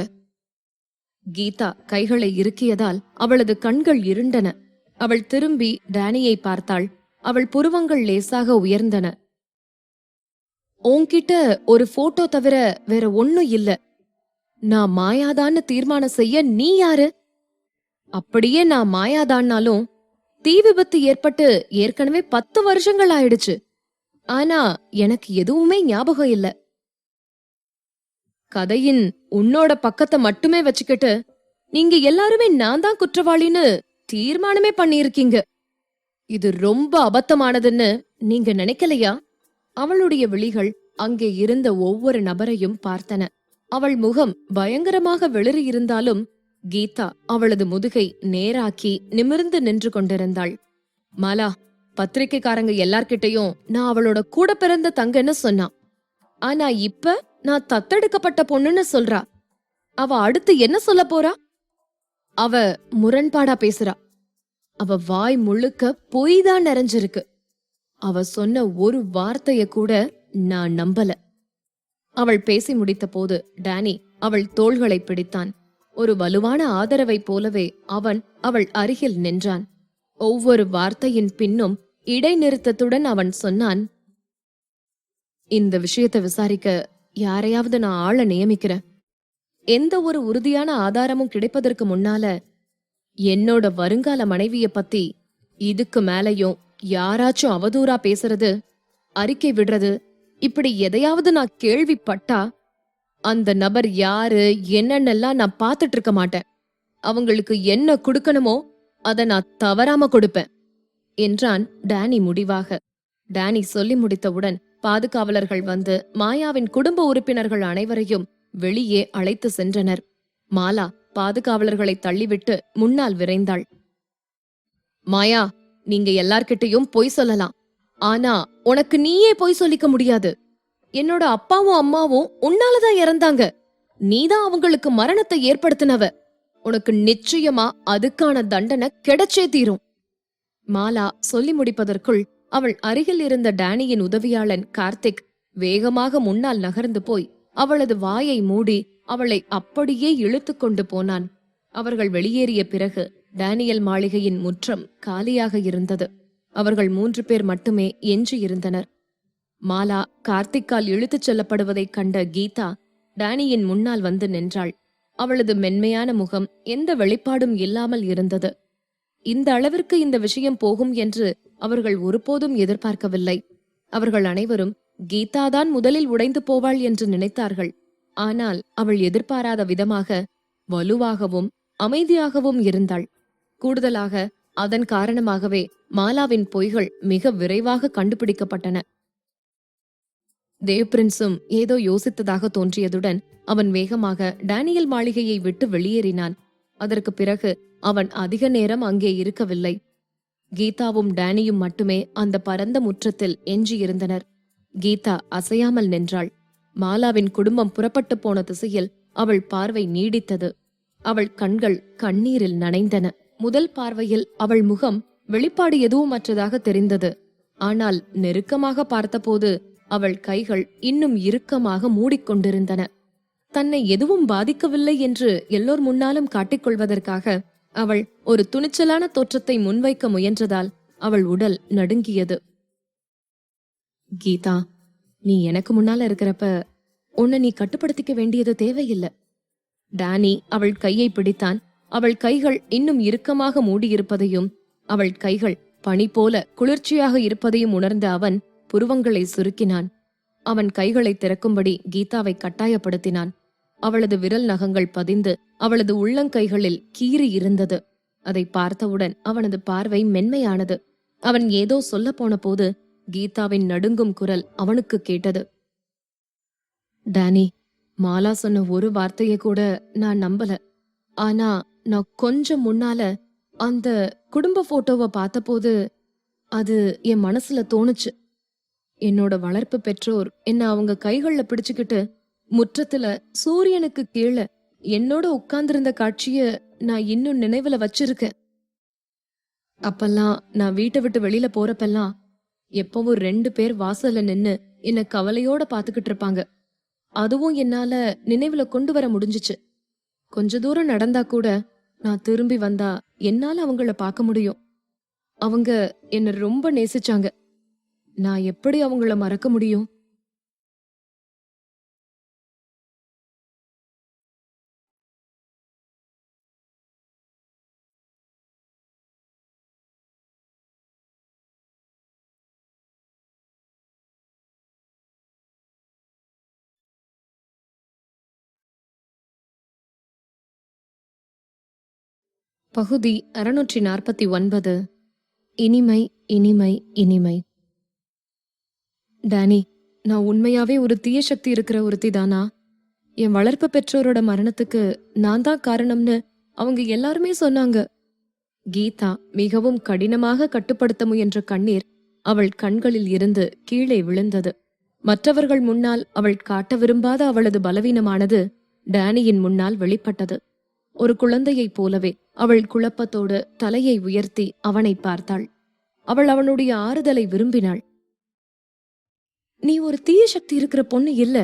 கீதா கைகளை இறுக்கியதால் அவளது கண்கள் இருண்டன. அவள் திரும்பி டேனியை பார்த்தாள். அவள் புருவங்கள் லேசாக உயர்ந்தன. உன்கிட்ட ஒரு போட்டோ தவிர வேற ஒண்ணும் இல்ல. நான் மாயாதான்னு தீர்மானம் செய்ய நீ யாரு? அப்படியே நான் மாயாதான்னாலும் தீ விபத்து ஏற்பட்டு ஏற்கனவே 10 வருஷங்கள் ஆயிடுச்சு. ஆனா எனக்கு எதுவுமே ஞாபகம் இல்ல. கதையின் உன்னோட பக்கத்தை மட்டுமே வச்சுக்கிட்டு நீங்க எல்லாருமே நான் தான் குற்றவாளின்னு தீர்மானமே பண்ணியிருக்கீங்க. இது ரொம்ப அபத்தமானதுன்னு நீங்க நினைக்கலையா? அவளுடைய விழிகள் அங்கே இருந்த ஒவ்வொரு நபரையும் பார்த்தன. அவள் முகம் பயங்கரமாக வெளிரி இருந்தாலும் கீதா அவளது முதுகை நேராக்கி நிமிர்ந்து நின்று கொண்டிருந்தாள். மாலா, பத்திரிக்கைக்காரங்க எல்லார்கிட்டையும் நான் அவளோட கூட பிறந்த தங்கன்னு சொன்னான். ஆனா இப்ப நான் தத்தெடுக்கப்பட்ட பொண்ணுன்னு சொல்றா. அவ அடுத்து என்ன சொல்ல போறா? அவ முரண்பாடா பேசுறா. அவ வாய் முழுக்க பொய் தான் நிறைஞ்சிருக்கு. அவ சொன்ன ஒரு வார்த்தைய கூட நான் நம்பல. அவள் பேசி முடித்த போது டேனி அவள் தோள்களை பிடித்தான். ஒரு வலுவான ஆதரவை போலவே அவன் அவள் அருகில் நின்றான். ஒவ்வொரு வார்த்தையின் பின்னும் இடைநிறுத்தத்துடன் அவன் சொன்னான், இந்த விஷயத்தை விசாரிக்க யாரையாவது நான் ஆள நியமிக்கிறேன். எந்த ஒரு உறுதியான ஆதாரமும் கிடைப்பதற்கு முன்னால என்னோட வருங்கால மனைவிய பத்தி இதுக்கு மேலையும் யாராச்சும் அவதூறா பேசுறது, அறிக்கை விடுறது, இப்படி எதையாவது நான் கேள்விப்பட்டா அந்த நபர் யாரு என்னன்னெல்லாம் நான் பாத்துட்டு இருக்க மாட்டேன். அவங்களுக்கு என்ன கொடுக்கணுமோ அத நான் தவறாம கொடுப்பேன் என்றான் டேனி முடிவாக. டேனி சொல்லி முடித்தவுடன் பாதுகாவலர்கள் வந்து மாயாவின் குடும்ப உறுப்பினர்கள் அனைவரையும் வெளியே அழைத்து சென்றனர். மாலா பாதுகாவலர்களை தள்ளிவிட்டு முன்னால் விரைந்தாள். மாயா, நீங்க எல்லார்கிட்டையும் பொய் சொல்லலாம். ஆனா உனக்கு நீயே பொய் சொல்லிக்க முடியாது. என்னோட அப்பாவும் அம்மாவும் உன்னாலதான் இறந்தாங்க. நீதான் அவங்களுக்கு மரணத்தை ஏற்படுத்தினவ. உனக்கு நிச்சயமா அதுக்கான தண்டனை கிடைச்சே தீரும். மாலா சொல்லி முடிப்பதற்குள் அவள் அருகில் இருந்த டேனியின் உதவியாளன் கார்த்திக் வேகமாக முன்னால் நகர்ந்து போய் அவளது வாயை மூடி அவளை அப்படியே இழுத்து கொண்டு போனான். அவர்கள் வெளியேறிய பிறகு டேனியல் மாளிகையின் முற்றம் காலியாக இருந்தது. அவர்கள் 3 பேர் மட்டுமே எஞ்சி இருந்தனர். மாலா கார்த்திக்கால் இழுத்துச் செல்லப்படுவதைக் கண்ட கீதா டேனியின் முன்னால் வந்து நின்றாள். அவளது மென்மையான முகம் எந்த வெளிப்பாடும் இல்லாமல் இருந்தது. இந்த அளவிற்கு இந்த விஷயம் போகும் என்று அவர்கள் ஒருபோதும் எதிர்பார்க்கவில்லை. அவர்கள் அனைவரும் கீதாதான் முதலில் உடைந்து போவாள் என்று நினைத்தார்கள். ஆனால் அவள் எதிர்பாராத விதமாக வலுவாகவும் அமைதியாகவும் இருந்தாள். கூடுதலாக அதன் காரணமாகவே மாலாவின் பொய்கள் மிக விரைவாக கண்டுபிடிக்கப்பட்டன. தேவ் பிரின்ஸும் ஏதோ யோசித்ததாக தோன்றியதுடன் அவன் வேகமாக டேனியல் மாளிகையை விட்டு வெளியேறினான். அதற்கு பிறகு அவன் அதிக நேரம் அங்கே இருக்கவில்லை. கீதாவும் டேனியும் மட்டுமே அந்த பரந்த முற்றத்தில் எஞ்சியிருந்தனர். கீதா அசையாமல் நின்றாள். மாலாவின் குடும்பம் புறப்பட்டு போன திசையில் அவள் பார்வை நீடித்தது. அவள் கண்கள் கண்ணீரில் நனைந்தன. முதல் பார்வையில் அவள் முகம் வெளிப்பாடு எதுவுமற்றதாக தெரிந்தது. ஆனால் நெருக்கமாக பார்த்தபோது அவள் கைகள் இன்னும் இறுக்கமாக மூடிக்கொண்டிருந்தன. தன்னை எதுவும் பாதிக்கவில்லை என்று எல்லோர் முன்னாலும் காட்டிக்கொள்வதற்காக அவள் ஒரு துணிச்சலான தோற்றத்தை முன்வைக்க முயன்றதால் அவள் உடல் நடுங்கியது. கீதா, நீ எனக்கு முன்னால இருக்கிறப்ப உன்னை நீ கட்டுப்படுத்திக்க வேண்டியது தேவையில்லை. டேனி அவள் கையை பிடித்தான். அவள் கைகள் இன்னும் இறுக்கமாக மூடியிருப்பதையும் அவள் கைகள் பனி போல குளிர்ச்சியாக இருப்பதையும் உணர்ந்த அவன் புருவங்களை சுருக்கினான். அவன் கைகளை திறக்கும்படி கீதாவை கட்டாயப்படுத்தினான். அவளது விரல் நகங்கள் பதிந்து அவளது உள்ளங்கைகளில் கீறி இருந்தது. அதை பார்த்தவுடன் அவனது பார்வை மென்மையானது. அவன் ஏதோ சொல்ல போன போது கீதாவின் நடுங்கும் குரல் அவனுக்கு கேட்டது. டேனி, மாலா சொன்ன ஒரு வார்த்தைய கூட நான் நம்பல. ஆனா நான் கொஞ்சம் முன்னால அந்த குடும்ப போட்டோவை பார்த்தபோது அது என் மனசுல தோணுச்சு. என்னோட வளர்ப்பு பெற்றோர் என்ன அவங்க கைகள்ல பிடிச்சுக்கிட்டு முற்றத்துல சூரியனுக்கு கீழே என்னோட உட்கார்ந்திருந்த காட்சிய நான் இன்னும் நினைவுல வச்சிருக்கேன். அப்பெல்லாம் நான் வீட்டை விட்டு வெளியில போறப்பெல்லாம் எப்பவும் 2 பேர் வாசல்ல நின்னு என்ன கவலையோட பாத்துக்கிட்டு இருப்பாங்க. அதுவும் என்னால நினைவுல கொண்டு வர முடிஞ்சுச்சு. கொஞ்ச தூரம் நடந்தா கூட நான் திரும்பி வந்தா என்னால அவங்கள பார்க்க முடியும். அவங்க என்ன ரொம்ப நேசிச்சாங்க. நான் எப்படி அவங்கள மறக்க முடியும்? பகுதி 649. இனிமை இனிமை இனிமை. டேனி, நான் உண்மையாவே ஒரு தீய சக்தி இருக்கிற ஒருத்தி தானா? என் வளர்ப்பு பெற்றோரோட மரணத்துக்கு நான் தான் காரணம்னு அவங்க எல்லாருமே சொன்னாங்க. கீதா மிகவும் கடினமாக கட்டுப்படுத்த முயன்ற கண்ணீர் அவள் கண்களில் இருந்து கீழே விழுந்தது. மற்றவர்கள் முன்னால் அவள் காட்ட விரும்பாத அவளது பலவீனமானது டேனியின் முன்னால் வெளிப்பட்டது. ஒரு குழந்தையைப் போலவே அவள் குழப்பத்தோடு தலையை உயர்த்தி அவனை பார்த்தாள். அவள் அவனுடைய ஆறுதலை விரும்பினாள். நீ ஒரு தீய சக்தி இருக்கிற பொண்ணு இல்ல.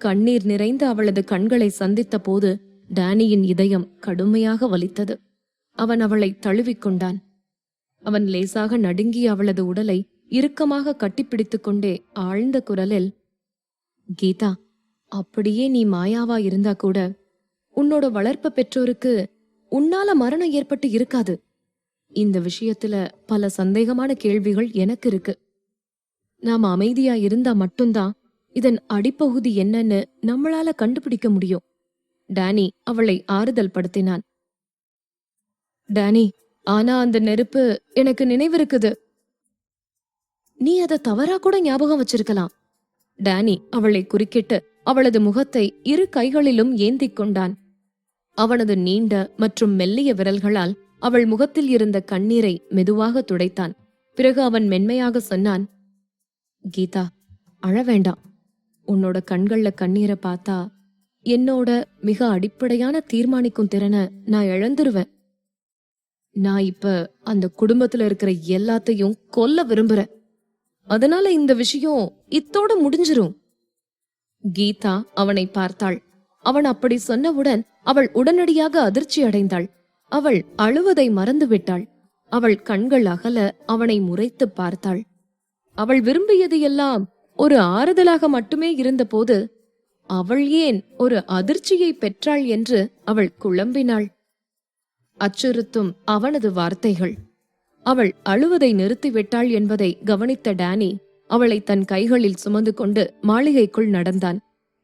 கண்ணீர் நிறைந்த அவளது கண்களை சந்தித்த போது டேனியின் இதயம் கடுமையாக வலித்தது. அவன் அவளை தழுவிக்கொண்டான். அவன் லேசாக நடுங்கிய அவளது உடலை இறுக்கமாக கட்டிப்பிடித்துக் கொண்டே ஆழ்ந்த குரலில், கீதா, அப்படியே நீ மாயாவா இருந்தா கூட உன்னோட வளர்ப்பு பெற்றோருக்கு உன்னால மரணம் ஏற்பட்டு இருக்காது. இந்த விஷயத்துல பல சந்தேகமான கேள்விகள் எனக்கு இருக்கு. நாம அமைதியா இருந்தா மட்டும்தான் இதன் அடிப்பகுதி என்னன்னு நம்மளால கண்டுபிடிக்க முடியும். டேனி அவளை ஆறுதல் படுத்தினான். டேனி, ஆனா அந்த நெருப்பு எனக்கு நினைவிருக்குது. நீ அதை தவறா கூட ஞாபகம் வச்சிருக்கலாம். டேனி அவளை குறுக்கிட்டு அவளது முகத்தை இரு கைகளிலும் ஏந்திக் கொண்டான். அவனது நீண்ட மற்றும் மெல்லிய விரல்களால் அவள் முகத்தில் இருந்த கண்ணீரை மெதுவாக துடைத்தான். பிறகு அவன் மென்மையாக சொன்னான், கீதா, அழ வேண்டாம். உன்னோட கண்கள்ல கண்ணீரை பார்த்தா என்னோட மிக அடிப்படையான தீர்மானிக்கும் திறனை நான் இழந்துருவேன். நான் இப்ப அந்த குடும்பத்துல இருக்கிற எல்லாத்தையும் கொல்ல விரும்புறேன். அதனால இந்த விஷயம் இத்தோட முடிஞ்சிரும். கீதா அவனை பார்த்தாள். அவன் அப்படி சொன்னவுடன் அவள் உடனடியாக அதிர்ச்சி அடைந்தாள். அவள் அழுவதை மறந்துவிட்டாள். அவள் கண்கள் அகல அவனை முறைத்து பார்த்தாள். அவள் விரும்பியது எல்லாம் ஒரு ஆறுதலாக மட்டுமே இருந்தபோது அவள் ஏன் ஒரு அதிர்ச்சியை பெற்றாள் என்று அவள் குழம்பினாள். அச்சுறுத்தும் அவனது வார்த்தைகள். அவள் அழுவதை நிறுத்திவிட்டாள் என்பதை கவனித்த டேனி அவளை தன் கைகளில் சுமந்து கொண்டு மாளிகைக்குள் நடந்தான்.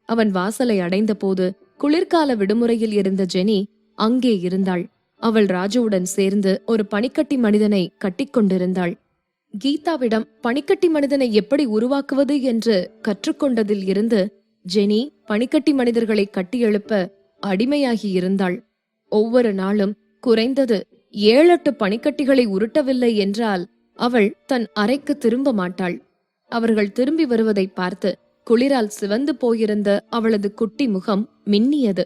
அவன் வாசலை அடைந்தபோது குளிர்கால விடுமுறையில் இருந்த ஜெனி அங்கே இருந்தாள். அவள் ராஜுவுடன் சேர்ந்து ஒரு பனிக்கட்டி மனிதனை கட்டிக்கொண்டிருந்தாள். கீதாவிடம் பனிக்கட்டி மனிதனை எப்படி உருவாக்குவது என்று கற்றுக்கொண்டதில் இருந்து ஜெனி பனிக்கட்டி மனிதர்களை கட்டியெழுப்ப அடிமையாகி இருந்தாள். ஒவ்வொரு நாளும் குறைந்தது 7-8 பனிக்கட்டிகளை உருட்டவில்லை என்றால் அவள் தன் அறைக்கு திரும்ப மாட்டாள். அவர்கள் திரும்பி வருவதை பார்த்து குளிரால் சிவந்து போயிருந்த அவளது குட்டி முகம் மின்னியது.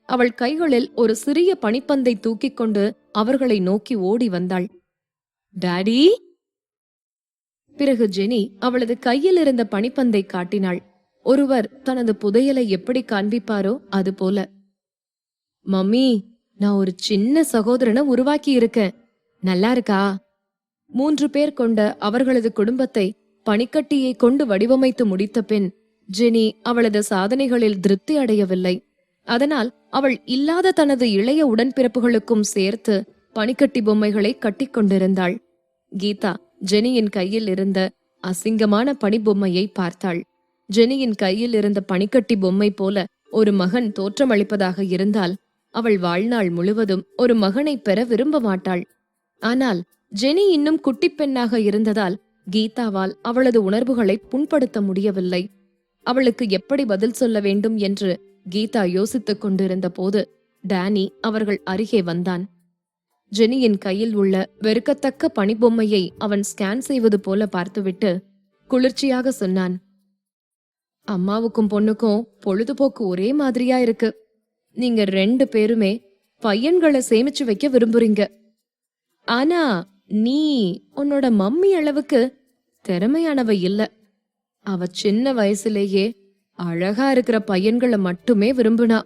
அவள் கைகளில் ஒரு சிறிய பனிப்பந்தை தூக்கிக் கொண்டு அவர்களை நோக்கி ஓடி வந்தாள். டாடி! பிறகு ஜெனி அவளது கையில் இருந்த பனிப்பந்தை காட்டினாள். ஒருவர் தனது புதையலை எப்படி காண்பிப்பாரோ அதுபோல. மம்மி, நான் ஒரு சின்ன சகோதரனை உருவாக்கி இருக்கேன். நல்லா இருக்கா? 3 பேர் கொண்ட அவர்களது குடும்பத்தை பனிக்கட்டியை கொண்டு வடிவமைத்து முடித்த பின் ஜெனி அவளது சாதனைகளில் திருப்தி அடையவில்லை. அதனால் அவள் இல்லாத தனது இளைய உடன்பிறப்புகளுக்கும் சேர்த்து பனிக்கட்டி பொம்மைகளை கட்டிக்கொண்டிருந்தாள். கீதா ஜெனியின் கையில் இருந்த அசிங்கமான பனிபொம்மையை பார்த்தாள். ஜெனியின் கையில் இருந்த பனிக்கட்டி பொம்மை போல ஒரு மகன் தோற்றமளிப்பதாக இருந்தால் அவள் வாழ்நாள் முழுவதும் ஒரு மகனை பெற விரும்ப மாட்டாள். ஆனால் ஜெனி இன்னும் குட்டிப் பெண்ணாக இருந்ததால் கீதாவால் அவளது உணர்வுகளை புண்படுத்த முடியவில்லை. அவளுக்கு எப்படி பதில் சொல்ல வேண்டும் என்று கீதா யோசித்துக் கொண்டிருந்த போது டேனி அவர்கள் அருகே வந்தான். ஜெனியின் கையில் உள்ள வெறுக்கத்தக்க பனிபொம்மையை அவன் ஸ்கேன் செய்வது போல பார்த்துவிட்டு குளிர்ச்சியாக சொன்னான். அம்மாவுக்கும் பொண்ணுக்கும் பொழுதுபோக்கு ஒரே மாதிரியா இருக்கு. நீங்க 2 பேருமே பையன்களை சேமிச்சு வைக்க விரும்புறீங்க. ஆனா நீ உன்னோட மம்மி அளவுக்கு திறமையானவ இல்ல. அவ சின்ன வயசுலேயே அழகா இருக்கிற பையன்களை மட்டுமே விரும்புனா.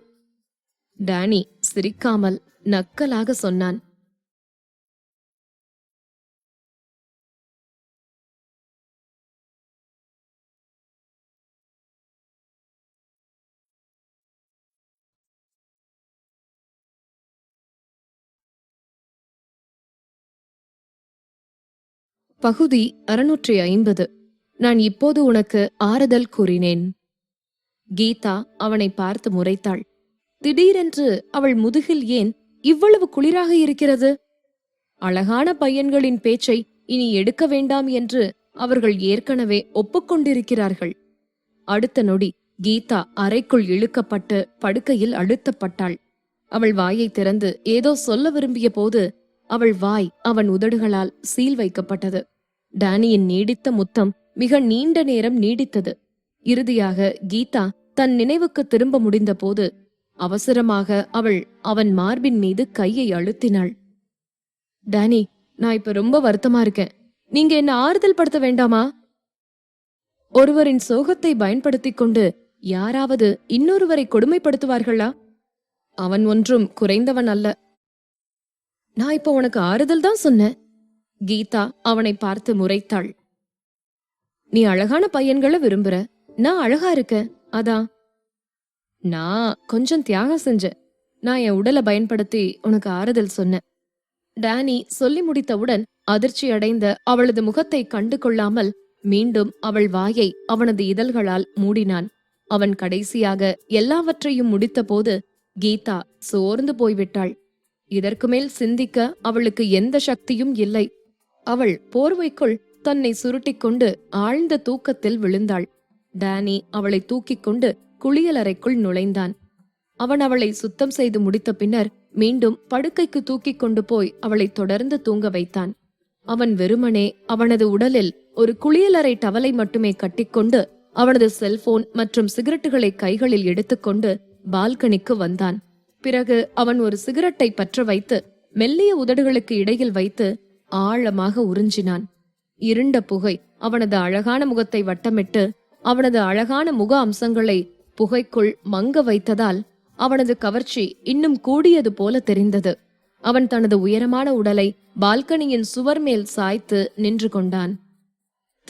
டேனி சிரிக்காமல் நக்கலாக சொன்னான். பகுதி 650. நான் இப்போது உனக்கு ஆறுதல் கூறினேன். கீதா அவனை பார்த்து முறைத்தாள். திடீரென்று அவள் முதுகில் ஏன் இவ்வளவு குளிராக இருக்கிறது? அழகான பையன்களின் பேச்சை இனி எடுக்க வேண்டாம் என்று அவர்கள் ஏற்கனவே ஒப்புக்கொண்டிருக்கிறார்கள். அடுத்த நொடி கீதா அறைக்குள் இழுக்கப்பட்டு படுக்கையில் அழுத்தப்பட்டாள். அவள் வாயை திறந்து ஏதோ சொல்ல விரும்பிய போது அவள் வாய் அவன் உதடுகளால் சீல் வைக்கப்பட்டது. டேனியின் நீடித்த முத்தம் மிக நீண்ட நேரம் நீடித்தது. இறுதியாக கீதா தன் நினைவுக்கு திரும்ப முடிந்த போது அவசரமாக அவள் அவன் மார்பின் மீது கையை அழுத்தினாள். டேனி, நான் இப்ப ரொம்ப வருத்தமா இருக்கேன். நீங்க என்ன ஆறுதல் படுத்த வேண்டாமா? ஒருவரின் சோகத்தை பயன்படுத்திக் கொண்டு யாராவது இன்னொருவரை கொடுமைப்படுத்துவார்களா? அவன் ஒன்றும் குறைந்தவன் அல்ல. நான் இப்ப உனக்கு ஆறுதல் தான் சொன்னேன். கீதா அவனை பார்த்து முறைத்தாள். நீ அழகான பையன்களை விரும்புற, நான் அழகா இருக்க, அதான். நான் கொஞ்சம் தியாகம் செஞ்சேன். நான் என் உடலை பயன்படுத்தி உனக்கு ஆறுதல் சொன்னேன். டேனி சொல்லி முடித்தவுடன் அதிர்ச்சி அடைந்த அவளது முகத்தை கண்டு கொள்ளாமல் மீண்டும் அவள் வாயை அவனது இதழ்களால் மூடினான். அவன் கடைசியாக எல்லாவற்றையும் முடித்த போது கீதா சோர்ந்து போய்விட்டாள். இதற்கு மேல் சிந்திக்க அவளுக்கு எந்த சக்தியும் இல்லை. அவள் போர்வைக்குள் தன்னை சுருட்டிக் கொண்டு ஆழ்ந்த தூக்கத்தில் விழுந்தாள். டேனி அவளை தூக்கிக் கொண்டு குளியலறைக்குள் நுழைந்தான். அவன் அவளை சுத்தம் செய்து முடித்த பின்னர் மீண்டும் படுக்கைக்கு தூக்கிக் கொண்டு போய் அவளை தொடர்ந்து தூங்க வைத்தான். அவன் வெறுமனே அவனது உடலில் ஒரு குளியலறை டவலை மட்டுமே கட்டிக்கொண்டு அவனது செல்போன் மற்றும் சிகரெட்டுகளை கைகளில் எடுத்துக்கொண்டு பால்கனிக்கு வந்தான். பிறகு அவன் ஒரு சிகரெட்டை பற்ற வைத்து மெல்லிய உதடுகளுக்கு இடையில் வைத்து ஆழமாக உறிஞ்சினான். இருண்ட புகை அவனது அழகான முகத்தை வட்டமிட்டு அவனது அழகான முக அம்சங்களை புகைக்குள் மங்க வைத்ததால் அவனது கவர்ச்சி இன்னும் கூடியது போல தெரிந்தது. அவன் தனது உயரமான உடலை பால்கனியின் சுவர் மேல் சாய்த்து நின்று கொண்டான்.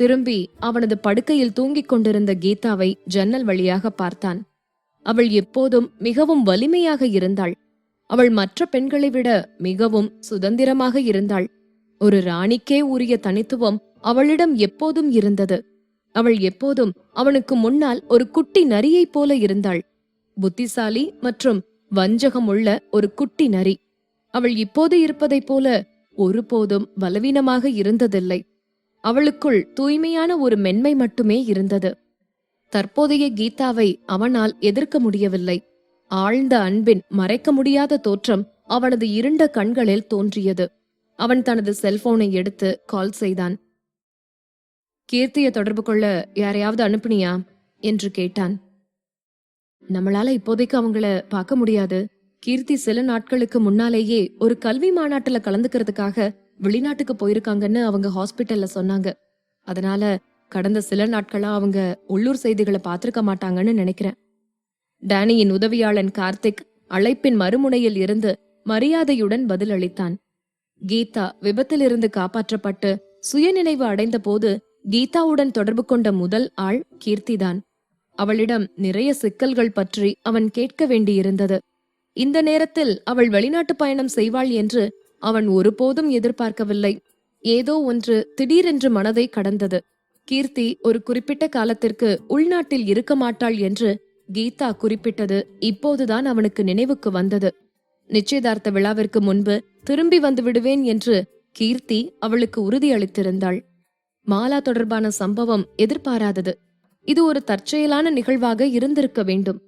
திரும்பி அவனது படுக்கையில் தூங்கிக் கொண்டிருந்த கீதாவை ஜன்னல் வழியாக பார்த்தான். அவள் எப்போதும் மிகவும் வலிமையாக இருந்தாள். அவள் மற்ற பெண்களை விட மிகவும் சுதந்திரமாக இருந்தாள். ஒரு ராணிக்கே உரிய தனித்துவம் அவளிடம் எப்போதும் இருந்தது. அவள் எப்போதும் அவனுக்கு முன்னால் ஒரு குட்டி நரியைப் போல இருந்தாள். புத்திசாலி மற்றும் வஞ்சகம் உள்ள ஒரு குட்டி நரி. அவள் இப்போது இருப்பதைப் போல ஒருபோதும் பலவீனமாக இருந்ததில்லை. அவளுக்குள் தூய்மையான ஒரு மென்மை மட்டுமே இருந்தது. தற்போதைய கீதாவை அவனால் எதிர்க்க முடியவில்லை. ஆழ்ந்த அன்பின் மறைக்க முடியாத தோற்றம் அவனது இருண்ட கண்களில் தோன்றியது. அவன் தனது செல்போனை எடுத்து கால் செய்தான். கீர்த்திய தொடர்பு கொள்ள யாரையாவது அனுப்புனியா என்று கேட்டான். நம்மளால இப்போதைக்கு அவங்கள பார்க்க முடியாது. கீர்த்தி சில நாட்களுக்கு முன்னாலேயே ஒரு கல்வி மாநாட்டுல கலந்துக்கிறதுக்காக வெளிநாட்டுக்கு போயிருக்காங்கன்னு அவங்க ஹாஸ்பிட்டல்ல சொன்னாங்க. அதனால கடந்த சில நாட்களா அவங்க உள்ளூர் செய்திகளை பார்த்திருக்க மாட்டாங்கன்னு நினைக்கிறேன். டேனியின் உதவியாளன் கார்த்திக் அழைப்பின் மறுமுனையில் இருந்து மரியாதையுடன் பதில் அளித்தான். கீதா விபத்திலிருந்து காப்பாற்றப்பட்டு சுயநினைவு அடைந்த போது கீதாவுடன் தொடர்பு கொண்ட முதல் ஆள் கீர்த்திதான். அவளிடம் நிறைய சிக்கல்கள் பற்றி அவன் கேட்க வேண்டியிருந்தது. இந்த நேரத்தில் அவள் வெளிநாட்டு பயணம் செய்வாள் என்று அவன் ஒருபோதும் எதிர்பார்க்கவில்லை. ஏதோ ஒன்று திடீரென்று மனதை கடந்தது. கீர்த்தி ஒரு குறிப்பிட்ட காலத்திற்கு உள்நாட்டில் இருக்க மாட்டாள் என்று கீதா குறிப்பிட்டது இப்போதுதான் அவனுக்கு நினைவுக்கு வந்தது. நிச்சயதார்த்த விழாவிற்கு முன்பு திரும்பி வந்து விடுவேன் என்று கீர்த்தி அவளுக்கு உறுதியளித்திருந்தாள். மாலா தொடர்பான சம்பவம் எதிர்பாராதது. இது ஒரு தற்செயலான நிகழ்வாக இருந்திருக்க வேண்டும்.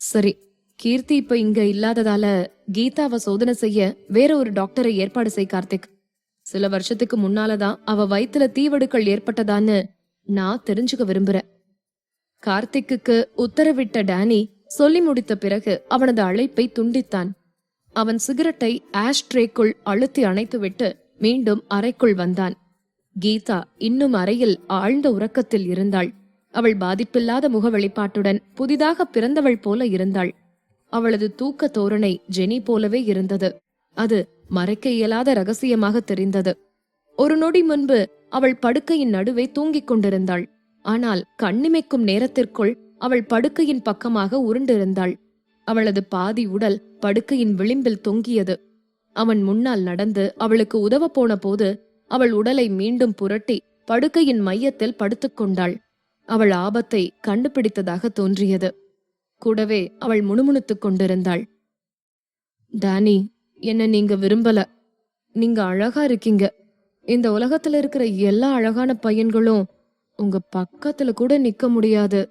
சரி, கீர்த்தி இப்ப இங்க இல்லாததால கீதாவை சோதனை செய்ய வேற ஒரு டாக்டரை ஏற்பாடு செய் கார்த்திக். சில வருஷத்துக்கு முன்னாலதான் அவ வயித்துல தீவடுக்கள் ஏற்பட்டதான்னு நான் தெரிஞ்சுக்க விரும்புறேன். கார்த்திக்கு உத்தரவிட்ட டேனி சொல்லி முடித்த பிறகு அவனது அழைப்பை துண்டித்தான். அவன் சிகரெட்டை ஆஷ்ட்ரேக்குள் அழுத்தி அணைத்துவிட்டு மீண்டும் அறைக்குள் வந்தான். கீதா இன்னும் அறையில் ஆழ்ந்த உறக்கத்தில் இருந்தாள். அவள் பாதிப்பில்லாத முக வெளிப்பாட்டுடன் புதிதாக பிறந்தவள் போல இருந்தாள். அவளது தூக்க தோரணை ஜெனி போலவே இருந்தது. அது மறைக்க இயலாத ரகசியமாக தெரிந்தது. ஒரு நொடி முன்பு அவள் படுக்கையின் நடுவே தூங்கிக் கொண்டிருந்தாள். ஆனால் கண்ணிமைக்கும் நேரத்திற்குள் அவள் படுக்கையின் பக்கமாக உருண்டிருந்தாள். அவளது பாதி உடல் படுக்கையின் விளிம்பில் தொங்கியது. அவன் முன்னால் நடந்து அவளுக்கு உதவ போன போது அவள் உடலை மீண்டும் புரட்டி படுக்கையின் மையத்தில் படுத்துக்கொண்டாள். அவள் ஆபத்தை கண்டுபிடித்ததாக தோன்றியது. கூடவே அவள் முணுமுணுத்துக் கொண்டிருந்தாள். டானி, என்ன நீங்க விரும்பல. நீங்க அழகா இருக்கீங்க. இந்த உலகத்துல இருக்கிற எல்லா அழகான பையன்களும் உங்க பக்கத்துல கூட நிக்க முடியாது.